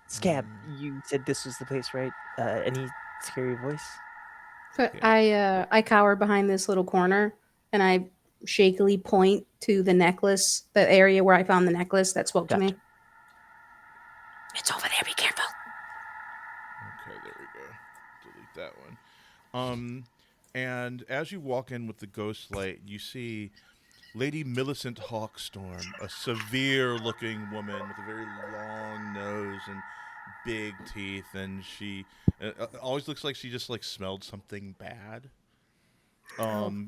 Scab, you said this was the place, right? Any scary voice? But Yeah. I cower behind this little corner and I shakily point to the necklace, the area where I found the necklace that spoke to me. Gotcha. It's over there. Be careful. Okay, there we go. Delete that one. And as you walk in with the ghost light, you see Lady Millicent Hawkstorm, a severe-looking woman with a very long nose and big teeth, and she always looks like she just like smelled something bad.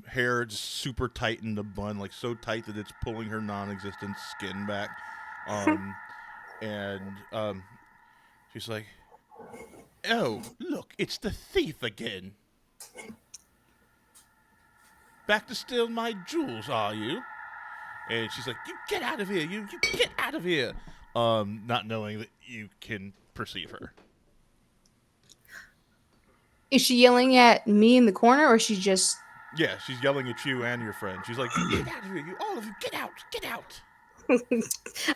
Hair just super tight in the bun, like so tight that it's pulling her non-existent skin back. And she's like, "Oh, look, it's the thief again. Back to steal my jewels, are you?" And she's like, "You get out of here! You get out of here!" Not knowing that you can perceive her. Is she yelling at me in the corner or she just Yeah, she's yelling at you and your friend. She's like, "You get out of here! You all of you, get out! Get out!"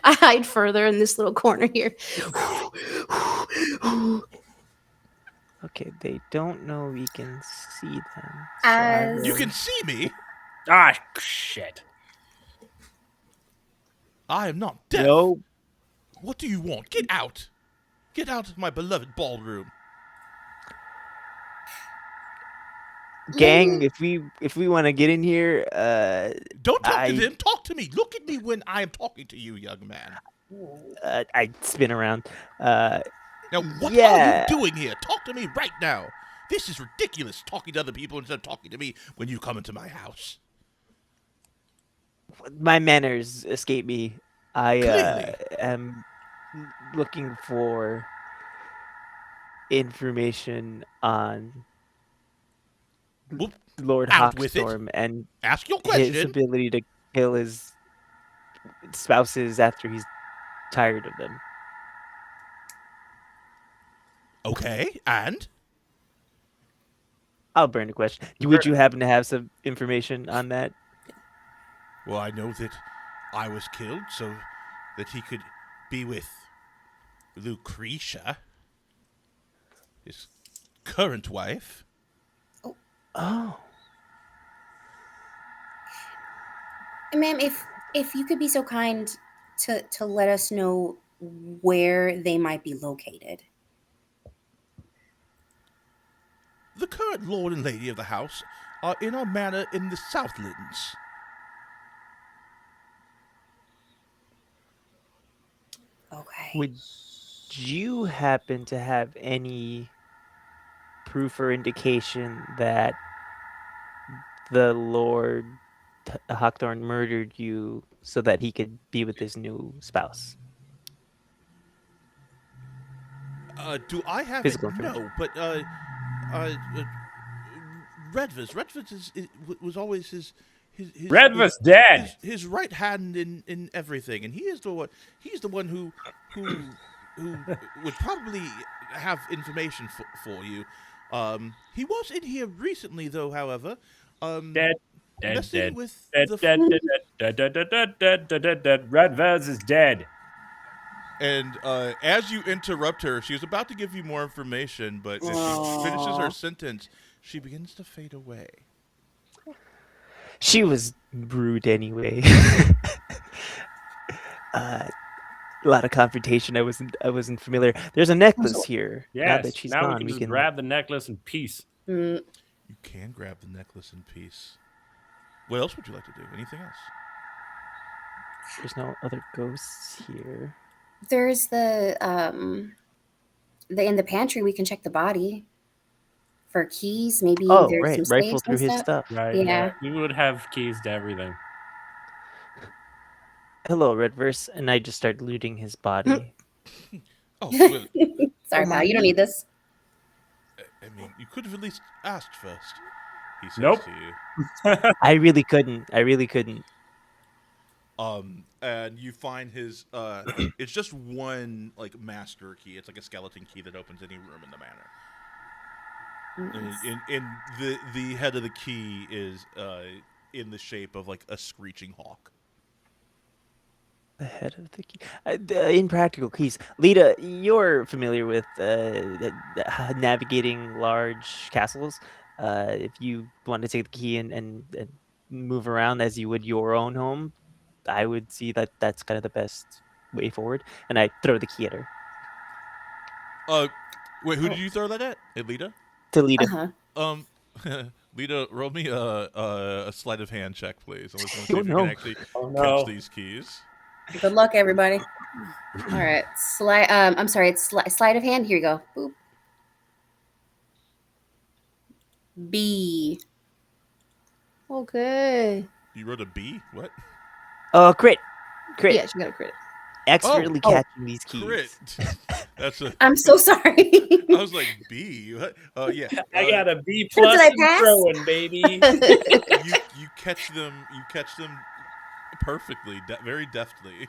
I hide further in this little corner here. Okay, they don't know we can see them. As- You can see me. Ah, shit. I am not deaf. No. What do you want? Get out! Get out of my beloved ballroom. Gang, if we want to get in here, Don't talk I- to them. Talk to me. Look at me when I am talking to you, young man. I spin around. Now, what are Yeah. you doing here? Talk to me right now. This is ridiculous, talking to other people instead of talking to me when you come into my house. My manners escape me. I Clearly. am looking for information on Well, Lord out with it. Hawkstorm and ask your his question. ability to kill his spouses after he's tired of them. Okay, and? I'll burn the question. Would you happen to have some information on that? Well, I know that I was killed so that he could be with Lucretia, his current wife. Oh. Ma'am, if you could be so kind to let us know where they might be located. The current lord and lady of the house are in our manor in the Southlands. Okay. Would you happen to have any proof or indication that the Lord Hawkthorne murdered you so that he could be with his new spouse? Do I have Physical it? information. No, but Redvis was always his Redvis dead. his right hand in everything, and he's the one who would probably have information for you. He was in here recently, though. However, Dead. messing with Dead. the Dead. Redvis is dead. And as you interrupt her, she was about to give you more information, but as she finishes her sentence, she begins to fade away. She was rude anyway. A lot of confrontation. I wasn't familiar. There's a necklace here. Yes. Now that she's now gone, we can just grab the necklace in peace. Mm, You can grab the necklace in peace. What else would you like to do? Anything else? There's no other ghosts here. there's the in the pantry we can check the body for keys. Maybe Oh, there's right. some Rifle safes through and his stuff. stuff. Right. Yeah. We would have keys to everything. Hello, Redverse, and I just start looting his body. Oh, well, Sorry, pal. You don't need this. I mean, you could have at least asked first. He says Nope. to you. I really couldn't. And you find his it's just one like master key. It's like a skeleton key that opens any room in the manor. And the head of the key is in the shape of like a screeching hawk. The head of the key. Impractical keys. Lita, you're familiar with navigating large castles. If you want to take the key and move around as you would your own home, I would see that that's kind of the best way forward. And I throw the key at her. Wait, who did you throw that at? At Lita? To Lita. Uh-huh. Lita, roll me a sleight of hand check, please. I just want to see Oh, if you no. can actually Oh, no. catch these keys. Good luck, everybody. All right. I'm sorry. It's sleight of hand. Here you go. Boop. B. Okay. You wrote a B? What? Oh, crit. Crit. Yeah, she got a crit. Expertly Oh, catching these keys. Crit. That's a. I'm so sorry. I was like B. What? Yeah. I got a B So did plus I in pass? throwing, baby. You catch them. You catch them perfectly, very deftly.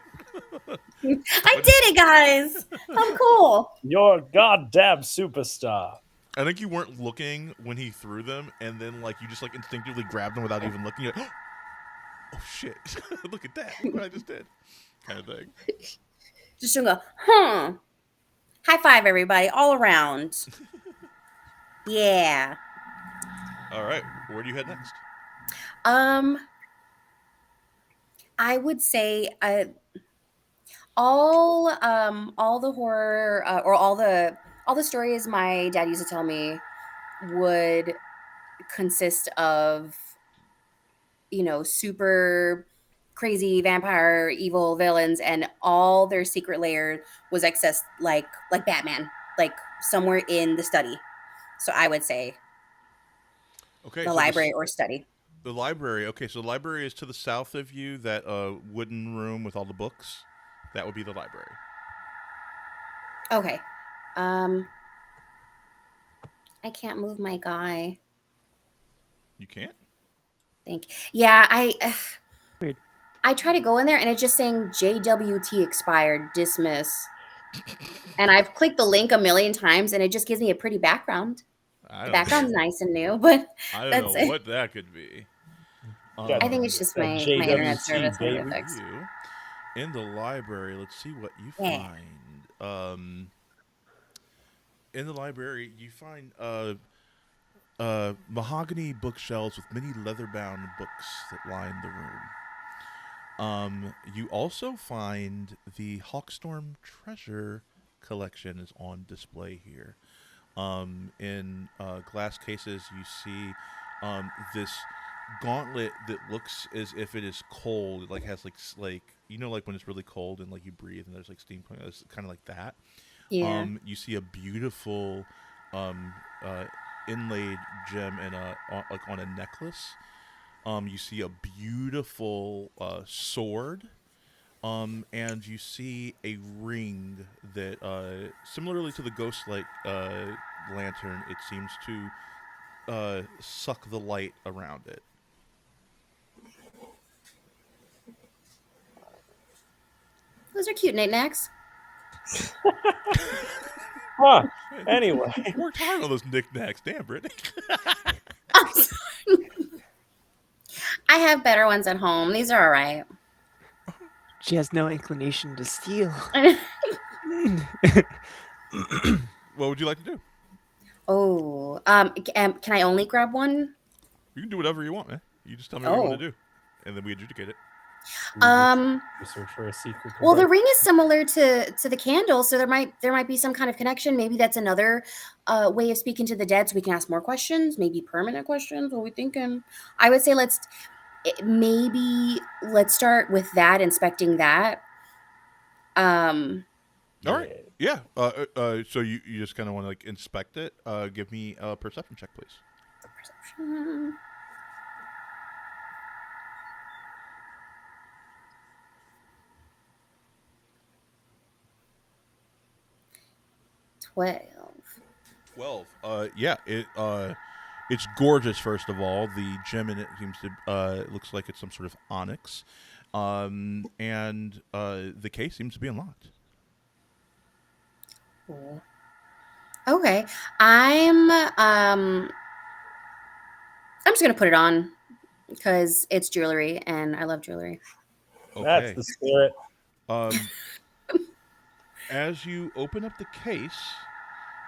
I did it, guys. I'm cool. You're a goddamn superstar. I think you weren't looking when he threw them, and then like you just like instinctively grabbed them without even looking. You're like, oh shit! Look at that! Look what I just did, kind of thing. Just gonna go, High five, everybody, all around. Yeah. All right, where do you head next? I would say all the horror or all the stories my dad used to tell me would consist of, you know, super crazy vampire evil villains, and all their secret lair was accessed like Batman, like somewhere in the study. So I would say Okay, the so library or study. the library. Okay, so the library is to the south of you. That wooden room with all the books. That would be the library. Okay. I can't move my guy. You can't. Yeah, Weird. I try to go in there and it's just saying JWT expired, dismiss. And I've clicked the link a million times and it just gives me a pretty background. The background's nice and new, but I don't that's know it. what that could be. I think it's just That my JWT, internet service baby. might be fixed. You in the library. Let's see what you Yeah. find. In the library, you find mahogany bookshelves with many leather-bound books that line the room. You also find the Hawkstorm treasure collection is on display here. In glass cases, you see this gauntlet that looks as if it is cold. It like has like you know like when it's really cold and like you breathe and there's like steam coming. It's kind of like that. Yeah. You see a beautiful inlaid gem in like on a necklace. You see a beautiful sword. And you see a ring that, similarly to the ghost light lantern, it seems to suck the light around it. Those are cute knickknacks. Huh. Anyway. Worked hard on those knickknacks, damn, Brittany. I'm sorry. I have better ones at home. These are all right. She has no inclination to steal. What would you like to do? Oh, can I only grab one? You can do whatever you want, man. You just tell me what you want to do, and then we adjudicate it. Research for a secret. Well, the ring is similar to the candle, so there might be some kind of connection. Maybe that's another way of speaking to the dead, so we can ask more questions, maybe permanent questions. What are we thinking? I would say let's start with that, inspecting that. All right. Yeah. So you just kind of want to like inspect it. Give me a perception check, please. Perception. 12. 12. Yeah. It's gorgeous. First of all, the gem in it seems to looks like it's some sort of onyx. and the case seems to be unlocked. Cool. Okay. I'm just gonna put it on because it's jewelry and I love jewelry. That's Okay. the spirit. Um, as you open up the case,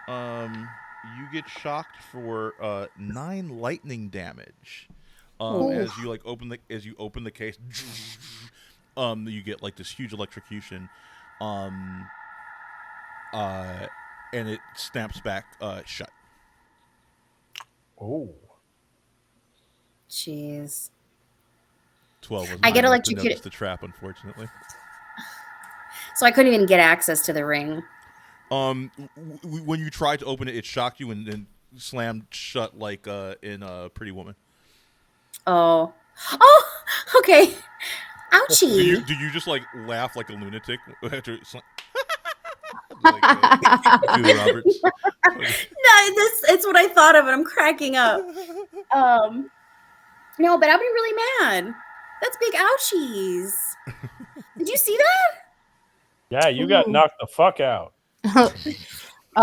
you get shocked for 9 lightning damage. Ooh. As you open the case, you get like this huge electrocution, um, and it snaps back shut. Oh. Jeez. 12 was I not get enough to electrocuted. notice the trap, unfortunately. So I couldn't even get access to the ring. When you tried to open it, it shocked you and then slammed shut like in Pretty Woman. Oh. Oh, okay. Ouchie. Do you just like laugh like a lunatic after like Julia Roberts? No, it's what I thought of, and I'm cracking up. No, but I'll be really mad. That's big ouchies. Did you see that? Yeah, you got Ooh. knocked the fuck out.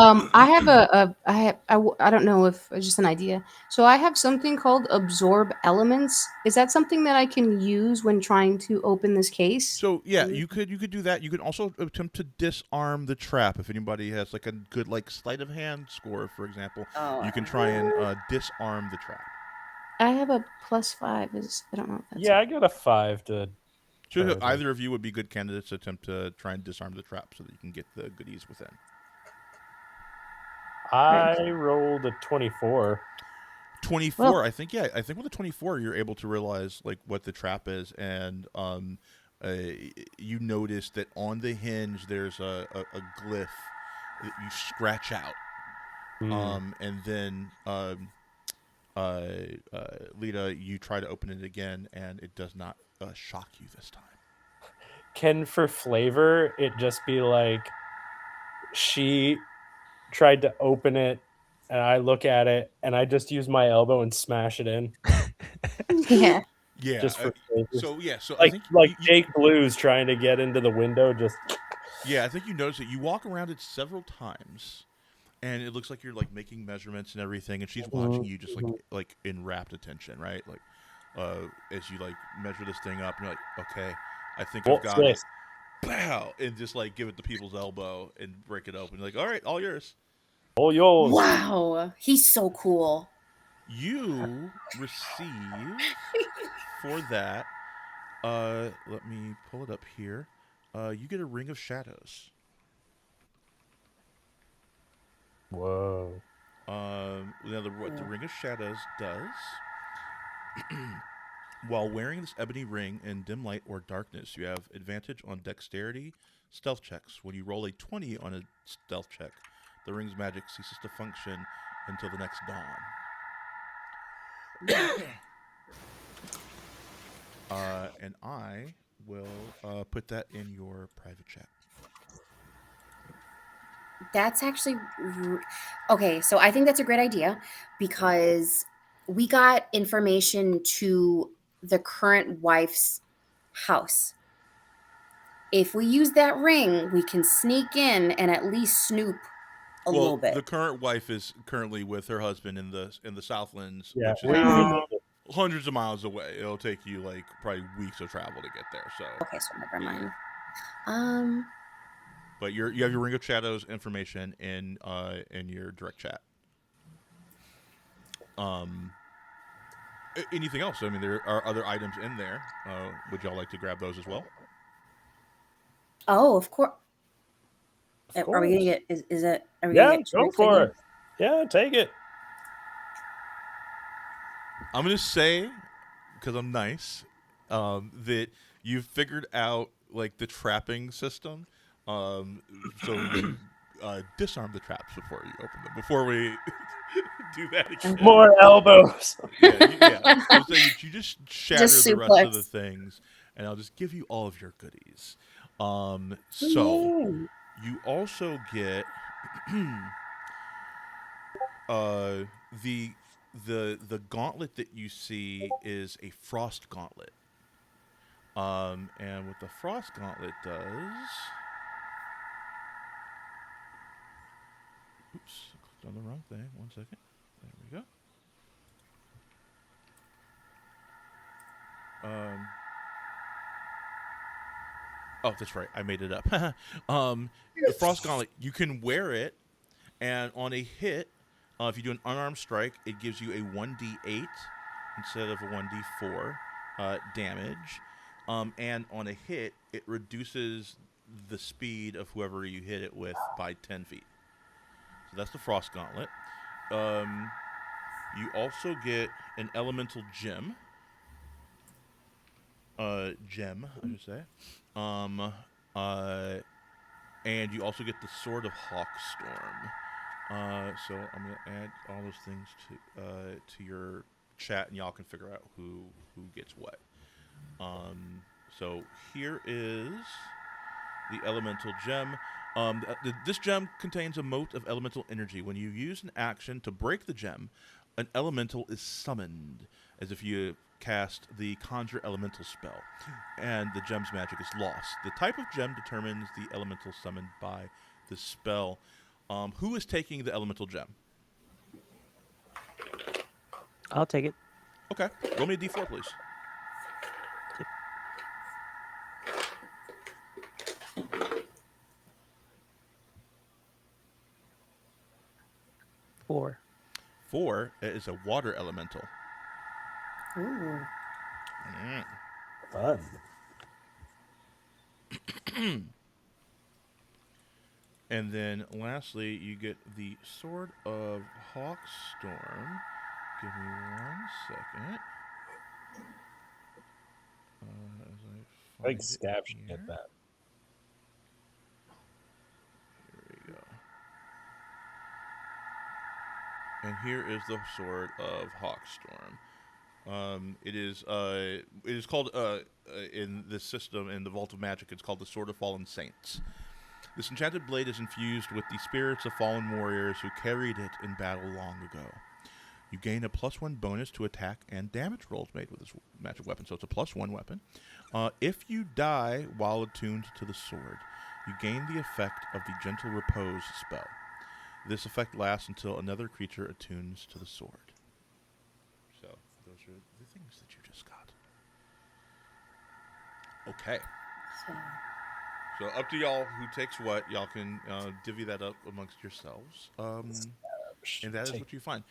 I have I don't know if it's just an idea. So I have something called absorb elements. Is that something that I can use when trying to open this case? So yeah, you could do that. You could also attempt to disarm the trap if anybody has like a good like sleight of hand score, for example. Oh, You can try and disarm the trap. I have a +5. I don't know if that's Yeah, I got a 5 to. So try to- either of you would be good candidates to attempt to try and disarm the trap so that you can get the goodies within. I rolled a 24. 24. Well- I think with a 24 you're able to realize like what the trap is, and you notice that on the hinge there's a glyph that you scratch out. And then Lita, you try to open it again and it does not shock you this time. Can for flavor it just be like she tried to open it and I look at it and I just use my elbow and smash it in Yeah. Yeah. just for flavor. So I like think Jake Blue's trying to get into the window. Just yeah, I think you notice that you walk around it several times, and it looks like you're like making measurements and everything, and she's watching you just like in rapt attention, right? Like as you like measure this thing up, and you're like, okay, I think I've what's got this? it. Pow! And just like give it to people's elbow and break it open. Like, all right, all yours. All yours. wow. He's so cool. You receive for that. Let me pull it up here. You get a ring of shadows. Whoa. Now what the ring of shadows does. While wearing this ebony ring in dim light or darkness, you have advantage on dexterity stealth checks. When you roll a 20 on a stealth check, the ring's magic ceases to function until the next dawn. And I will put that in your private chat. That's actually okay. So I think that's a great idea because we got information to the current wife's house. If we use that ring, we can sneak in and at least snoop a little bit. The current wife is currently with her husband in the Southlands, Yeah, which is we need to- hundreds of miles away. It'll take you like probably weeks of travel to get there. So Okay, so never mind. but you have your Ring of Shadows information in your direct chat. Anything else? I mean, there are other items in there. Would y'all like to grab those as well? Oh, of course. Of Are we gonna course. get? Is it? Are we Yeah, gonna get go for it. Yeah, take it. I'm gonna say, because I'm nice, that you've figured out like the trapping system. So you, disarm the traps before you open them. Before we do that again. More elbows. Yeah. I'm saying you just shatter Just the rest of suplex. the things, and I'll just give you all of your goodies. So Yay. you also get the gauntlet that you see is a frost gauntlet. And what the Frost Gauntlet does... Oops, I clicked on the wrong thing. 1 second. There we go. Oh, that's right. I made it up. The Frost Gauntlet, you can wear it, and on a hit, if you do an unarmed strike, it gives you a 1d8 instead of a 1d4 damage. And on a hit, it reduces the speed of whoever you hit it with by 10 feet. So that's the Frost Gauntlet. You also get an Elemental Gem. Gem, I should say. And you also get the Sword of Hawkstorm. So I'm gonna add all those things to your chat, and y'all can figure out who gets what. So here is the Elemental Gem. This gem contains a mote of elemental energy. When you use an action to break the gem, an elemental is summoned, as if you cast the Conjure Elemental spell, and the gem's magic is lost. The type of gem determines the elemental summoned by the spell. Who is taking the Elemental Gem? I'll take it. Okay. Roll me a d4, please. 4. 4 is a water elemental. Ooh. Fun. And then lastly, you get the Sword of Hawkstorm. Give me 1 second. As I think find it Scab should here. get that. Here we go. And here is the Sword of Hawkstorm. It is called in this system, in the Vault of Magic, it's called the Sword of Fallen Saints. This enchanted blade is infused with the spirits of fallen warriors who carried it in battle long ago. You gain a +1 bonus to attack and damage rolls made with this magic weapon, so it's a +1 weapon. If you die while attuned to the sword, you gain the effect of the Gentle Repose spell. This effect lasts until another creature attunes to the sword. So, those are the things that you just got. Okay. So up to y'all who takes what. Y'all can divvy that up amongst yourselves. And that is what you find.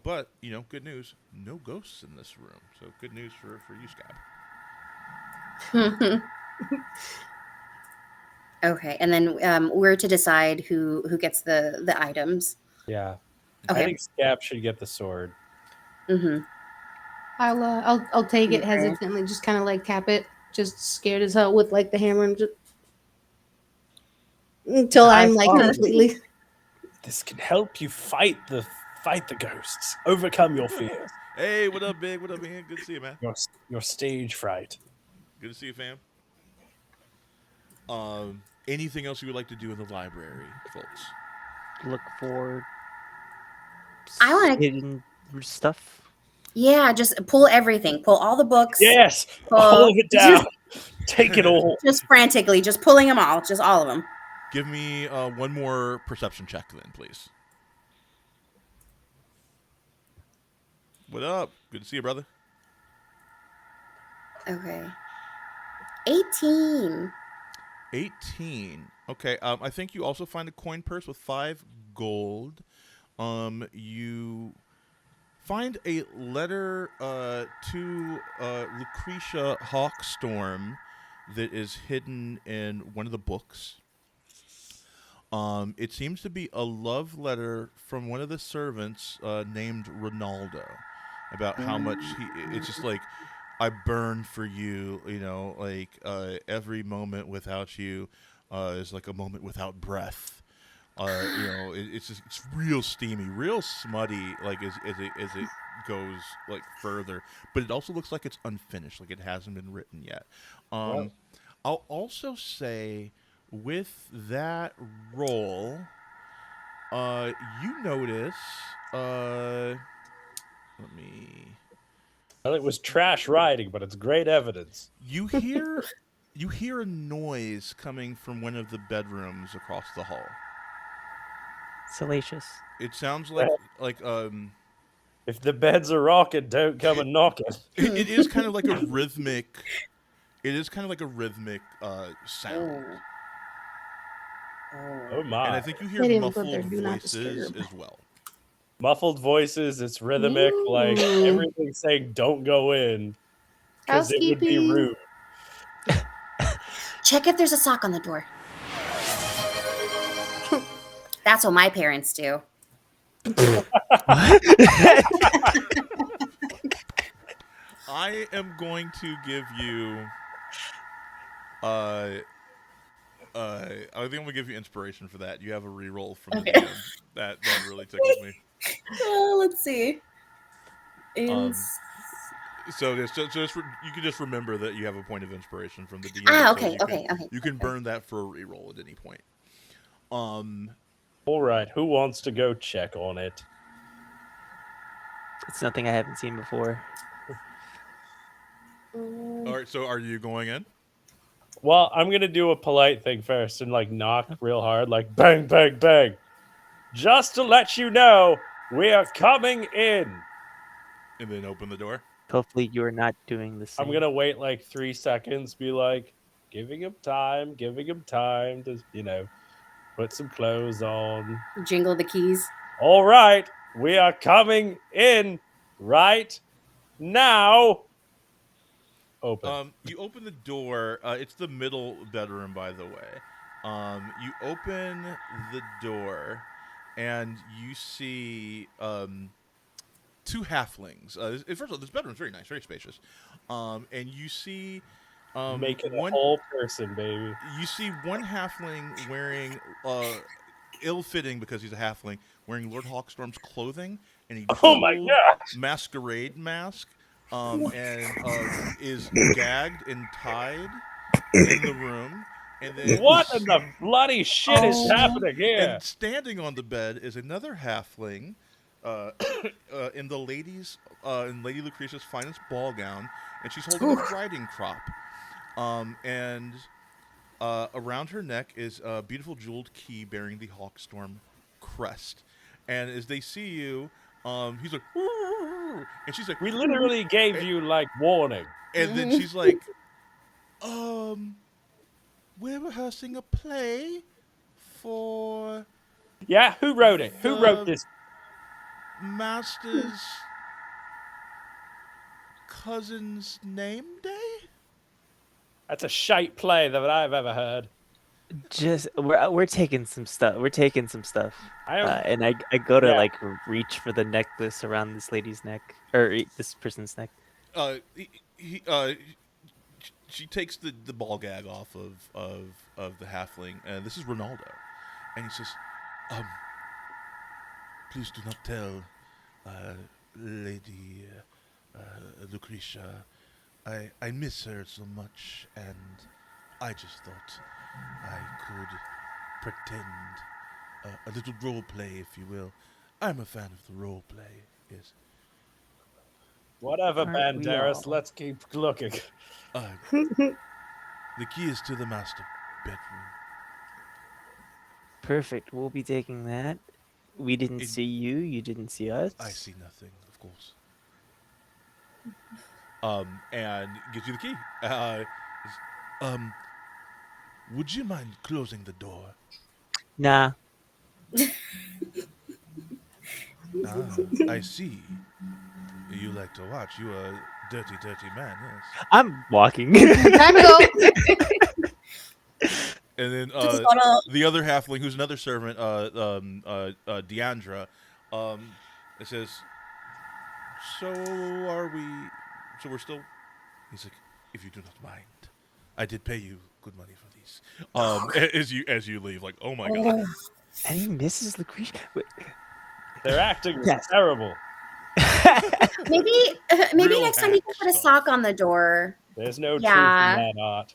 But, good news, no ghosts in this room. So good news for you, Scab. Okay, and then we're to decide who gets the items. Yeah. Okay. I think Scab should get the sword. Mm-hmm. I'll take it Okay. hesitantly, just kind of like tap it, just scared as hell with like the hammer, and just until I I'm like thought- completely. This can help you fight the ghosts, overcome your fears, Hey, what up, Big? What up, man? Good to see you, man. your stage fright. Good to see you, fam. Anything else you would like to do in the library, folks? Look for I wanna- hidden stuff. Yeah, just pull everything. Pull all the books. Yes, Pull- all of it down. Take it all. Just frantically, just pulling them all, just all of them. Give me one more perception check, then, please. What up? Good to see you, brother. Okay. 18. 18. Okay. I think you also find a coin purse with 5 gold. You find a letter to Lucretia Hawkstorm that is hidden in one of the books. It seems to be a love letter from one of the servants named Ronaldo about how much it's just like, I burn for you, every moment without you is like a moment without breath. It's real steamy, real smutty, like as it goes like further, but it also looks like it's unfinished, like it hasn't been written yet. Wow. I'll also say with that roll, you notice, let me Well, it was trash writing, but it's great evidence. You hear a noise coming from one of the bedrooms across the hall. Salacious. It sounds Well, like if the beds are rocking, don't come and knock it. it is kind of like a rhythmic. It is kind of like a rhythmic sound, Oh my. and I think you hear They didn't put their muffled do not voices disturb. as well. Muffled voices, it's rhythmic, like Ooh. everything saying don't go in because it would be Housekeeping. rude. Check if there's a sock on the door. That's what my parents do. I am going to give you. I think I'm gonna give you inspiration for that. You have a reroll from the Okay. DM. That really tickles me. Let's see. So you can just remember that you have a point of inspiration from the DM. Okay, so okay. You can burn that for a reroll at any point. All right, who wants to go check on it? It's nothing I haven't seen before. All right. So are you going in? Well, I'm gonna do a polite thing first and like knock real hard, like bang, bang, bang. Just to let you know, we are coming in. And then open the door. Hopefully, you are not doing the same. I'm gonna wait like 3 seconds, be like, giving him time to, put some clothes on. Jingle the keys. All right, we are coming in right now. Open. You open the door. It's the middle bedroom, by the way. You open the door, and you see two halflings. First of all, this bedroom's very nice, very spacious. And you see Make it a one. whole person, baby. You see one halfling wearing ill-fitting because he's a halfling, wearing Lord Hawkstorm's clothing and a Oh my full gosh. masquerade mask, and is gagged and tied in the room. And then What in the bloody shit is Oh. happening here? and standing on the bed is another halfling, in the ladies, in Lady Lucretia's finest ball gown, and she's holding a riding crop. And around her neck is a beautiful jeweled key bearing the Hawkstorm crest. And as they see you, he's like, "Ooh," and she's like, We literally gave you like warning. and then she's like, we're rehearsing a play for Yeah, who wrote it? Who wrote this? Master's cousin's name day? That's a shite play that I've ever heard. Just we're taking some stuff. We're taking some stuff. I am And I go to Yeah. like reach for the necklace around this lady's neck or this person's neck. She takes the ball gag off of the halfling, and this is Ronaldo, and he says, please do not tell Lady Lucretia. I miss her so much, and I just thought I could pretend a little role play, if you will. I'm a fan of the role play. Yes. whatever, Aren't we Banderas. all? Let's keep looking. The key is to the master bedroom. Perfect. We'll be taking that. We didn't It- see you. You didn't see us. I see nothing, of course. And gives you the key. Would you mind closing the door? Nah. I see. You like to watch. You are a dirty, dirty man, yes. I'm walking. Time to go. And then Just wanna- the other halfling, who's another servant, Deandra, it says, So we're still. He's like, if you do not mind, I did pay you good money for these. As you leave, like, oh my god. Any Mrs. Lucretia? Wait. Their acting is Yes. terrible. Maybe Real next time you can hack put a stuff. sock on the door. There's no Yeah. truth in that art.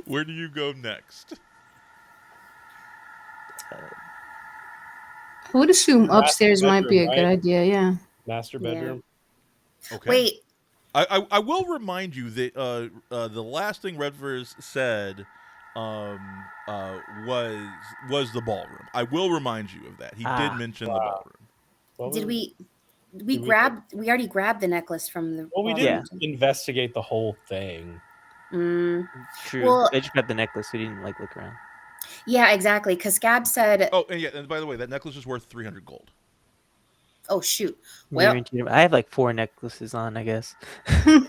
Where do you go next? I would assume Master upstairs might be a bedroom, good right? idea. Yeah. Master Yeah. bedroom. Okay. Wait, I will remind you that the last thing Redvers said was the ballroom. I will remind you of that. He did mention the ballroom. Well, did we did we- already grabbed the necklace from the Well, we ballroom. didn't investigate the whole thing. True. Well, I just grabbed the necklace. We didn't look around. yeah, exactly, because Scab said, Oh, and by the way, that necklace is worth 300 gold. oh shoot, Mirror well, I have like 4 necklaces on, I guess. Fucking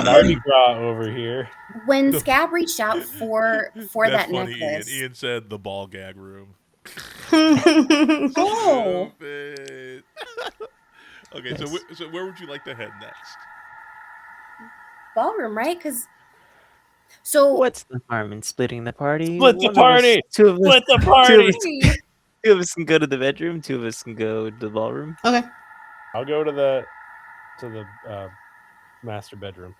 Mardi Gras over here. when Scab reached out for That's that funny, necklace. Ian said the ball gag room. Oh, Stupid. Okay, Nice. so where would you like to head next? ballroom, right? Because so What's the harm in splitting the party? Split the One of us- party! two of us. Split the Two of party! us, two of us can go to the bedroom. 2 of us can go to the ballroom. Okay. I'll go to the master bedroom.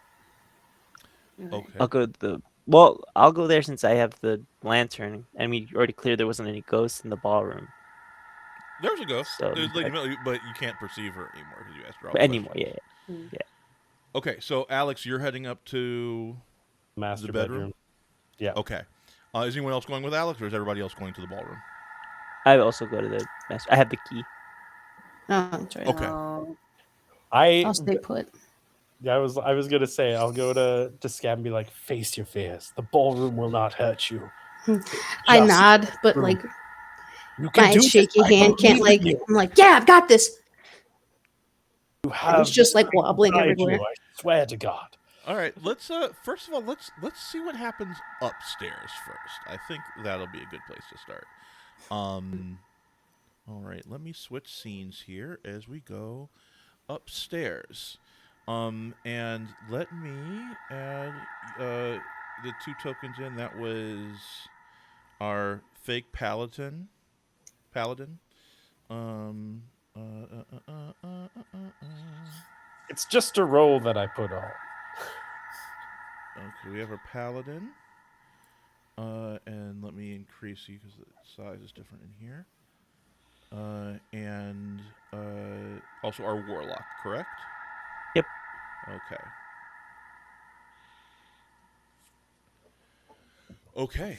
Okay. I'll go to the. Well, I'll go there since I have the lantern, and we already cleared there wasn't any ghosts in the ballroom. There's a ghost. So, There's Lady Melody, but you can't perceive her anymore because you asked her all But the anymore, questions. yeah. Okay, so Alex, you're heading up to Master the bedroom. bedroom. Yeah. Okay. Is anyone else going with Alex, or is everybody else going to the ballroom? I also go to the master. I have the key. Oh, that's right. Okay. I'll stay put. I was gonna say I'll go to Scab and be like, face your fears. The ballroom will not hurt you. I Just nod, but room. like You can my do shaky this. I hand can't believe like. in you. I'm like, yeah, I've got this. You have It's just the like wobbling inside everywhere. you, I swear to God. All right. Let's first of all let's see what happens upstairs first. I think that'll be a good place to start. All right. Let me switch scenes here as we go upstairs. And let me add the 2 tokens in. That was our fake paladin. It's just a roll that I put on. Okay, we have our paladin. And let me increase you because the size is different in here. And also our warlock, correct? Yep. Okay. Okay.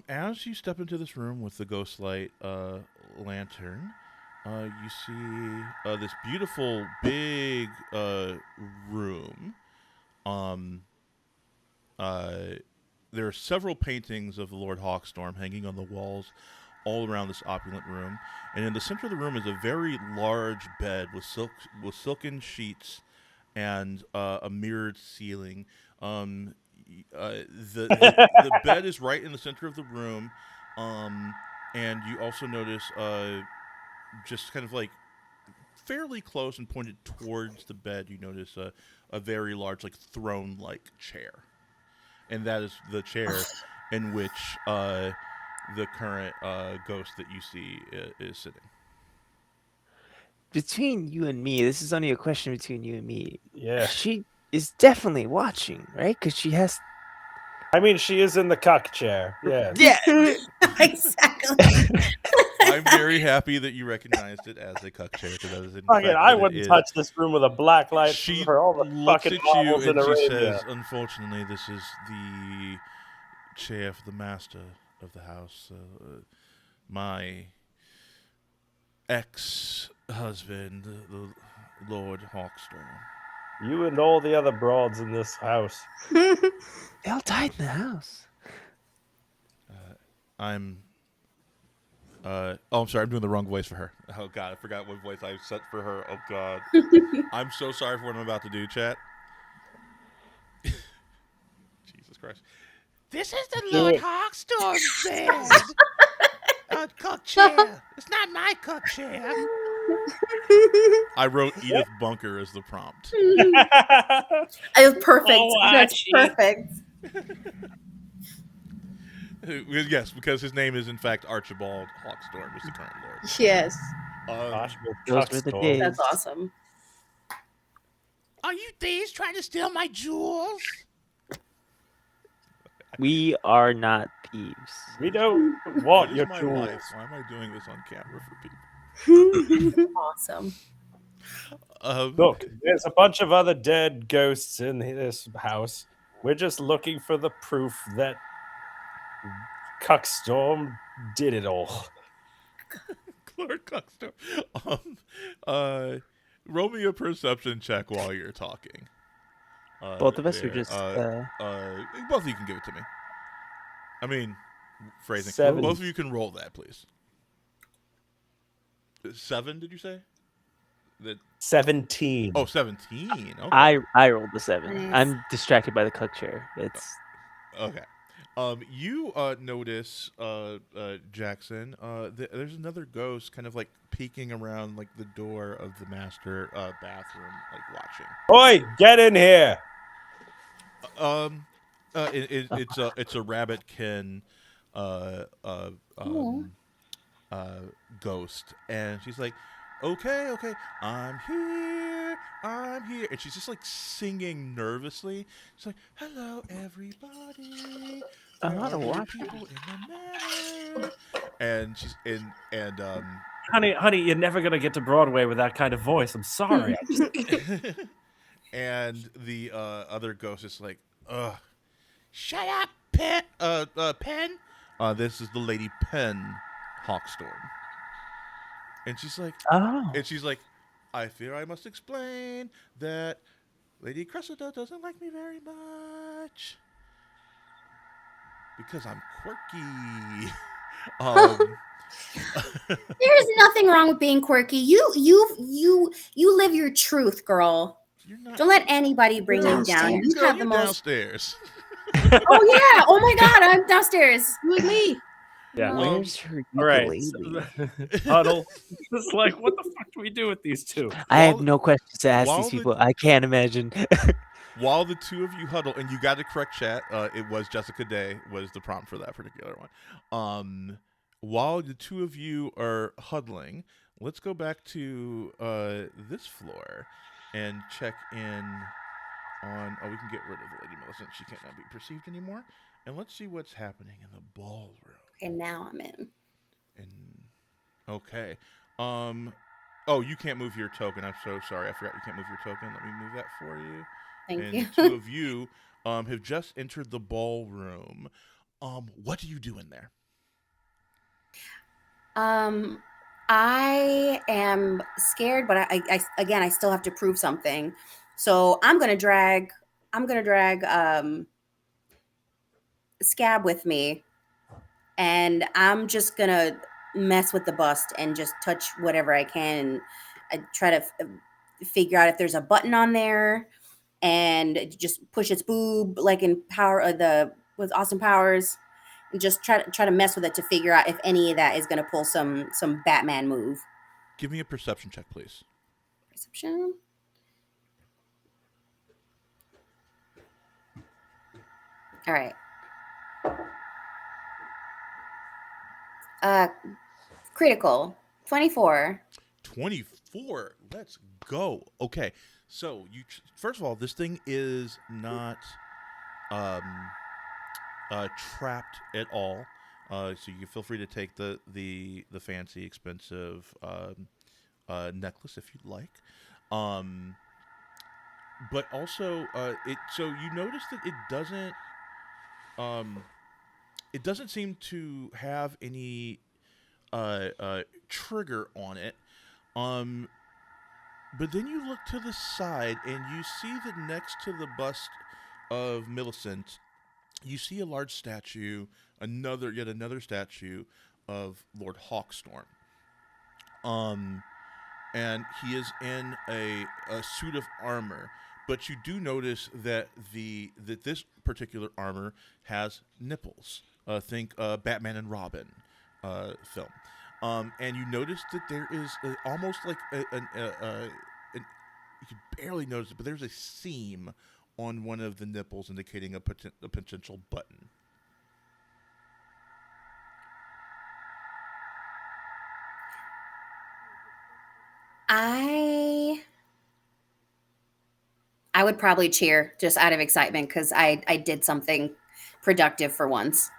As you step into this room with the ghost light lantern, you see this beautiful big room. There are several paintings of the Lord Hawkstorm hanging on the walls all around this opulent room, and in the center of the room is a very large bed with silken sheets and a mirrored ceiling. The bed is right in the center of the room, and you also notice just kind of like fairly close and pointed towards the bed, you notice a very large, like throne-like chair, and that is the chair in which the current ghost that you see is sitting. Between you and me, this is only a question between you and me. Yeah. She is definitely watching, right? Because she has. I mean, she is in the cuck chair. Yeah. Yeah. exactly. I'm very happy that you recognized it as a cuck chair, because that is in fact Fucking, I what it wouldn't is. touch this room with a black light She for all the looks fucking at you marbles in and she Arabia. says, "Unfortunately, this is the chair for the master of the house. My ex-husband, the Lord Hawkstorm." You and all the other broads in this house. They all died in the house. I'm sorry, I'm doing the wrong voice for her. Oh god, I forgot what voice I set for her. Oh god. I'm so sorry for what I'm about to do, chat. Jesus Christ. This is the Lord Hawkstorm's bed. Cook chair. It's not my cook chair. I wrote Edith Bunker as the prompt. It was perfect. Oh, That's perfect. Yes, because his name is in fact Archibald Hawkstorm, is the current lord. Yes. Those were the days. That's awesome. Are you thieves trying to steal my jewels? We are not thieves. We don't What want is your my tools. life? Why am I doing this on camera for people? Awesome. Look, there's a bunch of other dead ghosts in this house. We're just looking for the proof that Cuckstorm did it all. Lord Cuckstone. Roll me a perception check while you're talking. Both of us are there. just. Both of you can give it to me. I mean, phrasing. 7. Both of you can roll that, please. 7, did you say? That 17. Oh, 17. Okay. I rolled the 7. Nice. I'm distracted by the cook chair. It's Okay. You notice, Jackson, there's another ghost kind of like peeking around like the door of the master bathroom, like watching. Oi, get in here! It's a rabbitkin, ghost, and she's like, okay, I'm here, and she's just like singing nervously. She's like, hello everybody, there are good people in the manor, and she's and Honey, you're never gonna get to Broadway with that kind of voice. I'm sorry. and the other ghost is like, ugh, shut up, Pen. Pen. This is the Lady Pen Hawkstorm, and she's like, I fear I must explain that Lady Cressida doesn't like me very much because I'm quirky. There's nothing wrong with being quirky. You live your truth, girl. You're not. Don't let anybody bring you down. You Girl, have the you're most. downstairs. Oh yeah! Oh my God! I'm downstairs. With me. Yeah. where's her All right. ukulele? Huddle. It's like, what the fuck do we do with these two? I have no questions to ask while these the- people. I can't imagine. While the two of you huddle, and you got the correct chat, it was Jessica Day was the prompt for that particular one. While the two of you are huddling, let's go back to this floor and check in on. Oh, we can get rid of Lady Millicent. She can't now be perceived anymore. And let's see what's happening in the ballroom. And now I'm in. And okay. Oh, you can't move your token. I'm so sorry. I forgot you can't move your token. Let me move that for you. Thank And you. the two of you have just entered the ballroom. What do you do in there? I am scared, but I still have to prove something. So I'm gonna drag Scab with me, and I'm just gonna mess with the bust and just touch whatever I can. I try to figure out if there's a button on there, and just push its boob like in with Austin Powers, and just try to mess with it to figure out if any of that is gonna pull some Batman move. Give me a perception check, please. Perception. All right. Critical 24. 24. Let's go. Okay. So you first of all, this thing is not trapped at all. So you can feel free to take the fancy, expensive necklace if you'd like. But also, so you notice that it doesn't seem to have any trigger on it. But then you look to the side and you see that next to the bust of Millicent, you see a large statue, yet another statue of Lord Hawkstorm. And he is in a suit of armor, but you do notice that this particular armor has nipples. Think Batman and Robin film. And you notice that there is almost like you can barely notice it, but there's a seam on one of the nipples indicating a potential button. I would probably cheer just out of excitement because I did something productive for once.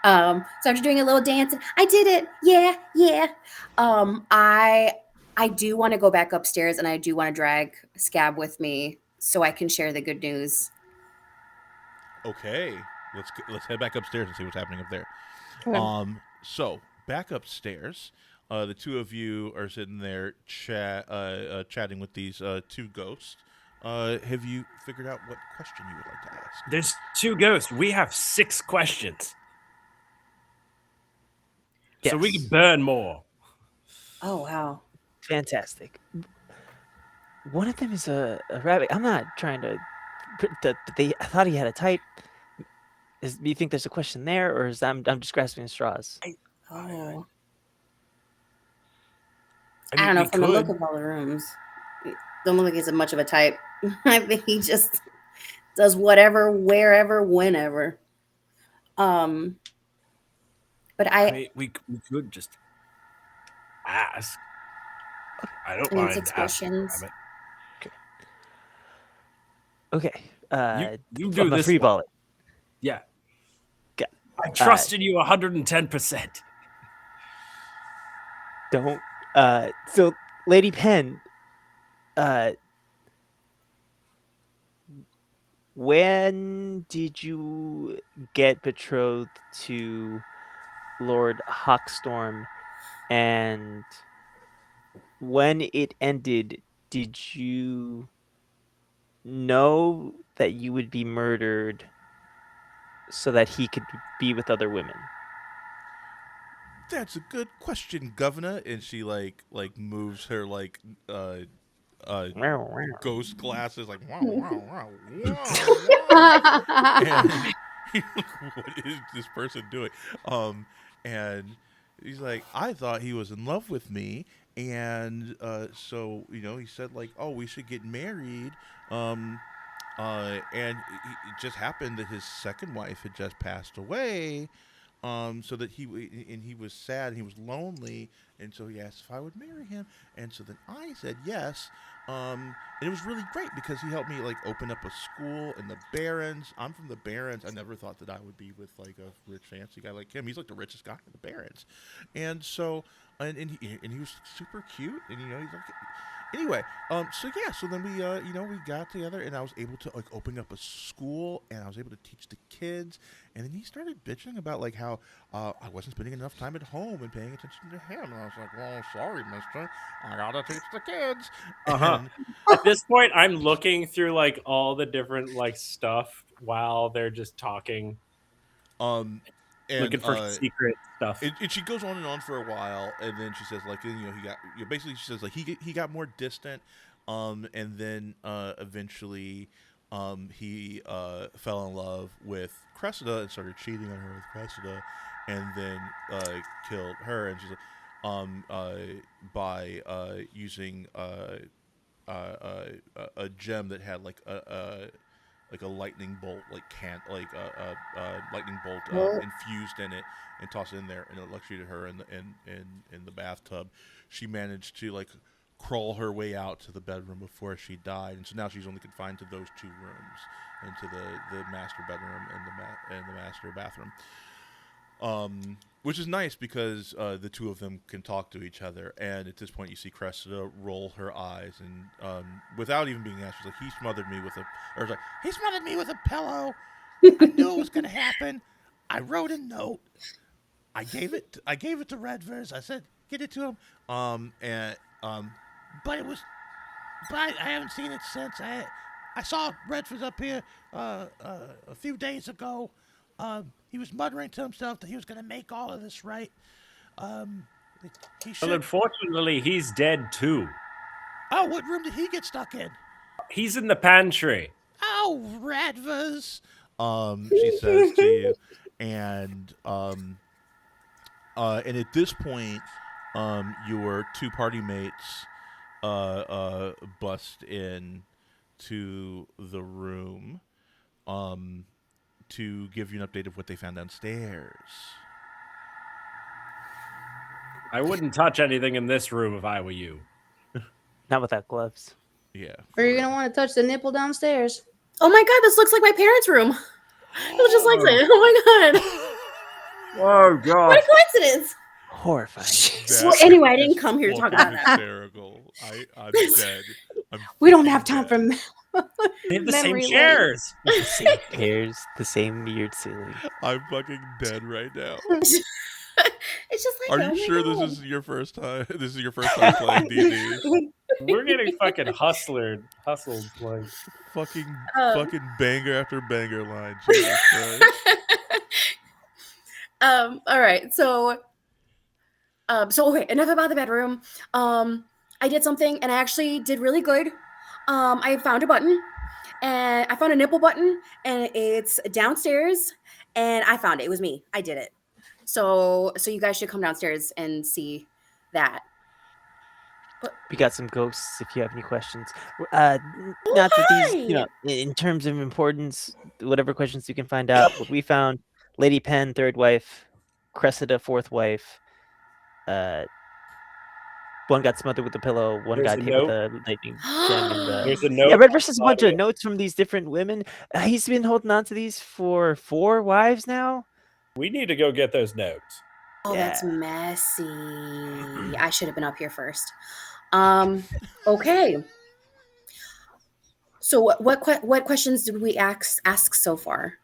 So after doing a little dance, I did it. Yeah. I do want to go back upstairs, and I do want to drag Scab with me so I can share the good news. Okay, let's head back upstairs and see what's happening up there. Okay. So back upstairs, the two of you are sitting there chatting with these two ghosts. Have you figured out what question you would like to ask? There's 2 ghosts. We have 6 questions. So we Yes. can burn more. Oh, wow. Fantastic. One of them is a rabbit. I'm not trying to. I thought he had a type. Do you think there's a question there, or is I'm just grasping at straws? Oh. I I don't know. we From the look could. of all the rooms, don't look like he's much of a type. I think he just does whatever, wherever, whenever. But I mean, we could just ask. I don't I mean, mind 6 asking. questions. Rabbit. Okay. You I'm do a this free one. ball it. Yeah. Okay. I trusted you 110%. Don't. So, Lady Penn. When did you get betrothed to Lord Hawkstorm, and when it ended, did you know that you would be murdered so that he could be with other women? That's a good question, Governor. And she like moves her ghost glasses like wow wow wow wow wow. And what is this person doing? And he's like, I thought he was in love with me, and so he said like, oh, we should get married. And it just happened that his second wife had just passed away. So that he was sad and he was lonely, and so he asked if I would marry him, and so then I said yes. And it was really great because he helped me like open up a school in the Barrens. I'm from the Barrens. I never thought that I would be with like a rich fancy guy like him. He's like the richest guy in the Barrens, and so and he was super cute, and he's like. Anyway, so then we got together, and I was able to like open up a school, and I was able to teach the kids, and then he started bitching about like how I wasn't spending enough time at home and paying attention to him, and I was like, well, sorry, mister, I gotta teach the kids. And At this point, I'm looking through like all the different like stuff while they're just talking, and looking for secret stuff. And she goes on and on for a while, and then she says like he got basically she says like he got more distant, and then eventually he fell in love with Cressida and started cheating on her with Cressida, and then killed her, and she's like by using a gem that had like a lightning bolt, lightning bolt infused in it, and tossed it in there, and it electrocuted her in the bathtub. She managed to like crawl her way out to the bedroom before she died, and so now she's only confined to those 2 rooms, into the master bedroom and the master bathroom. Which is nice because the 2 of them can talk to each other, and at this point you see Cressida roll her eyes, and without even being asked, she's like, he smothered me with a pillow. I knew it was gonna happen. I wrote a note. I gave it to Redvers. I said, get it to him. But I haven't seen it since. I saw Redvers up here a few days ago. He was muttering to himself that he was going to make all of this right. He should. Well, unfortunately, he's dead too. Oh, what room did he get stuck in? He's in the pantry. Oh, Radvas. She says to you, and at this point, your 2 party mates bust in to the room to give you an update of what they found downstairs. I wouldn't touch anything in this room if I were you. Not without gloves. Yeah. Or you're gonna want to touch the nipple downstairs. Oh my god, this looks like my parents' room. It was just like that. Oh my god. Oh god! What a coincidence. Horrifying. Well, anyway, I didn't come here to talk fucking about that. hysterical. I'm dead. I'm We don't fucking have time for dead. They have the same memory lane. chairs. The same chairs, the same weird ceiling. I'm fucking dead right now. It's just like, Are oh you my sure God. this is your first time? This is your first time playing D&D? We're getting fucking hustled. Like, Fucking Um, banger after banger line. Jesus Christ. all right. So okay, enough about the bedroom. I did something and I actually did really good. I found a button and I found a nipple button and it's downstairs and I found it. It was me. I did it. So you guys should come downstairs and see that. We got some ghosts if you have any questions. Oh, Not that these, hi. in terms of importance, whatever questions you can find out. What we found: Lady Penn, third wife; Cressida, fourth wife. One got smothered with a pillow. One There's got a hit with note. a lightning gem in the. There's a Yeah, note. Red versus a bunch body of notes from these different women. He's been holding on to these for 4 wives now. We need to go get those notes. Oh, that's Yeah. messy. I should have been up here first. Okay. So what questions did we ask so far?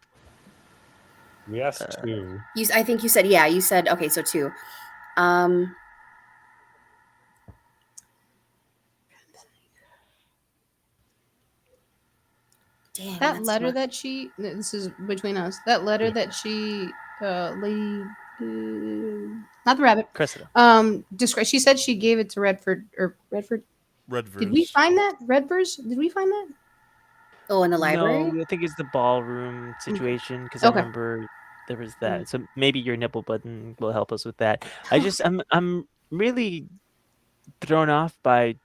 We asked two. I think you said, yeah, you said, okay, so 2. Um, Damn, That that's letter not- that she, this is between us, that letter that she, lady, not the rabbit, Cressida. she said she gave it to Redford. Redverse. Did we find that? Redverse? Did we find that? Oh, in the library? No, I think it's the ballroom situation because Okay. I remember there was that. So maybe your nipple button will help us with that. I'm really thrown off by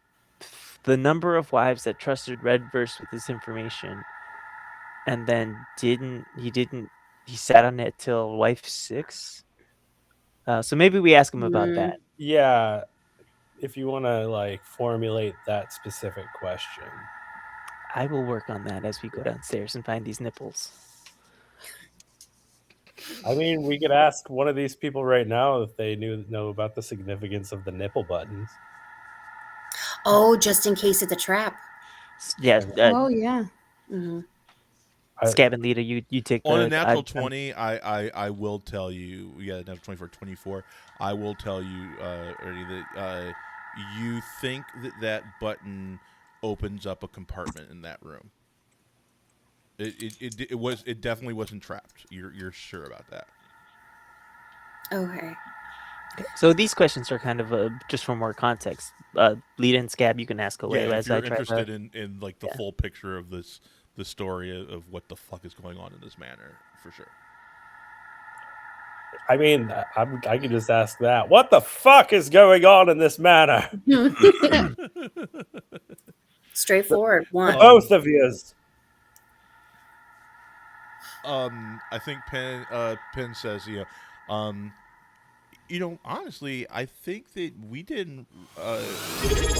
the number of wives that trusted Redverse with this information, and then he sat on it till wife 6. So maybe we ask him about that. Yeah, if you want to like formulate that specific question. I will work on that as we go downstairs and find these nipples. I mean, we could ask one of these people right now if they know about the significance of the nipple buttons. Oh, just in case it's a trap. Yeah, Oh yeah. Mhm. Scab and Lita, you take On the a natural I'm- 20, I will tell you. Yeah, natural 24, 24. I will tell you, Ernie, that you think that button opens up a compartment in that room. It definitely wasn't trapped. You're sure about that? Okay. So these questions are kind of just for more context. Lita and Scab, you can ask away Yeah, as if you're I try interested to. in like the Yeah. full picture of the story of what the fuck is going on in this manor, for sure. I mean, I could just ask that. What the fuck is going on in this manor? Straightforward. One. Both of yous. I think Penn says, honestly, I think that we didn't realize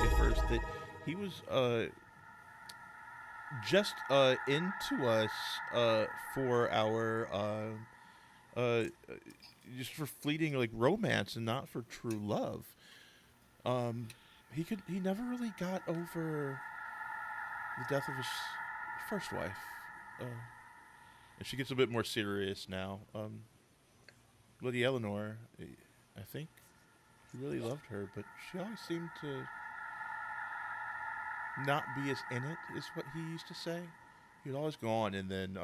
at first that he was just into us for our just for fleeting like romance and not for true love. He never really got over the death of his first wife. And she gets a bit more serious now. Lady Eleanor, I think he really loved her, but she always seemed to not be as in it, is what he used to say. He would always go on, and then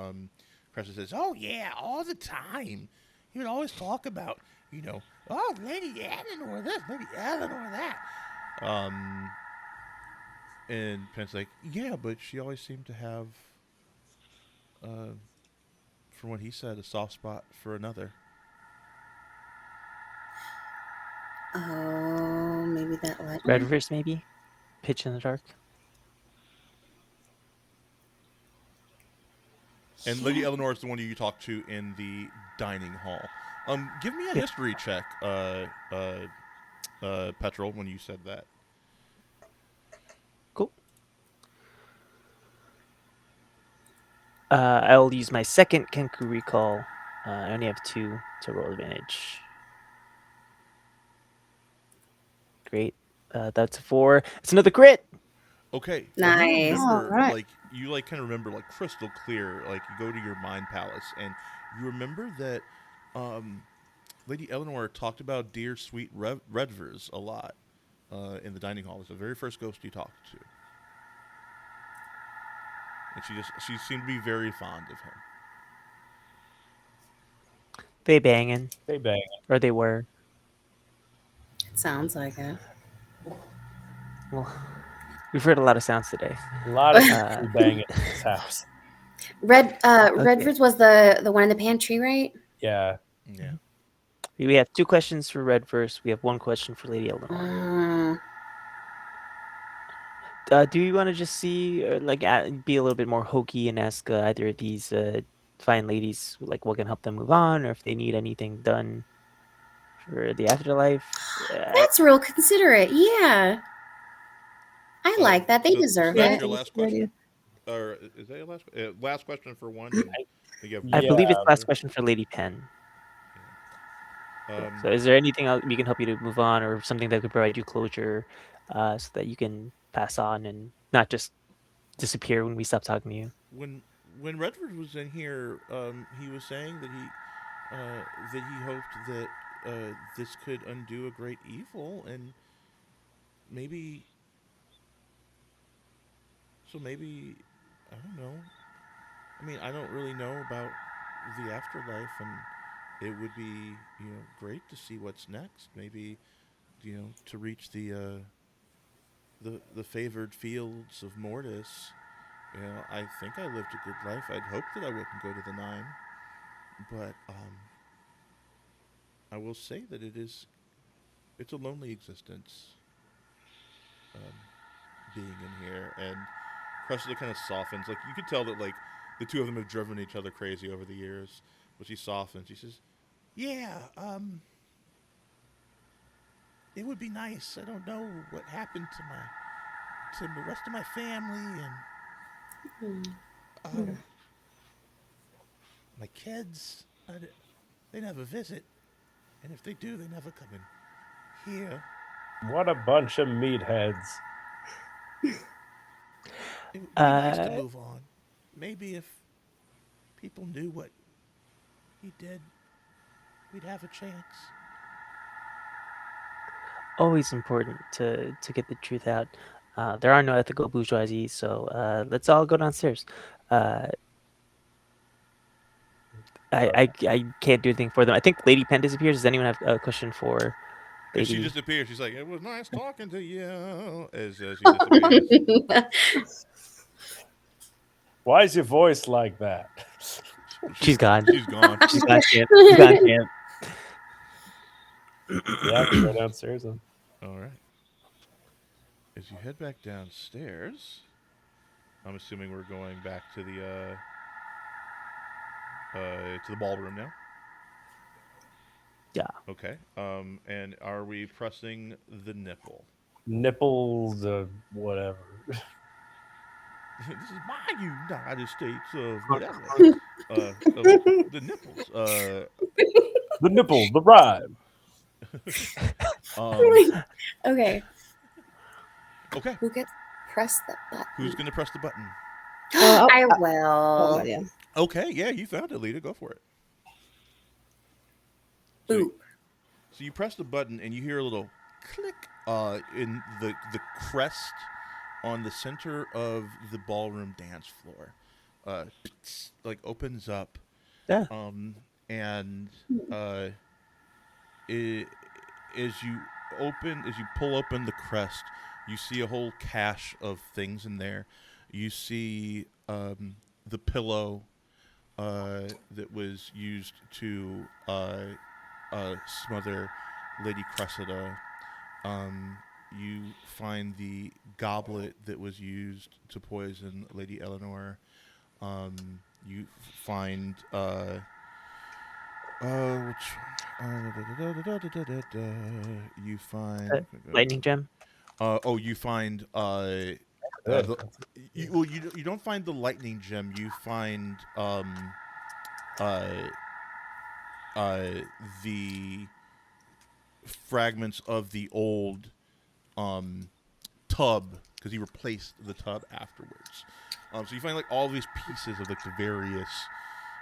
Cressida says, "Oh yeah, all the time." He would always talk about, oh, Lady Eleanor this, Lady Eleanor that. And Penn's like, yeah, but she always seemed to have, from what he said, a soft spot for another. Oh, maybe that led. Redverse, maybe? Pitch in the dark? And Lady Eleanor is the one you talked to in the dining hall. Give me a history check, Petrol, when you said that. Cool. I'll use my second Kenku recall. I only have 2 to roll advantage. great. That's a 4. It's another crit. Okay. Nice. You remember, All right. like, you like kind of remember like crystal clear. Like you go to your mind palace and you remember that Lady Eleanor talked about dear sweet Redvers a lot in the dining hall. It was the very first ghost you talked to, and she seemed to be very fond of him. They banging, They bang. or they were. It sounds like it. Well, we've heard a lot of sounds today. A lot of Uh, banging in this house. Redford's was the one in the pantry, right? Yeah. Yeah. We have 2 questions for Red first. We have 1 question for Lady Eleanor. Do you want to just see, be a little bit more hokey and ask either of these fine ladies like what can help them move on, or if they need anything done for the afterlife? That's real considerate. Yeah. I like that. They So deserve that's it. your that's last a good idea. question, or is that your last question for one? And you have I one believe it's more. last question for Lady Penn. Um, So, is there anything else we can help you to move on, or something that could provide you closure, so that you can pass on and not just disappear when we stop talking to you? when Redford was in here, he was saying that he hoped that this could undo a great evil, and maybe maybe I don't know. I mean, I don't really know about the afterlife, and it would be great to see what's next. Maybe to reach the favored fields of Mortis. I think I lived a good life. I'd hoped that I wouldn't go to the Nine, but I will say that it's a lonely existence, um, being in here. And Cressida kind of softens. Like you could tell that like the two of them have driven each other crazy over the years. But she softens. She says, "Yeah, it would be nice. I don't know what happened to the rest of my family and my kids. They never visit, and if they do, they never come in here. What a bunch of meatheads. It would be nice to move on. Maybe if people knew what he did, we'd have a chance." Always important to get the truth out. There are no ethical bourgeoisie, so let's all go downstairs. I can't do anything for them. I think Lady Penn disappears. Does anyone have a question for And she Lady? disappears. She's like, "It was nice talking to you," as she disappears. Why is your voice like that? She's gone. She's gone. She's gone, champ. She's gone, champ. Yeah, we go downstairs then. All right. As you head back downstairs, I'm assuming we're going back to the ballroom now. Yeah. Okay. And are we pressing the nipple? Nipples, whatever. This is my United States of whatever. The nipples. The nipple, the rhyme. Okay. Okay. Who gets press that button? Who's gonna press the button? I Oh, will. yeah. Okay. Yeah, you found it, Lita. Go for it. Boop. So you press the button and you hear a little click in the crest on the center of the ballroom dance floor. Like opens up. Yeah. And as you pull open the crest, you see a whole cache of things in there. You see the pillow that was used to smother Lady Cressida. You find the goblet that was used to poison Lady Eleanor. You find you find Lightning gem. you find you don't find the lightning gem. You find the fragments of the old tub because he replaced the tub afterwards. So you find like all these pieces of like the various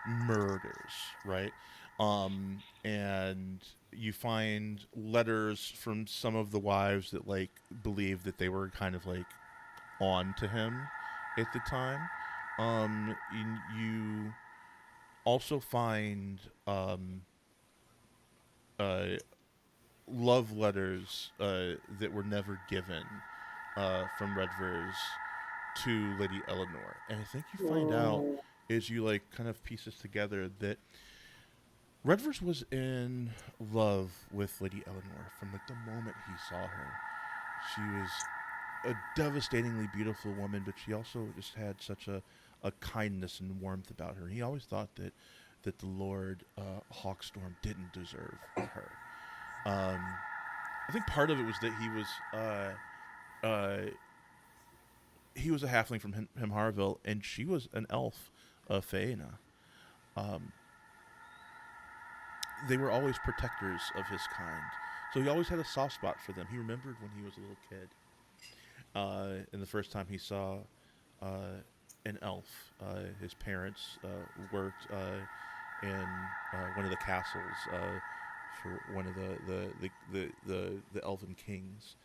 murders, right? And you find letters from some of the wives that like believe that they were kind of like on to him at the time. You also find love letters that were never given from Redvers to Lady Eleanor, and I think you find out as you like kind of piece this together that Redvers was in love with Lady Eleanor from like the moment he saw her. She was a devastatingly beautiful woman, but she also just had such a kindness and warmth about her. He always thought that the Lord Hawkstorm didn't deserve her. I think part of it was that he was a halfling from Himharville, and she was an elf of Faena. They were always protectors of his kind, so he always had a soft spot for them. He remembered when he was a little kid, and the first time he saw an elf. His parents worked in one of the castles for one of the elven kings.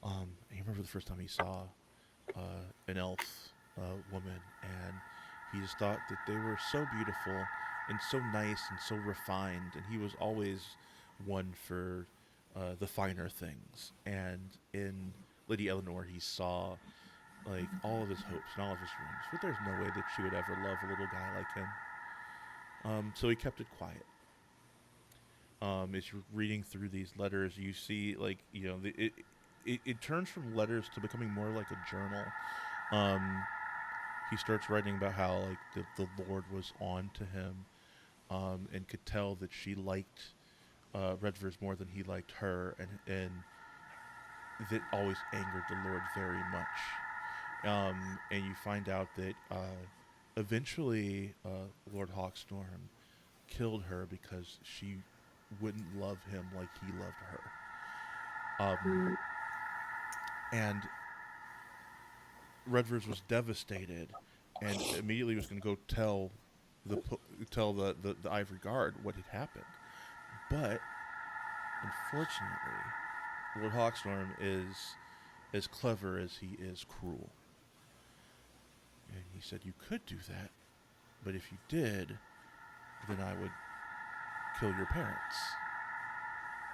I remember the first time he saw an elf woman, and he just thought that they were so beautiful and so nice and so refined, and he was always one for the finer things. And in Lady Eleanor, he saw like all of his hopes and all of his dreams, but there's no way that she would ever love a little guy like him. So he kept it quiet. As you're reading through these letters, you see like it turns from letters to becoming more like a journal. He starts writing about how like the Lord was on to him, and could tell that she liked Redvers more than he liked her, and that always angered the Lord very much. And you find out that eventually Lord Hawkstorm killed her because she wouldn't love him like he loved her. And Redvers was devastated, and immediately was going to go tell the Ivory Guard what had happened. But unfortunately, Lord Hawkstorm is as clever as he is cruel. And he said, "You could do that, but if you did, then I would kill your parents."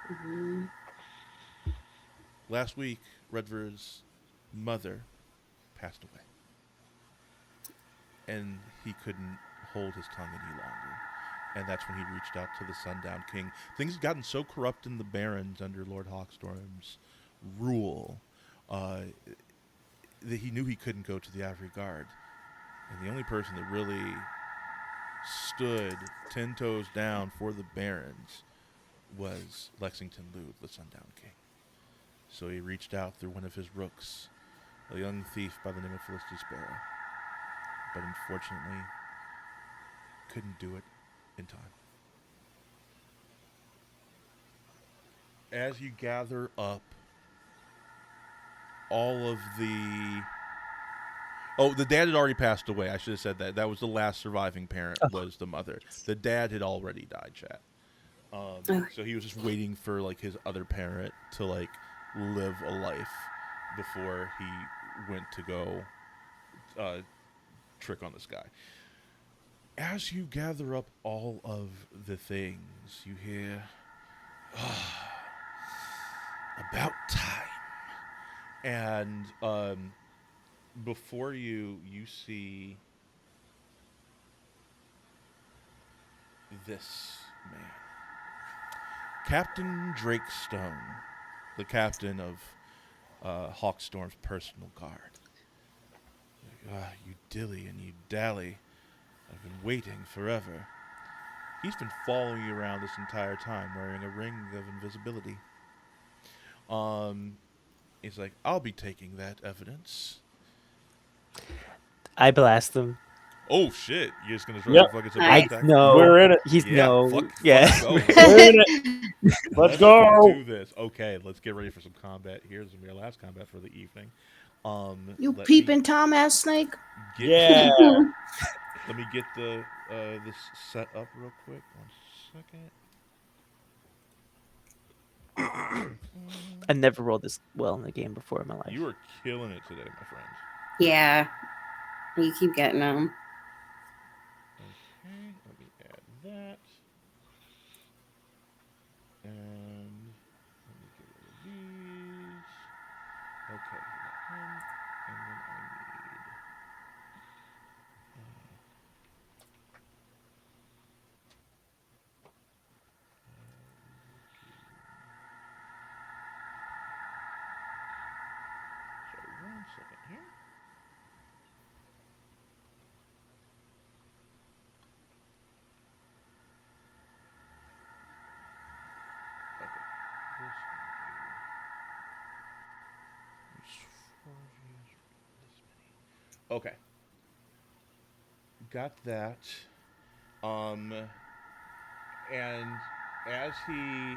Mhm. Last week, Redvers' mother passed away, and he couldn't hold his tongue any longer. And that's when he reached out to the Sundown King. Things had gotten so corrupt in the Barrens under Lord Hawkstorm's rule that he knew he couldn't go to the Ivory Guard. And the only person that really stood 10 toes down for the Barrens was Lexington Lube, the Sundown King. So he reached out through one of his rooks, a young thief by the name of Felicity Sparrow. But unfortunately, couldn't do it in time. As you gather up all of the... Oh, the dad had already passed away. I should have said that. That was the last surviving parent, was the mother. The dad had already died, chat. So he was just waiting for like his other parent to like live a life before he went to go trick on this guy. As you gather up all of the things, you hear, about time. And before you see this man. Captain Drake Stone, the captain of Hawkstorm's personal guard. You dilly and you dally. I've been waiting forever. He's been following you around this entire time, wearing a ring of invisibility. He's like, "I'll be taking that evidence." I blast him. Oh shit! You're just gonna try Yep. to fucking Nice. attack? No, We're in it. He's Yeah, no. fuck Yeah. go. We're in it. Let's go. do this. Okay, let's get ready for some combat. Here's gonna be our last combat for the evening. You Let me peeping Tom ass snake. get- Yeah. Let me get the this set up real quick. 1 second. I never rolled this well in a game before in my life. You are killing it today, my friends. Yeah. You keep getting them. Okay, let me add that. And let me get rid of these. Okay, and then I need. Sorry, 1 second here. Okay, this okay. Got that. And as he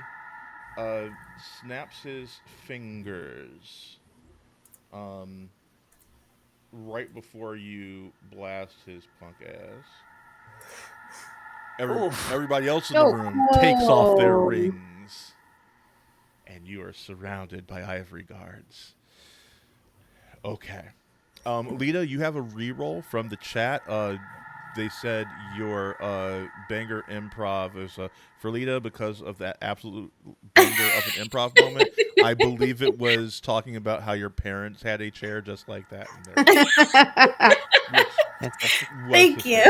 snaps his fingers, right before you blast his punk ass, everybody else in the room takes off their rings, and you are surrounded by ivory guards. Okay. Lita, you have a reroll from the chat. They said your banger improv is for Lita because of that absolute banger of an improv moment. I believe it was talking about how your parents had a chair just like that in there. Thank you.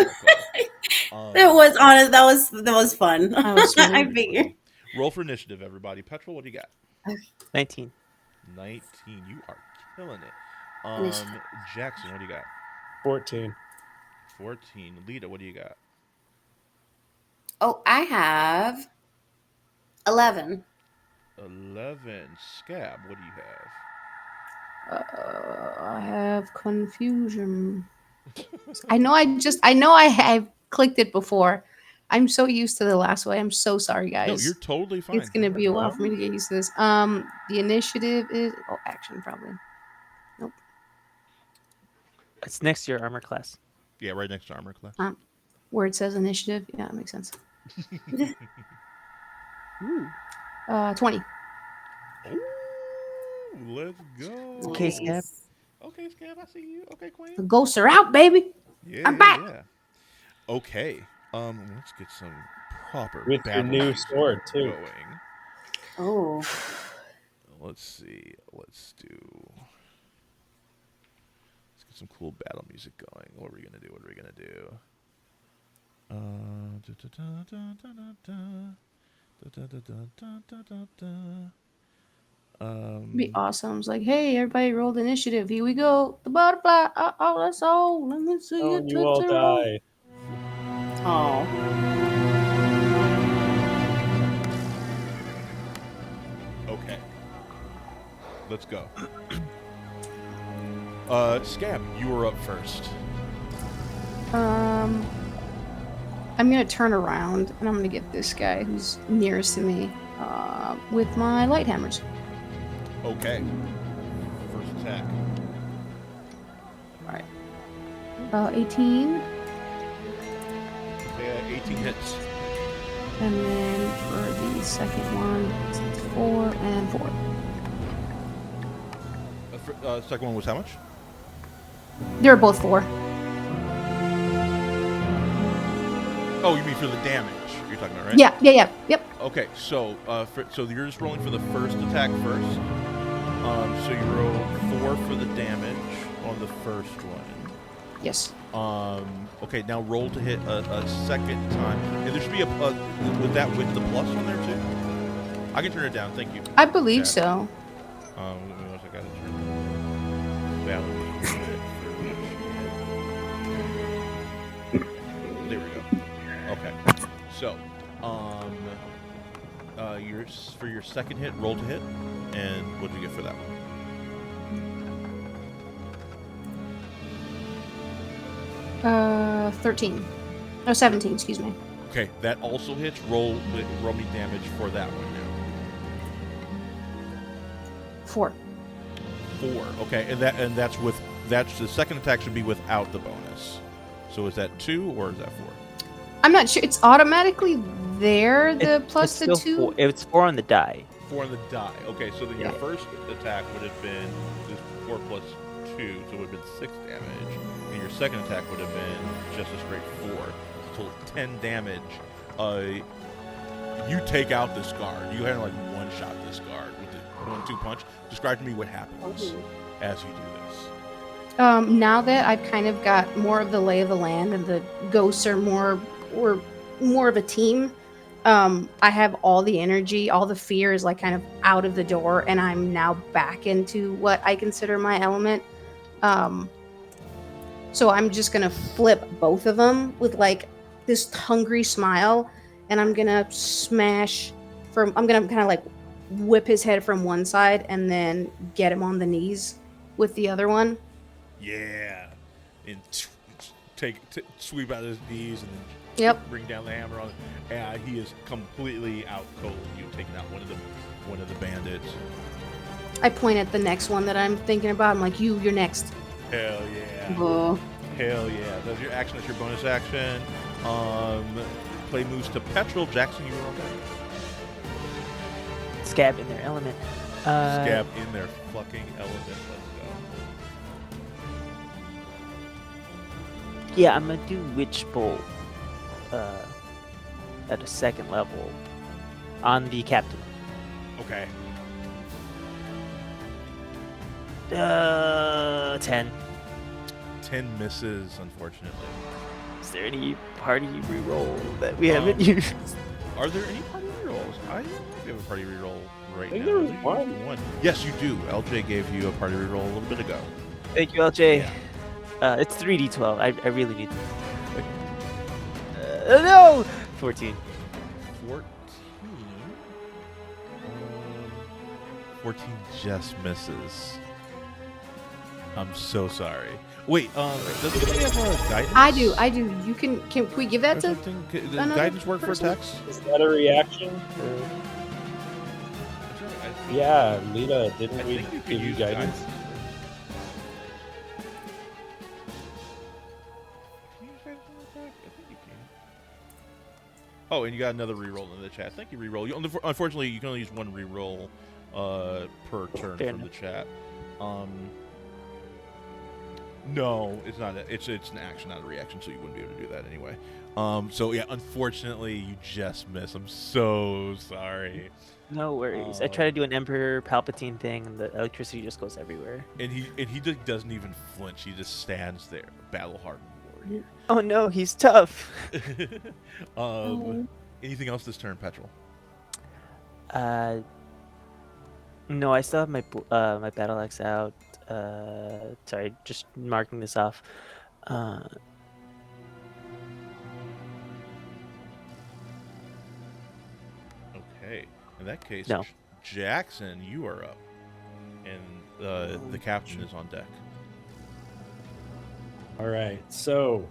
That was honest. That was fun. That was sweet. I figured. Roll for initiative, everybody. Petrol, what do you got? 19. 19. You are killing it. Initiative. Jackson, what do you got? 14. 14. Lita, what do you got? Oh, I have 11. 11. Scab, what do you have? I have confusion. I know I have clicked it before. I'm so used to the last way. I'm so sorry, guys. No, you're totally fine. It's gonna be a while for me to get used to this. The initiative is action probably. Nope. It's next to your armor class. Yeah, right next to armor class. Where it says initiative. Yeah, that makes sense. Ooh. 20. Ooh, let's go. Okay, Scab. Okay, Scab, I see you. Okay, Queen. The ghosts are out, baby. Yeah, I'm back. Yeah. Okay. Let's get some proper With your battle new music sword, too. going. Oh. Let's see. Let's get some cool battle music going. What are we gonna do? It'd be awesome. It's like, hey, everybody rolled initiative. Here we go. The butterfly. Let's all. Let me see Oh, your you all tootsie roll. die. Oh. Okay. Let's go. Scab, you are up first. I'm gonna turn around and I'm gonna get this guy who's nearest to me with my light hammers. Okay. First attack. All right. 18, Okay, 18 hits. and then for the second one, it's 4 and 4. Second one was how much? They're both 4. Oh, you mean for the damage you're talking about, right? Yeah. Yep. Okay, so so you're just rolling for the first attack first. So you roll 4 for the damage on the first one. Yes. Okay, now roll to hit a second time. And there should be with that with the plus on there too. I can turn it down. Thank you. I believe Chat. so. Let me know if I got to turn it down. There we go. Okay. So, for your second hit, roll to hit, and what do you get for that one? Uh, 13. Oh, 17. Excuse me. Okay, that also hits. Roll me damage for that one now. 4. 4. Okay, and that's the second attack should be without the bonus. So is that 2 or is that 4? I'm not sure. It's automatically there, the plus it's the still 2. It's 4 on the die. 4 on the die. Okay, so then your Yeah. first attack would have been this 4 plus 2, so it would have been 6 damage. And your second attack would have been just a straight 4. So 10 damage. You take out this guard. You kind of like one-shot this guard with the 1-2 punch. Describe to me what happens as you do this. Now that I've kind of got more of the lay of the land and the ghosts are more of a team, I have all the energy, all the fear is like kind of out of the door, and I'm now back into what I consider my element. So I'm just gonna flip both of them with like this hungry smile, and I'm gonna smash I'm gonna kind of like whip his head from one side and then get him on the knees with the other one. Yeah. And sweep out his knees and then Yep. bring down the hammer on it. And he is completely out cold. You've taken out one of the bandits. I point at the next one that I'm thinking about. I'm like, you're next. Hell yeah. Oh. Hell yeah. That's your action. That's your bonus action. Play moves to Petrol. Jackson, you were on that. Scab in their element. Scab in their fucking element. Let's go. Yeah, I'm gonna do Witch Bolt at a second level on the captain. Okay. 10. 10 misses, unfortunately. Is there any party reroll that we haven't used? Are there any party rerolls? I don't think we have a party reroll right think now. there was I think one. one. Yes, you do. LJ gave you a party reroll a little bit ago. Thank you, LJ. Yeah. It's 3d12. I really need. No! 14. 14. 14 just misses. I'm so sorry. Wait, does anybody have guidance? I do. You can we give that Or to? something? Does another guidance work for person? attacks? Is that a reaction? Or... Yeah, Lita, didn't I we think you can give you use guidance? Can you use guidance on attack? I think you can. Oh, and you got another reroll in the chat. Thank you, reroll. Unfortunately, you can only use one reroll per turn Fair from enough. the chat. No, it's not. It's an action, not a reaction, so you wouldn't be able to do that anyway. So yeah, unfortunately, you just miss. I'm so sorry. No worries. I try to do an Emperor Palpatine thing, and the electricity just goes everywhere. And he just doesn't even flinch. He just stands there, battle-hardened warrior. Oh no, he's tough. Anything else this turn, Petrol? No, I still have my my battle axe out. Sorry, just marking this off. Okay. In that case, No. Jackson, you are up, and the captain is on deck. All right, so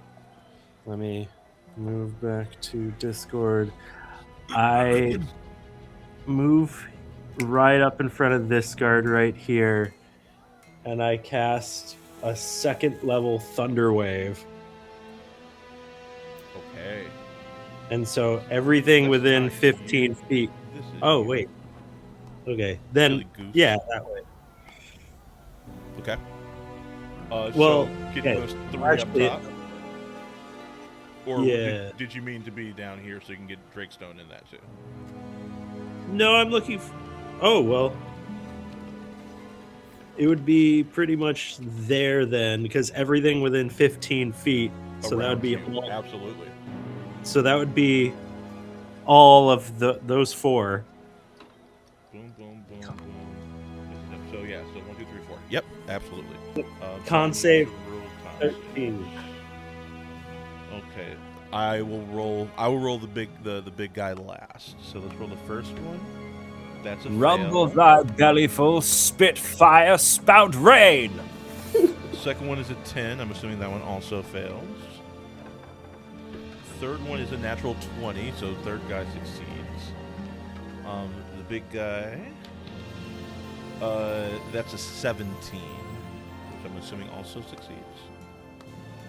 let me move back to Discord. I move right up in front of this guard right here, and I cast a second level Thunder Wave. Okay. And so everything That's within not 15 you. feet. This is Oh, you. wait. Okay, then, Really goofy. yeah, that way. Okay. Well, so getting okay, those 3 actually- up top? Or Yeah. did you mean to be down here so you can get Drakestone in that too? No, I'm looking oh, well. It would be pretty much there then, because everything within 15 feet. So that would be Around you. all, Absolutely. so that would be all of those 4. Boom, boom, boom, boom. So yeah, so 1, 2, 3, 4. Yep, absolutely. Con save Roll con save. 13. Okay. I will roll the big guy last. So let's roll the first one. That's a Rumble fail. thy belly full, spit fire, spout rain. The second one is a 10. I'm assuming that one also fails. Third one is a natural 20, so third guy succeeds. The big guy That's a 17, which I'm assuming also succeeds.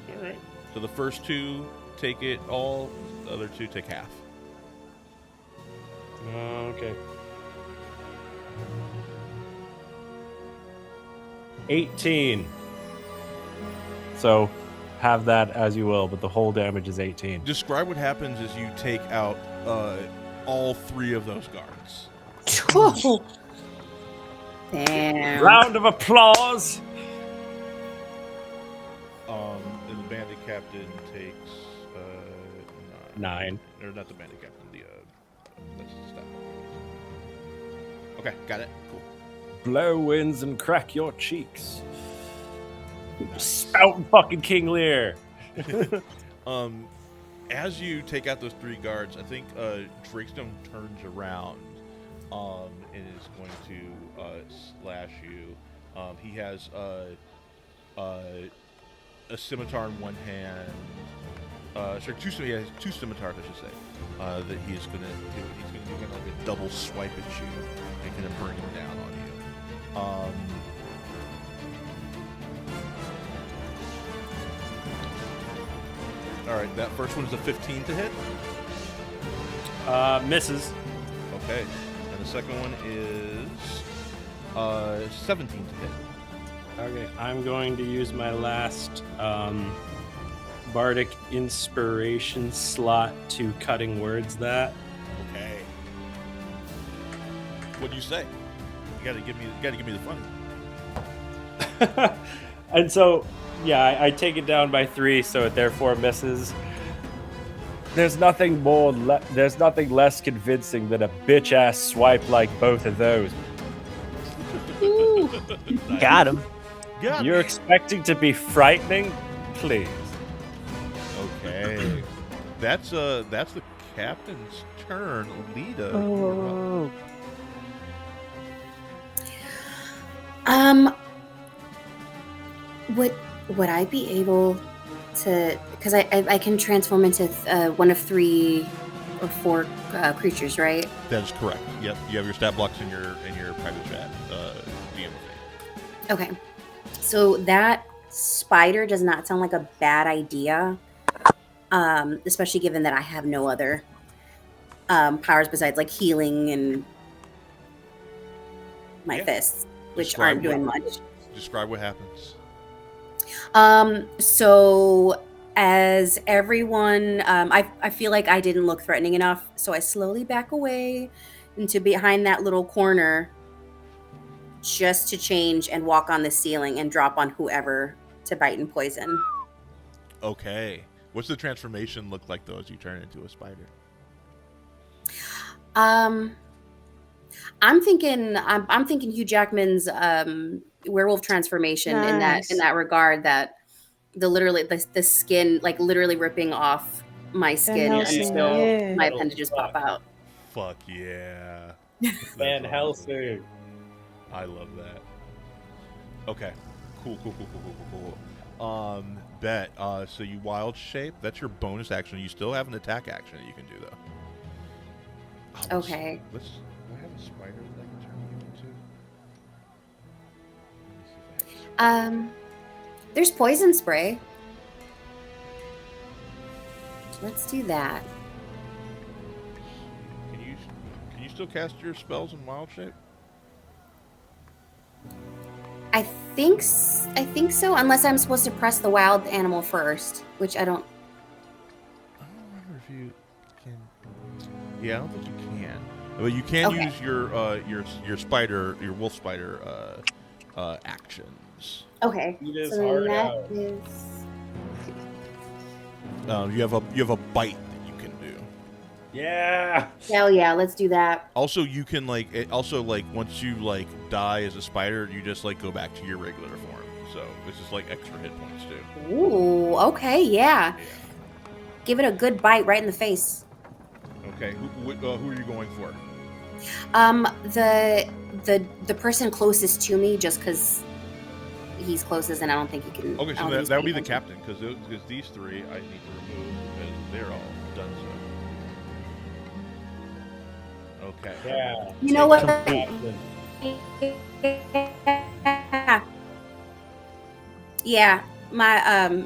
All right. So the first two take it all, the other two take half. Okay. 18. So have that as you will, but the whole damage is 18. Describe what happens as you take out all three of those guards. Damn. Round of applause. And the bandit captain takes 9. Or not the bandit captain, that's the staff. Okay, got it. Cool. Blow winds and crack your cheeks. Spouting fucking King Lear. As you take out those three guards, I think Drakestone turns around and is going to slash you. He has a scimitar in one hand. He has two scimitars, I should say. That he's gonna do. He's gonna do kind of like a double swipe at you and kind of bring him down on you. All right, that first one is a 15 to hit. Misses. Okay, and the second one is 17 to hit. Okay, I'm going to use my last bardic inspiration slot to cutting words that. Okay. What do you say? You gotta give me the fun. And so, yeah, I take it down by 3, so it therefore misses. There's nothing there's nothing less convincing than a bitch ass swipe like both of those. Got him. You're expecting to be frightening? Please. Okay. That's the captain's turn. Lita. Oh. Would I be able to? Because I can transform into one of 3 or 4 creatures, right? That is correct. Yep. You have your stat blocks in your private chat. DM. Okay. So that spider does not sound like a bad idea, especially given that I have no other powers besides like healing and my fists, which aren't doing much. Describe what happens. So as everyone, I feel like I didn't look threatening enough, so I slowly back away into behind that little corner just to change and walk on the ceiling and drop on whoever to bite and poison. Okay. What's the transformation look like though as you turn into a spider? I'm thinking Hugh Jackman's werewolf transformation in that regard, that the skin like literally ripping off my skin until my appendages pop out. Fuck yeah. Van That's Helsing. I love that. Okay. Cool. Bet. So you wild shape. That's your bonus action. You still have an attack action that you can do though. Oh, Okay. Do I have a spider that I can turn you into? There's poison spray. Let's do that. Can you still cast your spells in wild shape? I think so, unless I'm supposed to press the wild animal first, which I don't. I don't remember if you can. Yeah, I don't think you can. But you can use your spider, your wolf spider actions. Okay. It is So then hard that out. is. You have a bite that you can do. Yeah. Hell yeah, let's do that. Also, you can once you die as a spider, you just go back to your regular form. So this is extra hit points too. Ooh, okay, yeah. Give it a good bite right in the face. Okay, who are you going for? The person closest to me, just because he's closest, and I don't think he can. Okay, so that would be the captain, because these 3 I need to remove because they're all done. So. Okay. Yeah. You know what? Yeah, my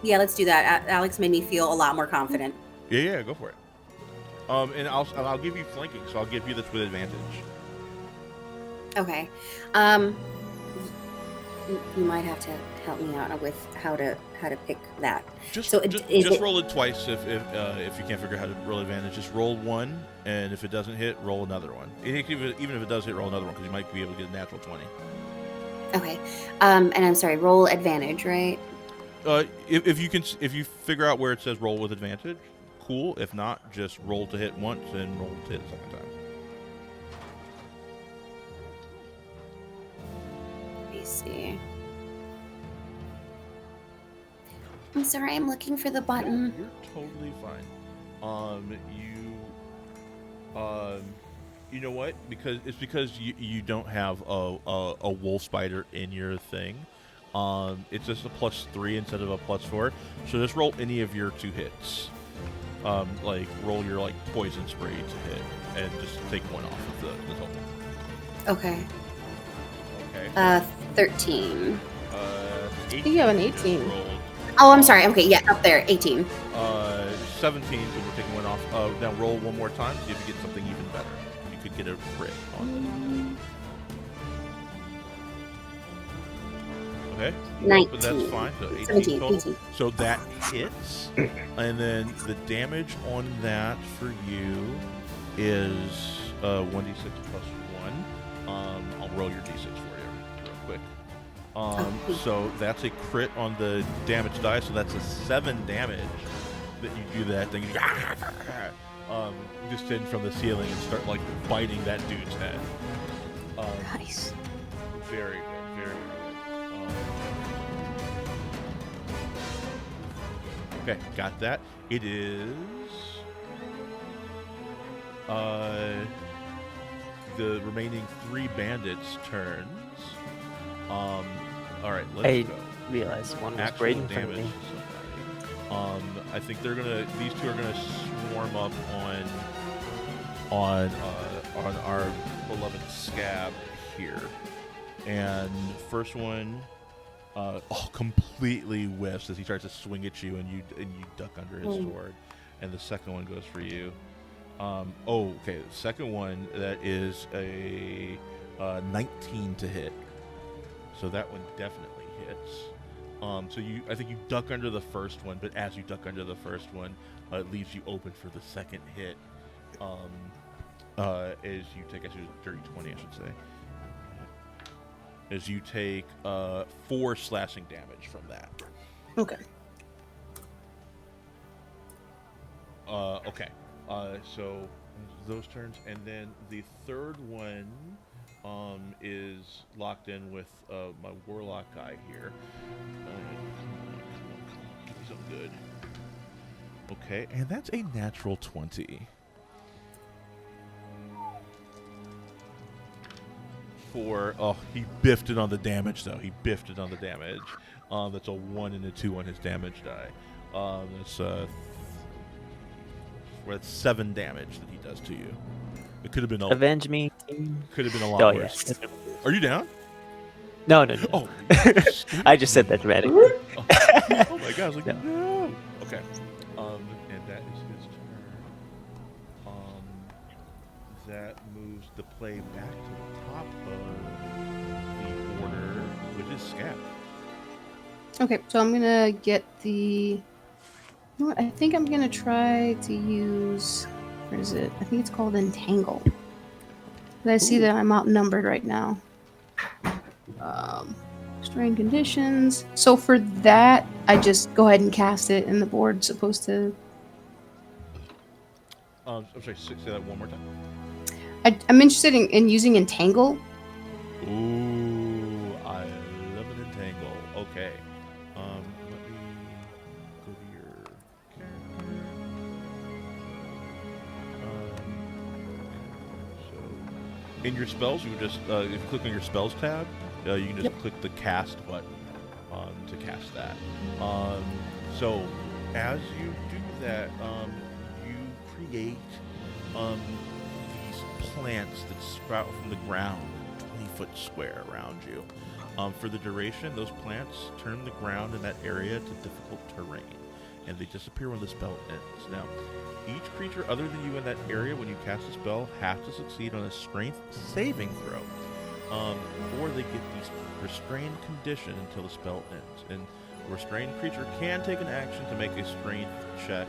yeah, let's do that. Alex made me feel a lot more confident. Yeah, go for it. And I'll give you flanking, so I'll give you this with advantage. Okay. You might have to help me out with how to pick that. Just So is just it roll it twice if you can't figure out how to roll advantage. Just roll one, and if it doesn't hit, roll another one. And even if it does hit, roll another one because you might be able to get a natural 20. okay? And I'm sorry, roll advantage, right? If you figure out where it says roll with advantage, cool. If not, just roll to hit once and roll to hit a second time. Let me see. I'm sorry, I'm looking for the button. You're totally fine. You know what? Because you don't have a wolf spider in your thing. It's just a +3 instead of a +4. So just roll any of your 2 hits. Like roll your like poison spray to hit, and just take one off of the total. Okay. Okay. 13. 18 think you have an just 18. rolled. Oh, I'm sorry. Okay, yeah, up there, 18. 17, so we're taking one off. Now roll one more time, see if you get something even better. You could get a crit on it. Okay? 19. But that's fine. So 18 17, total. 18. So that hits. And then the damage on that for you is 1d6 plus 1. I'll roll your d6 for you real quick. So that's a crit on the damage die, so that's a 7 damage that you do that thing. Descend from the ceiling and start like biting that dude's head. Nice. Very good, very good. Okay, got that. It is the remaining 3 bandits' turns. All right, let's go. Realized one was Actual right in front of damage me. to somebody. I think these two are gonna swarm up on our beloved scab here. And first one completely whiffs as he tries to swing at you, and you duck under his sword. And the second one goes for you. Okay. The second one, that is a 19 to hit. So that one definitely hits. So I think you duck under the first one, but as you duck under the first one, it leaves you open for the second hit. As you take, I should dirty 20, I should say. As you take 4 slashing damage from that. Okay. Okay. So those turns, and then the third one is locked in with my warlock guy here. Come on. Give me something good. Okay, and that's a natural 20. He biffed it on the damage, though. That's a 1 and a 2 on his damage die. That's 7 damage that he does to you. It could have been Avenge me. a lot Oh, worse. yes. Are you down? No. Oh, I just said that dramatically. oh my god! I was like, no. Okay. And that is his turn. That moves the play back to the top of the order, which is Scab. Okay, so I'm gonna get the. You know what? I think I'm gonna try to use. Where is it? I think it's called Entangle. But I see that I'm outnumbered right now. Strain conditions. So for that, I just go ahead and cast it, and the board's supposed to. I'm sorry. Say that one more time. I'm interested in using Entangle. Ooh, I love an entangle. Okay. Let me go to your character. So in your spells, you just if you click on your spells tab, you can just click the cast button to cast that. So as you do that, you create these plants that sprout from the ground 20-foot square around you. For the duration, those plants turn the ground in that area to difficult terrain, and they disappear when the spell ends. Now, each creature other than you in that area, when you cast a spell, has to succeed on a strength saving throw, or they get these restrained condition until the spell ends. And a restrained creature can take an action to make a strength check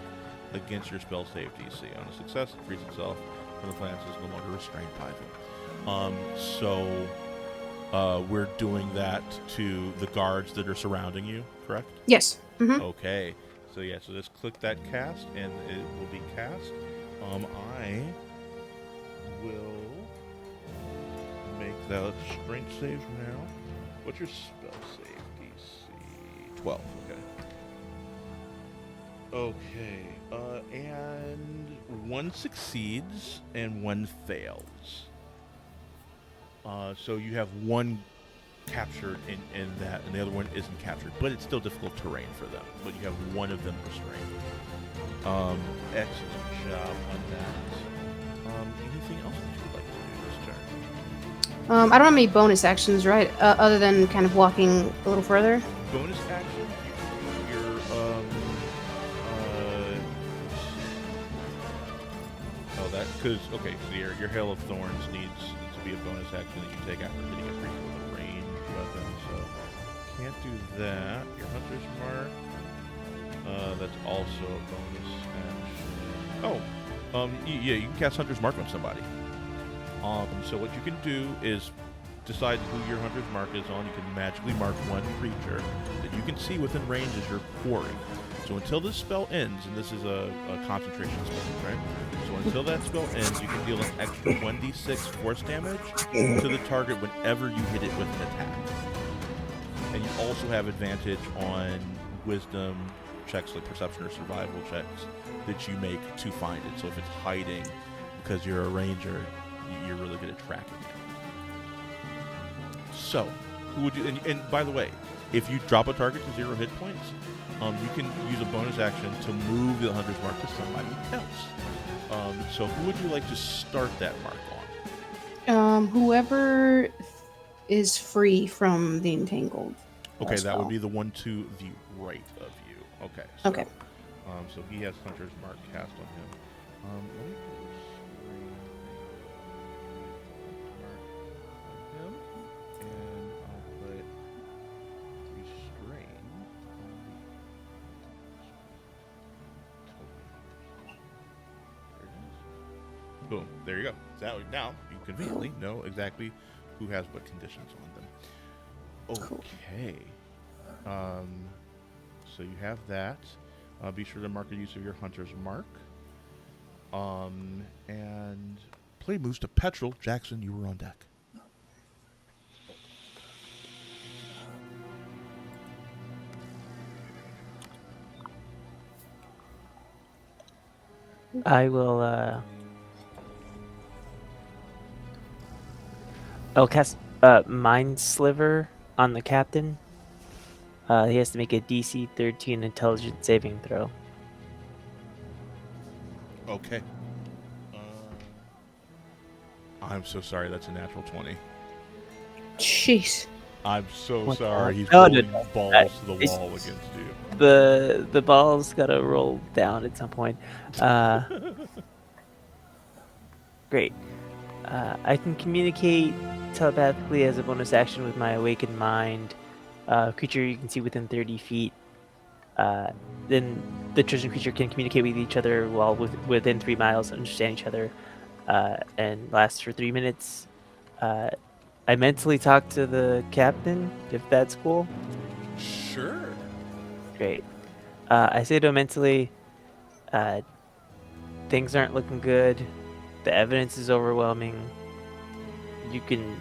against your spell save DC. On a success, it frees itself when the plant is no longer restrained by them. We're doing that to the guards that are surrounding you, correct? Yes. Mm-hmm. Okay. So yeah, so just click that cast, and it will be cast. I will make that strength save now. What's your spell save DC? 12. Okay. And one succeeds and one fails. So you have one captured in that, and the other one isn't captured, but it's still difficult terrain for them. But you have one of them restrained. Excellent job on that. Anything else that you would like to do this turn? I don't have any bonus actions, right? Other than kind of walking a little further. Bonus action. Because so your Hail of Thorns needs to be a bonus action that you take after hitting a creature with a ranged weapon. So can't do that. Your Hunter's Mark. That's also a bonus action. Yeah, you can cast Hunter's Mark on somebody. So what you can do is decide who your Hunter's Mark is on. You can magically mark one creature that you can see within range as your quarry. So until this spell ends, and this is a concentration spell, right? So until that spell ends, you can deal an extra 1d6 force damage to the target whenever you hit it with an attack. And you also have advantage on wisdom checks like perception or survival checks that you make to find it. So if it's hiding because you're a ranger, you're really good at tracking it. So, who would you... And by the way, if you drop a target to 0 hit points, you can use a bonus action to move the Hunter's Mark to somebody else. So who would you like to start that mark on? Whoever is free from the entangled. Okay, that spell. would be the one to the right of you. Okay. So, Okay. So he has Hunter's Mark cast on him. Let me put Hunter's Mark on him, and I'll put Restrain on the Boom. There you go. Now you conveniently know exactly who has what conditions on them. Okay. So you have that. Be sure to mark the use of your Hunter's Mark. And play moves to Petrol. Jackson, you were on deck. I will. I'll cast Mind Sliver on the captain. He has to make a DC 13 Intelligence saving throw. Okay. I'm so sorry. That's a natural 20. Jeez. I'm so What the sorry. He's hell? rolling No, balls to the it's- wall against you. The ball's gotta roll down at some point. Great. I can communicate telepathically as a bonus action with my awakened mind. Creature you can see within 30 feet. Then the chosen creature can communicate with each other while within 3 miles, understand each other, and lasts for 3 minutes. I mentally talk to the captain, if that's cool. Sure. Great. I say to him mentally, things aren't looking good. The evidence is overwhelming. You can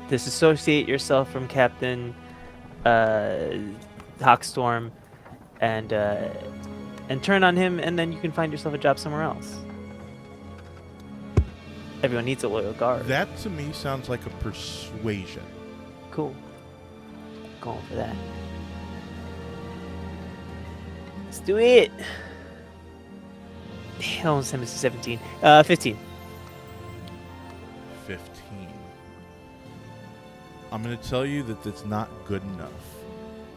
disassociate yourself from Captain Hawkstorm and turn on him, and then you can find yourself a job somewhere else. Everyone needs a loyal guard. That to me sounds like a persuasion. Cool. Going for that. Let's do it. Damn, almost sent 17. 15. 15. I'm going to tell you that that's not good enough.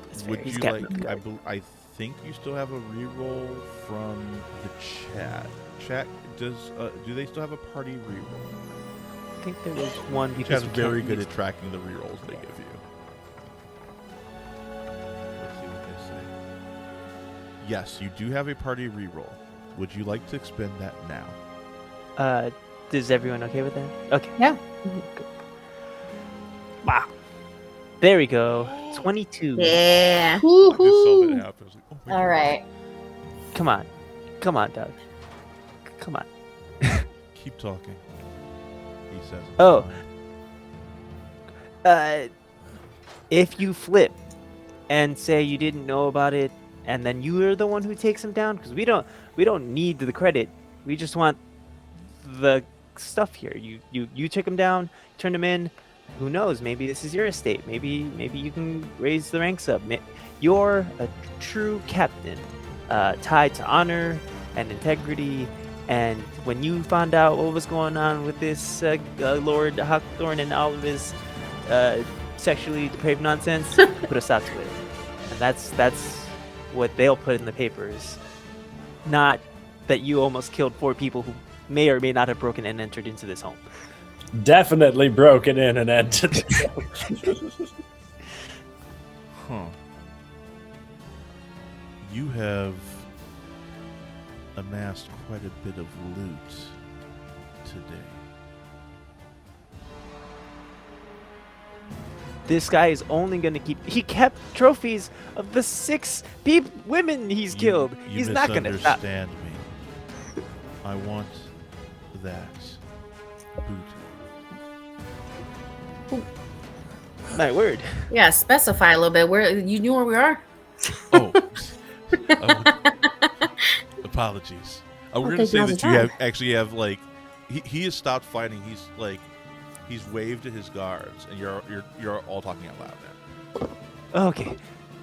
That's fair. Would He's you Captain like? of the Guard. I think you still have a reroll from the chat. Chat do they still have a party reroll? I think there was one Chat's because we very can't good use- at tracking the rerolls they give you. Let's see what they say. Yes, you do have a party reroll. Would you like to expend that now? Is everyone okay with that? Okay. Yeah. Good. Wow. There we go. 22. Yeah. I just saw that Woohoo! happen. I was like, oh my All gosh. right. Come on. Come on, Doug. Come on. Keep talking. He says. Oh. If you flip and say you didn't know about it, and then you're the one who takes him down, because we don't need the credit. We just want the stuff here. You took him down, turned him in. Who knows? Maybe this is your estate. Maybe you can raise the ranks up. You're a true captain, tied to honor and integrity. And when you found out what was going on with this Lord Hawthorne and all of his sexually depraved nonsense, put a stop to it. And that's what they'll put in the papers. Not that you almost killed 4 people who may or may not have broken and entered into this home. Definitely broken in and entered. Huh. You have amassed quite a bit of loot today. This guy is only going to keep. He kept trophies of the 6 women he's killed. You He's not going to stop. misunderstand me. I want that booty. My word. Yeah, specify a little bit. Where you knew where we are? Oh, apologies. We're Okay, gonna say now's that the you time. actually have like he has stopped fighting. He's waved at his guards, and you're all talking out loud now. Okay.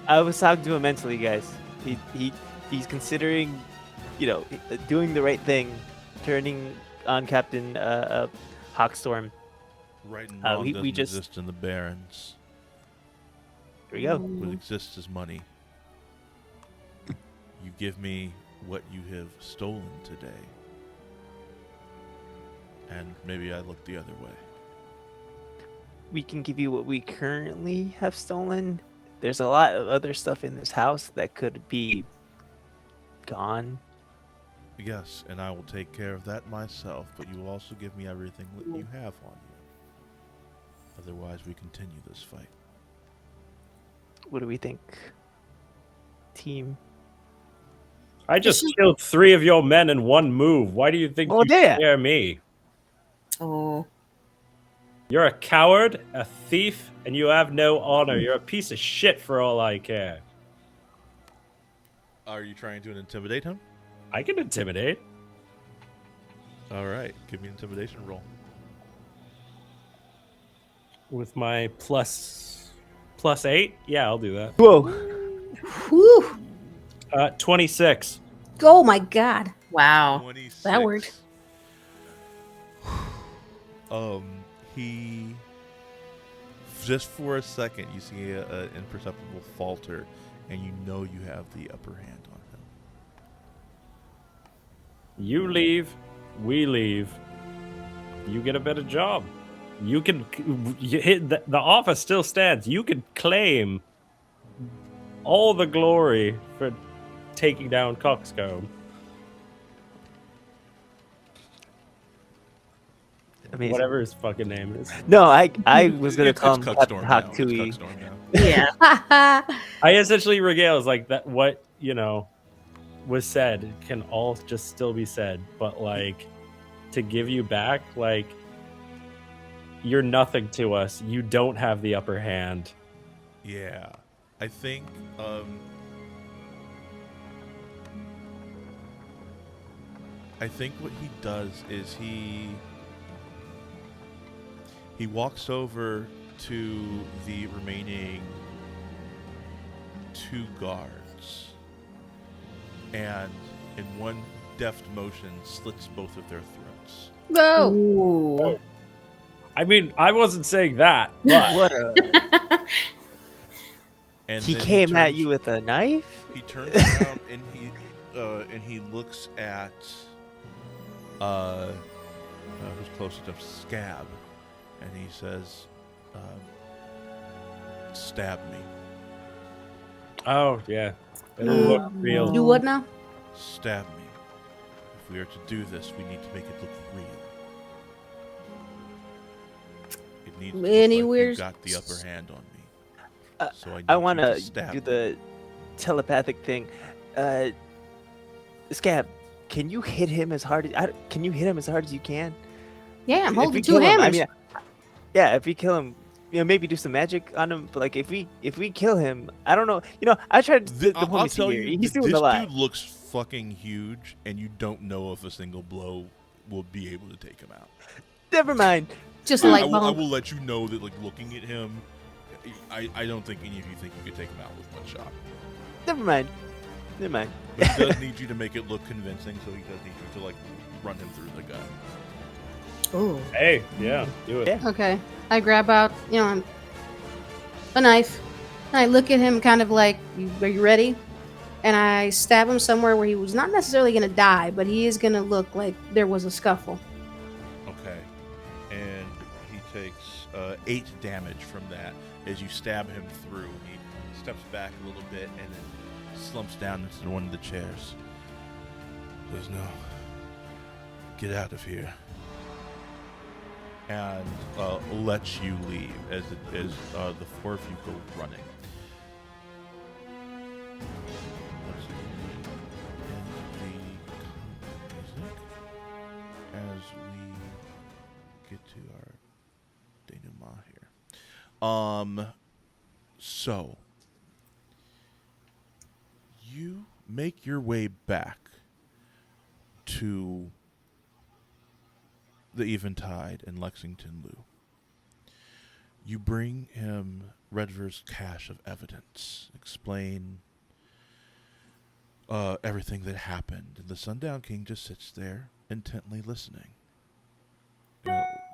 I was talking to him mentally, guys. He's considering, doing the right thing, turning on Captain Hawkstorm. Right and we- wrong we doesn't just- exist in the barrens. Here we go. What exists is money. You give me what you have stolen today, and maybe I look the other way. We can give you what we currently have stolen. There's a lot of other stuff in this house that could be gone. Yes, and I will take care of that myself, but you will also give me everything that you have on you. Otherwise, we continue this fight. What do we think, team? I just killed 3 of your men in one move. Why do you think Oh, you yeah. scare me? Oh. You're a coward, a thief, and you have no honor. You're a piece of shit for all I care. Are you trying to intimidate him? I can intimidate. All right, give me an intimidation roll. With my plus 8? Yeah, I'll do that. Whoa. Whew. 26. Oh my God. Wow. 26. That worked. He just for a second you see an imperceptible falter, and you know you have the upper hand on him. You leave, we leave. You get a better job. You can hit the office still stands. You can claim all the glory for taking down Coxcomb. Amazing. Whatever his fucking name is. No, I was gonna It's call him Cuckstorm now. It's Haktui. Cuckstorm now. Yeah. I essentially regales like that. What was said can all just still be said, but like to give you back, like you're nothing to us. You don't have the upper hand. Yeah, I think what he does is he walks over to the remaining 2 guards, and in one deft motion slits both of their throats. Go. Ooh. I mean, I wasn't saying that, but What a... And He then came at turns- you with a knife? He turns around and he looks at who's closest to Scab, and he says, "Stab me, oh yeah, it'll look real. Do what now? stab me. If we are to do this, we need to make it look real. It needs to look Anywhere- like you got the upper hand on me. Uh, So I need I you want to to stab do me." the telepathic thing. Scab, can you hit him as hard as can you hit him as hard as you can? Yeah, I'm If we holding two kill him, hammers. yeah, if we kill him, maybe do some magic on him. But like, if we kill him, I don't know. I tried I'll diplomacy tell here. you, He's this doing a lot. dude looks fucking huge, and you don't know if a single blow will be able to take him out. Never mind. Just a I light will, I bulb. will let you know that, like, looking at him, I don't think any of you think you could take him out with one shot. Never mind. Never mind. But he does need you to make it look convincing, so he does need you to, like, run him through the gun. Ooh. Hey, yeah, do it. Yeah. Okay. I grab out, a knife. And I look at him kind of like, are you ready? And I stab him somewhere where he was not necessarily going to die, but he is going to look like there was a scuffle. Okay. And he takes 8 damage from that as you stab him through. He steps back a little bit and then slumps down into one of the chairs. There's no... Get out of here. And lets you leave as the 4 of you go running. Let's end the music as we get to our denouement here. So you make your way back to the Eventide in Lexington Lou. You bring him Redver's cache of evidence. Explain everything that happened. And the Sundown King just sits there, intently listening.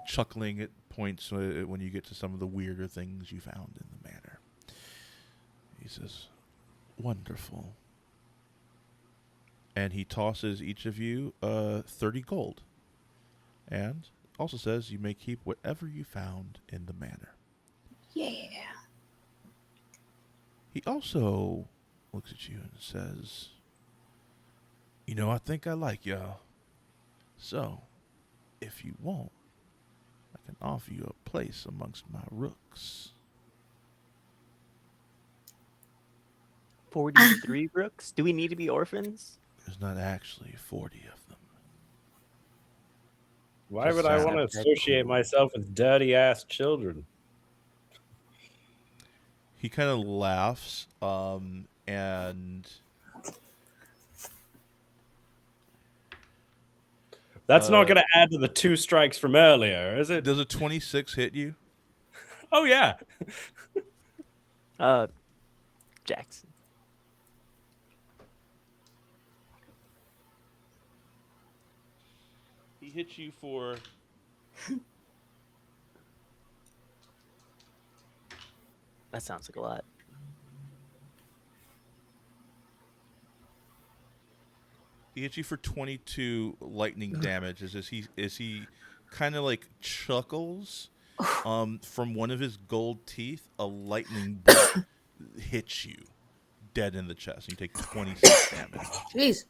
Chuckling at points when you get to some of the weirder things you found in the manor. He says, "Wonderful." And he tosses each of you 30 gold. And also says you may keep whatever you found in the manor. Yeah. He also looks at you and says, I think I like y'all. So, if you want, I can offer you a place amongst my rooks. 43 rooks? Do we need to be orphans? There's not actually 40 of them. Why Just would I sounds want to that associate cool. myself with dirty ass children? He kind of laughs, and That's not going to add to the 2 strikes from earlier, is it? does a 26 hit you? Oh yeah. Jackson. He hits you for... That sounds like a lot. He hits you for 22 lightning damage. As he kind of like chuckles. From one of his gold teeth, a lightning bolt hits you dead in the chest. You take 26 damage. Jeez.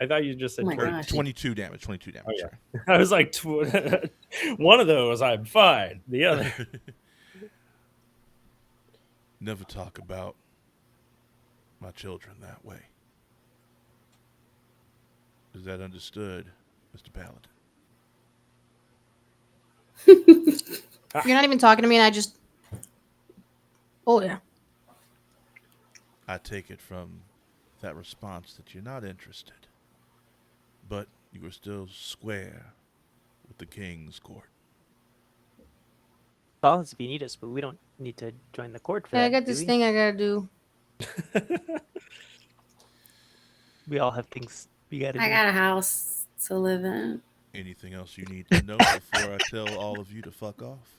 I thought you just said Oh my 20. gosh. 22 damage. 22 damage. Oh, yeah. Sorry. I was like, one of those I'm fine. The other, Never talk about my children that way. Is that understood, Mr. Paladin? You're not even talking to me, and I just. Oh, yeah. I take it from that response that you're not interested. But you are still square with the king's court. Call us if you need us, but we don't need to join the court for Yeah, that. I got do this we? thing I gotta do. We all have things we gotta do. I got a house to live in. Anything else you need to know before I tell all of you to fuck off?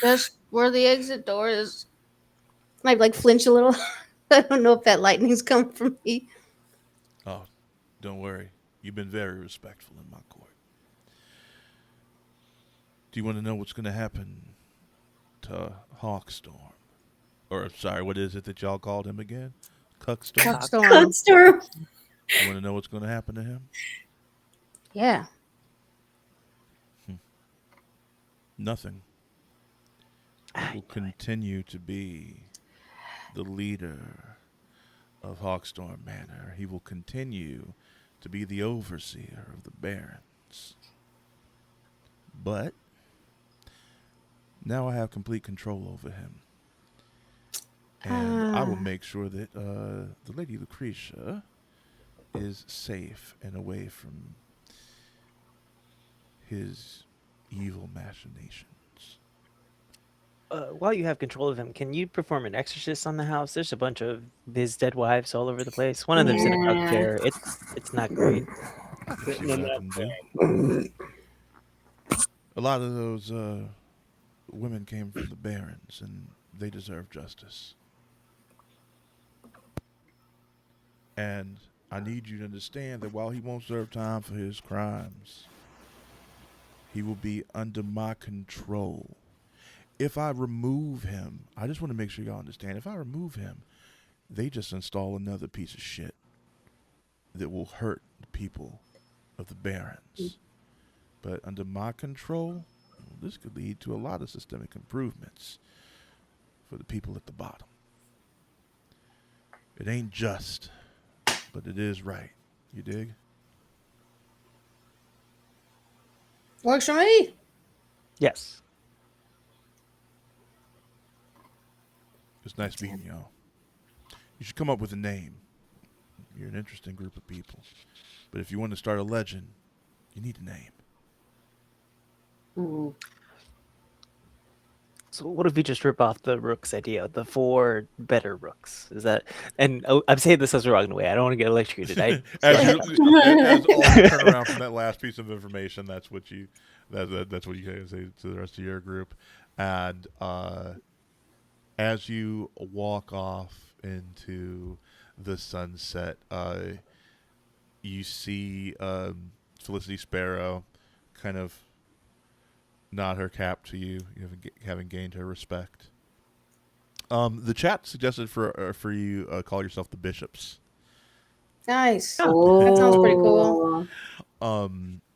Just where the exit door is. Might like flinch a little. I don't know if that lightning's coming from me. Oh, don't worry. You've been very respectful in my court. Do you want to know what's going to happen to Hawkstorm? Or, sorry, what is it that y'all called him again? Cuckstorm? Cuckstorm. Storm. You want to know what's going to happen to him? Yeah. Nothing. He will continue to be the leader of Hawkstorm Manor. He will continue to be the overseer of the barons. But now I have complete control over him. And I will make sure that the Lady Lucretia is safe and away from his evil machinations. While you have control of him, can you perform an exorcist on the house? There's a bunch of his dead wives all over the place. One of them's in a bug Yeah. chair. It's not great. I can see Sitting what in I that can do. A lot of those women came from the barons, and they deserve justice. And I need you to understand that while he won't serve time for his crimes, he will be under my control. If I remove him, I just want to make sure y'all understand, if I remove him, they just install another piece of shit that will hurt the people of the barons. But under my control, this could lead to a lot of systemic improvements for the people at the bottom. It ain't just, but it is right. You dig? Works for me. Yes. It's nice meeting y'all. You should come up with a name. You're an interesting group of people. But if you want to start a legend, you need a name. Mm. So what if we just rip off the Rook's idea, the 4 better Rooks? Is that? And I'm saying this as a wrong way. I don't want to get electrocuted. As all you turn around from that last piece of information, that's what you that's what you can say to the rest of your group. And as you walk off into the sunset, you see Felicity Sparrow kind of nod her cap to you, having gained her respect. The chat suggested for you call yourself the Bishops. Nice. Oh, That sounds pretty cool.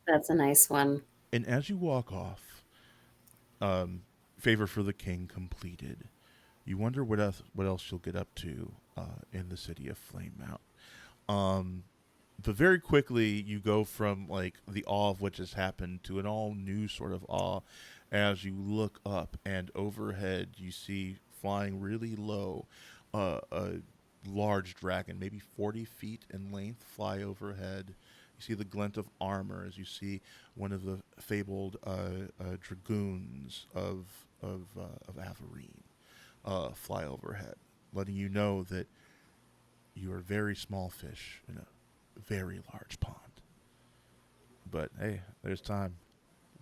That's a nice one. And as you walk off, favor for the king completed. You wonder what else you'll get up to in the city of Flamemount. But very quickly, you go from like the awe of what just happened to an all new sort of awe as you look up, and overhead you see flying really low a large dragon, maybe 40 feet in length, fly overhead. You see the glint of armor as you see one of the fabled dragoons of Avarine fly overhead, letting you know that you are very small fish in a very large pond. But hey, there's time.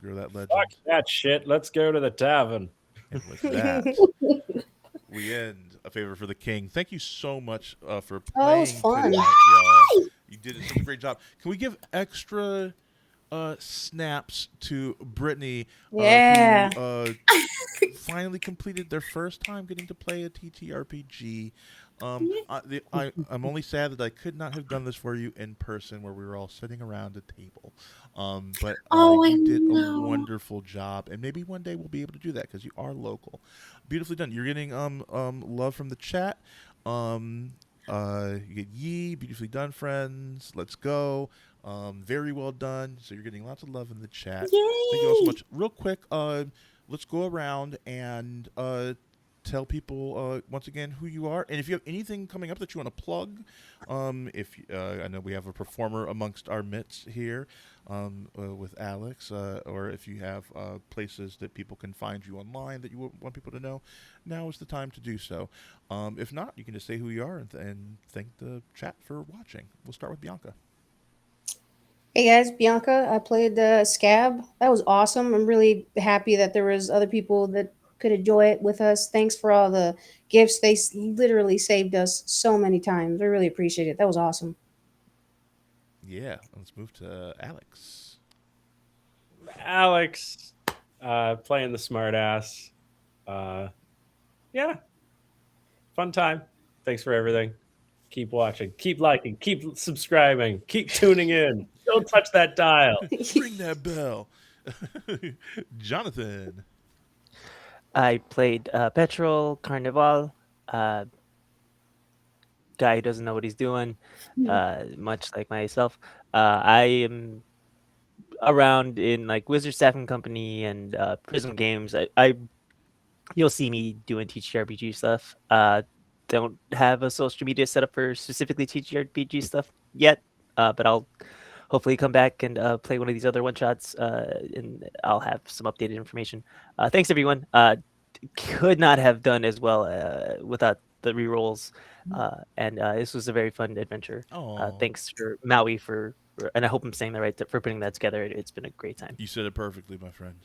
Grow that legend. Fuck that shit. Let's go to the tavern. And with that, we end a favor for the king. Thank you so much for Oh, it playing was fun. tonight, y'all. You did such a great job. Can we give extra snaps to Brittany, Yeah. who finally completed their first time getting to play a TTRPG. I'm only sad that I could not have done this for you in person, where we were all sitting around a table. But Oh, I you did know. a wonderful job, and maybe one day we'll be able to do that because you are local. Beautifully done. You're getting love from the chat. You get Yee, beautifully done, friends. Let's go. Very well done. So you're getting lots of love in the chat. Thank you all so Yay. much. Real quick, let's go around and tell people once again who you are, and if you have anything coming up that you want to plug. If I know we have a performer amongst our midst here with Alex, or if you have places that people can find you online that you want people to know, now is the time to do so. If not, you can just say who you are and thank the chat for watching. We'll start with Bianca. Hey guys, Bianca. I played the Scab. That was awesome. I'm really happy that there was other people that could enjoy it with us. Thanks for all the gifts. They literally saved us so many times. I really appreciate it. That was awesome. Yeah, let's move to Alex. Alex, playing the smartass. Uh, yeah, fun time. Thanks for everything. Keep watching, keep liking, keep subscribing, keep tuning in. Don't touch that dial. Ring that bell. Jonathan. I played Petrol, Carnival, uh, guy who doesn't know what he's doing, much like myself. I am around in like Wizard Staffing Company and Prism Games. I you'll see me doing TTRPG stuff. Don't have a social media set up for specifically TTRPG stuff yet, but I'll hopefully come back and play one of these other one shots, and I'll have some updated information. Thanks everyone. Could not have done as well without the rerolls, and this was a very fun adventure. Oh, Thanks for Maui and I hope I'm saying that right, for putting that together. It's been a great time. you said it perfectly, my friend.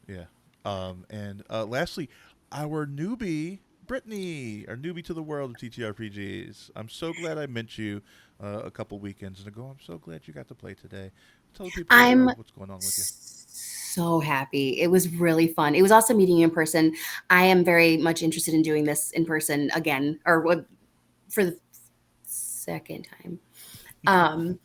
Yeah. And lastly, our newbie, Brittany, our newbie to the world of TTRPGs. I'm so glad I met you a couple weekends ago. I'm so glad you got to play today. Tell the people I'm what's going on with you. so happy. It was really fun. It was awesome meeting you in person. I am very much interested in doing this in person again, for the second time.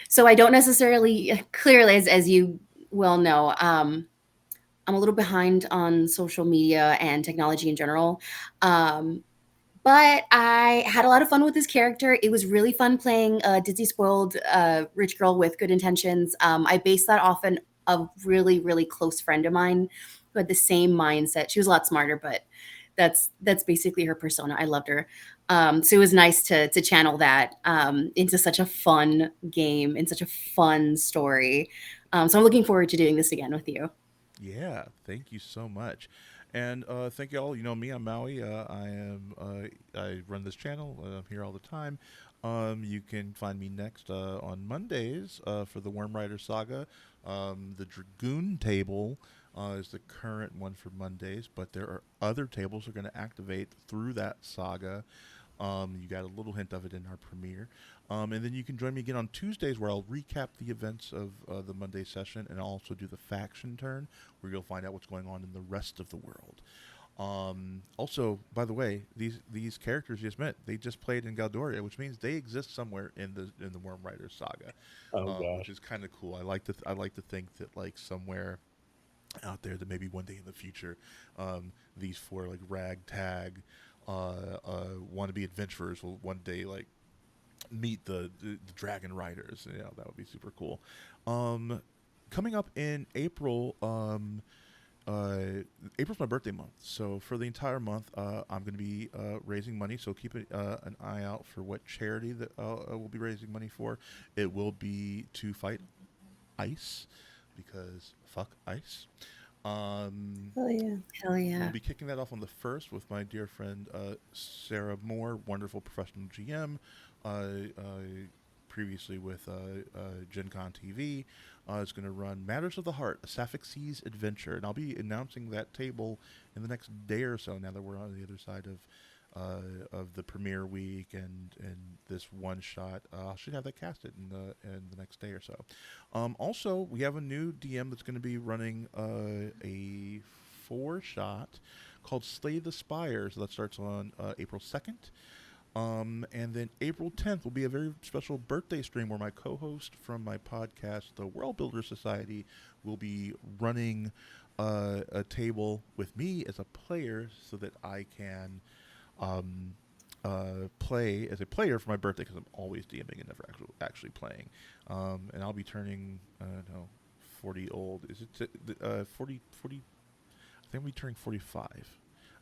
So I don't necessarily, clearly, as you well know, I'm a little behind on social media and technology in general. Um, but I had a lot of fun with this character. It was really fun playing a Disney spoiled rich girl with good intentions. I based that off a really, really close friend of mine who had the same mindset. She was a lot smarter, but that's basically her persona. I loved her. So it was nice to channel that into such a fun game and such a fun story. So I'm looking forward to doing this again with you. Yeah, thank you so much. And thank you all. You know me, I'm Maui. I run this channel. I'm here all the time. You can find me next on Mondays for the Worm Rider Saga. The Dragoon table is the current one for Mondays, but there are other tables that are going to activate through that saga. You got a little hint of it in our premiere. And then you can join me again on Tuesdays where I'll recap the events of the Monday session and I'll also do the faction turn where you'll find out what's going on in the rest of the world. Also, by the way, these characters you just met, they just played in Galdoria, which means they exist somewhere in the Worm Rider saga, Oh which gosh. is kind of cool. I like to think that like somewhere out there that maybe one day in the future, these four like ragtag wannabe adventurers will one day like meet the dragon riders. Yeah, that would be super cool. Um, Coming up in April, April's my birthday month, so for the entire month, I'm going to be raising money. So keep an eye out for what charity that we'll be raising money for. It will be to fight ice, because fuck ice. Oh yeah. Hell We'll yeah. be kicking that off on the 1st with my dear friend Sarah Moore, wonderful professional GM, previously with Gen Con TV. Is going to run Matters of the Heart, a Sapphic Seas adventure. And I'll be announcing that table in the next day or so now that we're on the other side of the premiere week and this one shot. I should have that casted in the next day or so. Also, we have a new DM that's going to be running a 4-shot called Slay the Spires. That starts on April 2nd. And then April 10th will be a very special birthday stream where my co-host from my podcast, the World Builder Society, will be running a table with me as a player so that I can um, play as a player for my birthday because I'm always DMing and never actually playing. And I'll be turning, no, 40 old. Is it 40? I think I'll be turning 45.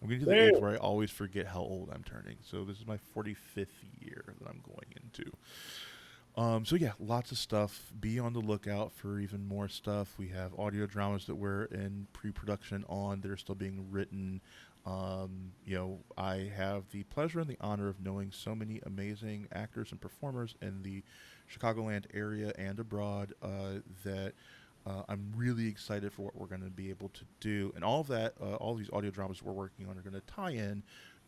I'm getting to the age Damn. where I always forget how old I'm turning. So this is my 45th year that I'm going into. So yeah, lots of stuff. Be on the lookout for even more stuff. We have audio dramas that we're in pre-production on that are still being written. I have the pleasure and the honor of knowing so many amazing actors and performers in the Chicagoland area and abroad that I'm really excited for what we're going to be able to do. And all of that, all these audio dramas we're working on are going to tie in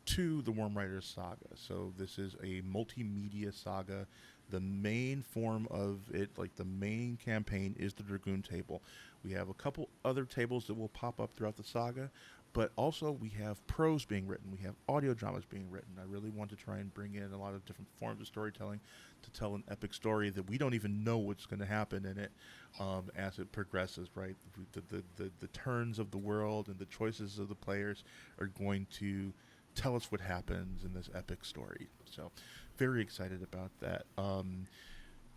to the Worm Riders saga. So this is a multimedia saga. The main form of it, like the main campaign, is the Dragoon table. We have a couple other tables that will pop up throughout the saga, but also we have prose being written. We have audio dramas being written. I really want to try and bring in a lot of different forms of storytelling to tell an epic story that we don't even know what's going to happen in it as it progresses, right? The turns of the world and the choices of the players are going to tell us what happens in this epic story. So very excited about that.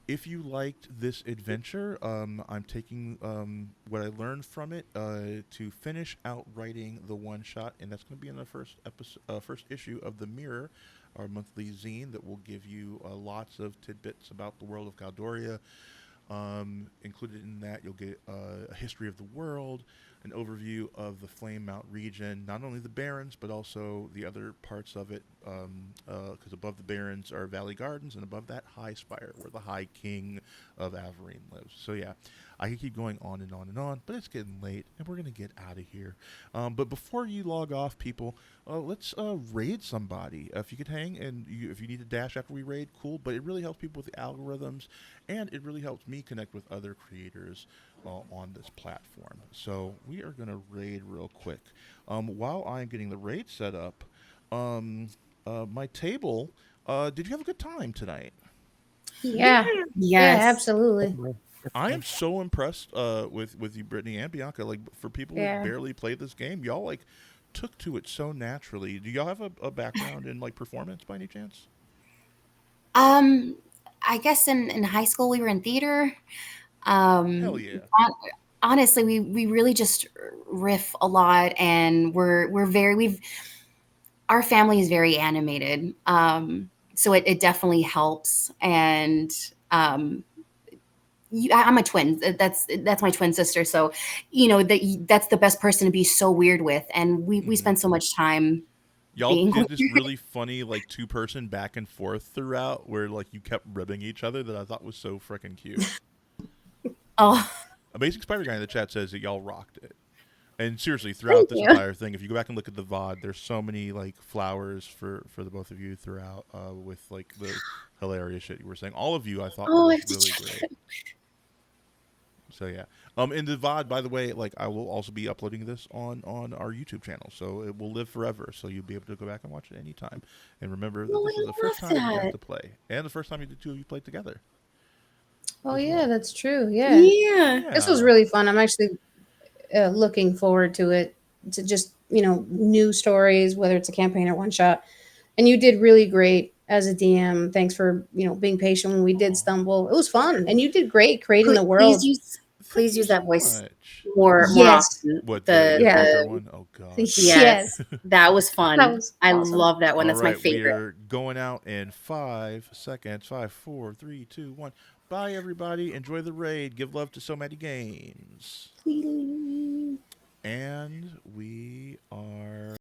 If you liked this adventure, I'm taking what I learned from it to finish out writing the one shot, and that's going to be in the first issue of the Mirror, our monthly zine that will give you lots of tidbits about the world of Galdoria. Included in that, you'll get a history of the world, an overview of the Flame Mount region, not only the Barrens, but also the other parts of it, because above the Barrens are Valley Gardens, and above that, High Spire, where the High King of Averine lives. So yeah, I could keep going on and on and on, but it's getting late, and we're going to get out of here. But before you log off, people, let's raid somebody. If you could hang, and if you need to dash after we raid, cool, but it really helps people with the algorithms, and it really helps me connect with other creators on this platform. So we are going to raid real quick. While I'm getting the raid set up, my table, did you have a good time tonight? Yeah. Yeah, Yes. absolutely. Definitely. I am Definitely. so impressed with you, Brittany and Bianca. Like, for people who Yeah. barely played this game, y'all like took to it so naturally. Do y'all have a background in like performance by any chance? Um, I guess in high school we were in theater. Hell Um, yeah. hon- Honestly, we really just riff a lot, and we're very we've our family is very animated. So it definitely helps. And I'm a twin. That's my twin sister. So, that's the best person to be so weird with, and we Mhm. spend so much time Y'all being did this weird. really funny like two-person back and forth throughout, where like you kept ribbing each other that I thought was so freaking cute. Oh, Amazing Spider Guy in the chat says that y'all rocked it. And seriously, throughout Thank this you. entire thing, if you go back and look at the VOD, there's so many like flowers for the both of you throughout, with like the hilarious shit you were saying. All of you, I thought, were oh, I just have to really check great. it. So yeah, in the VOD, by the way, like I will also be uploading this on our YouTube channel, so it will live forever. So you'll be able to go back and watch it anytime. And remember that Oh, this is the I first love time you got that. to play, and the first time the two of you played together Oh as yeah, well. that's true. Yeah. Yeah. This was Yeah. really fun. I'm actually looking forward to it, to just, new stories, whether it's a campaign or one shot. And you did really great as a DM. Thanks for, being patient when we did Aw. stumble. It was fun. And you did great creating Please, the please world. use Thank please you use so that voice much. more Yes. often. What the The Yeah. Victor the one? Oh God. Yes. Yes, that was That fun. was I awesome. love that one. All That's my right, we favorite. are going out in 5 seconds. 5, 4, 3, 2, 1. Bye, everybody. Enjoy the raid. Give love to so many games. And we are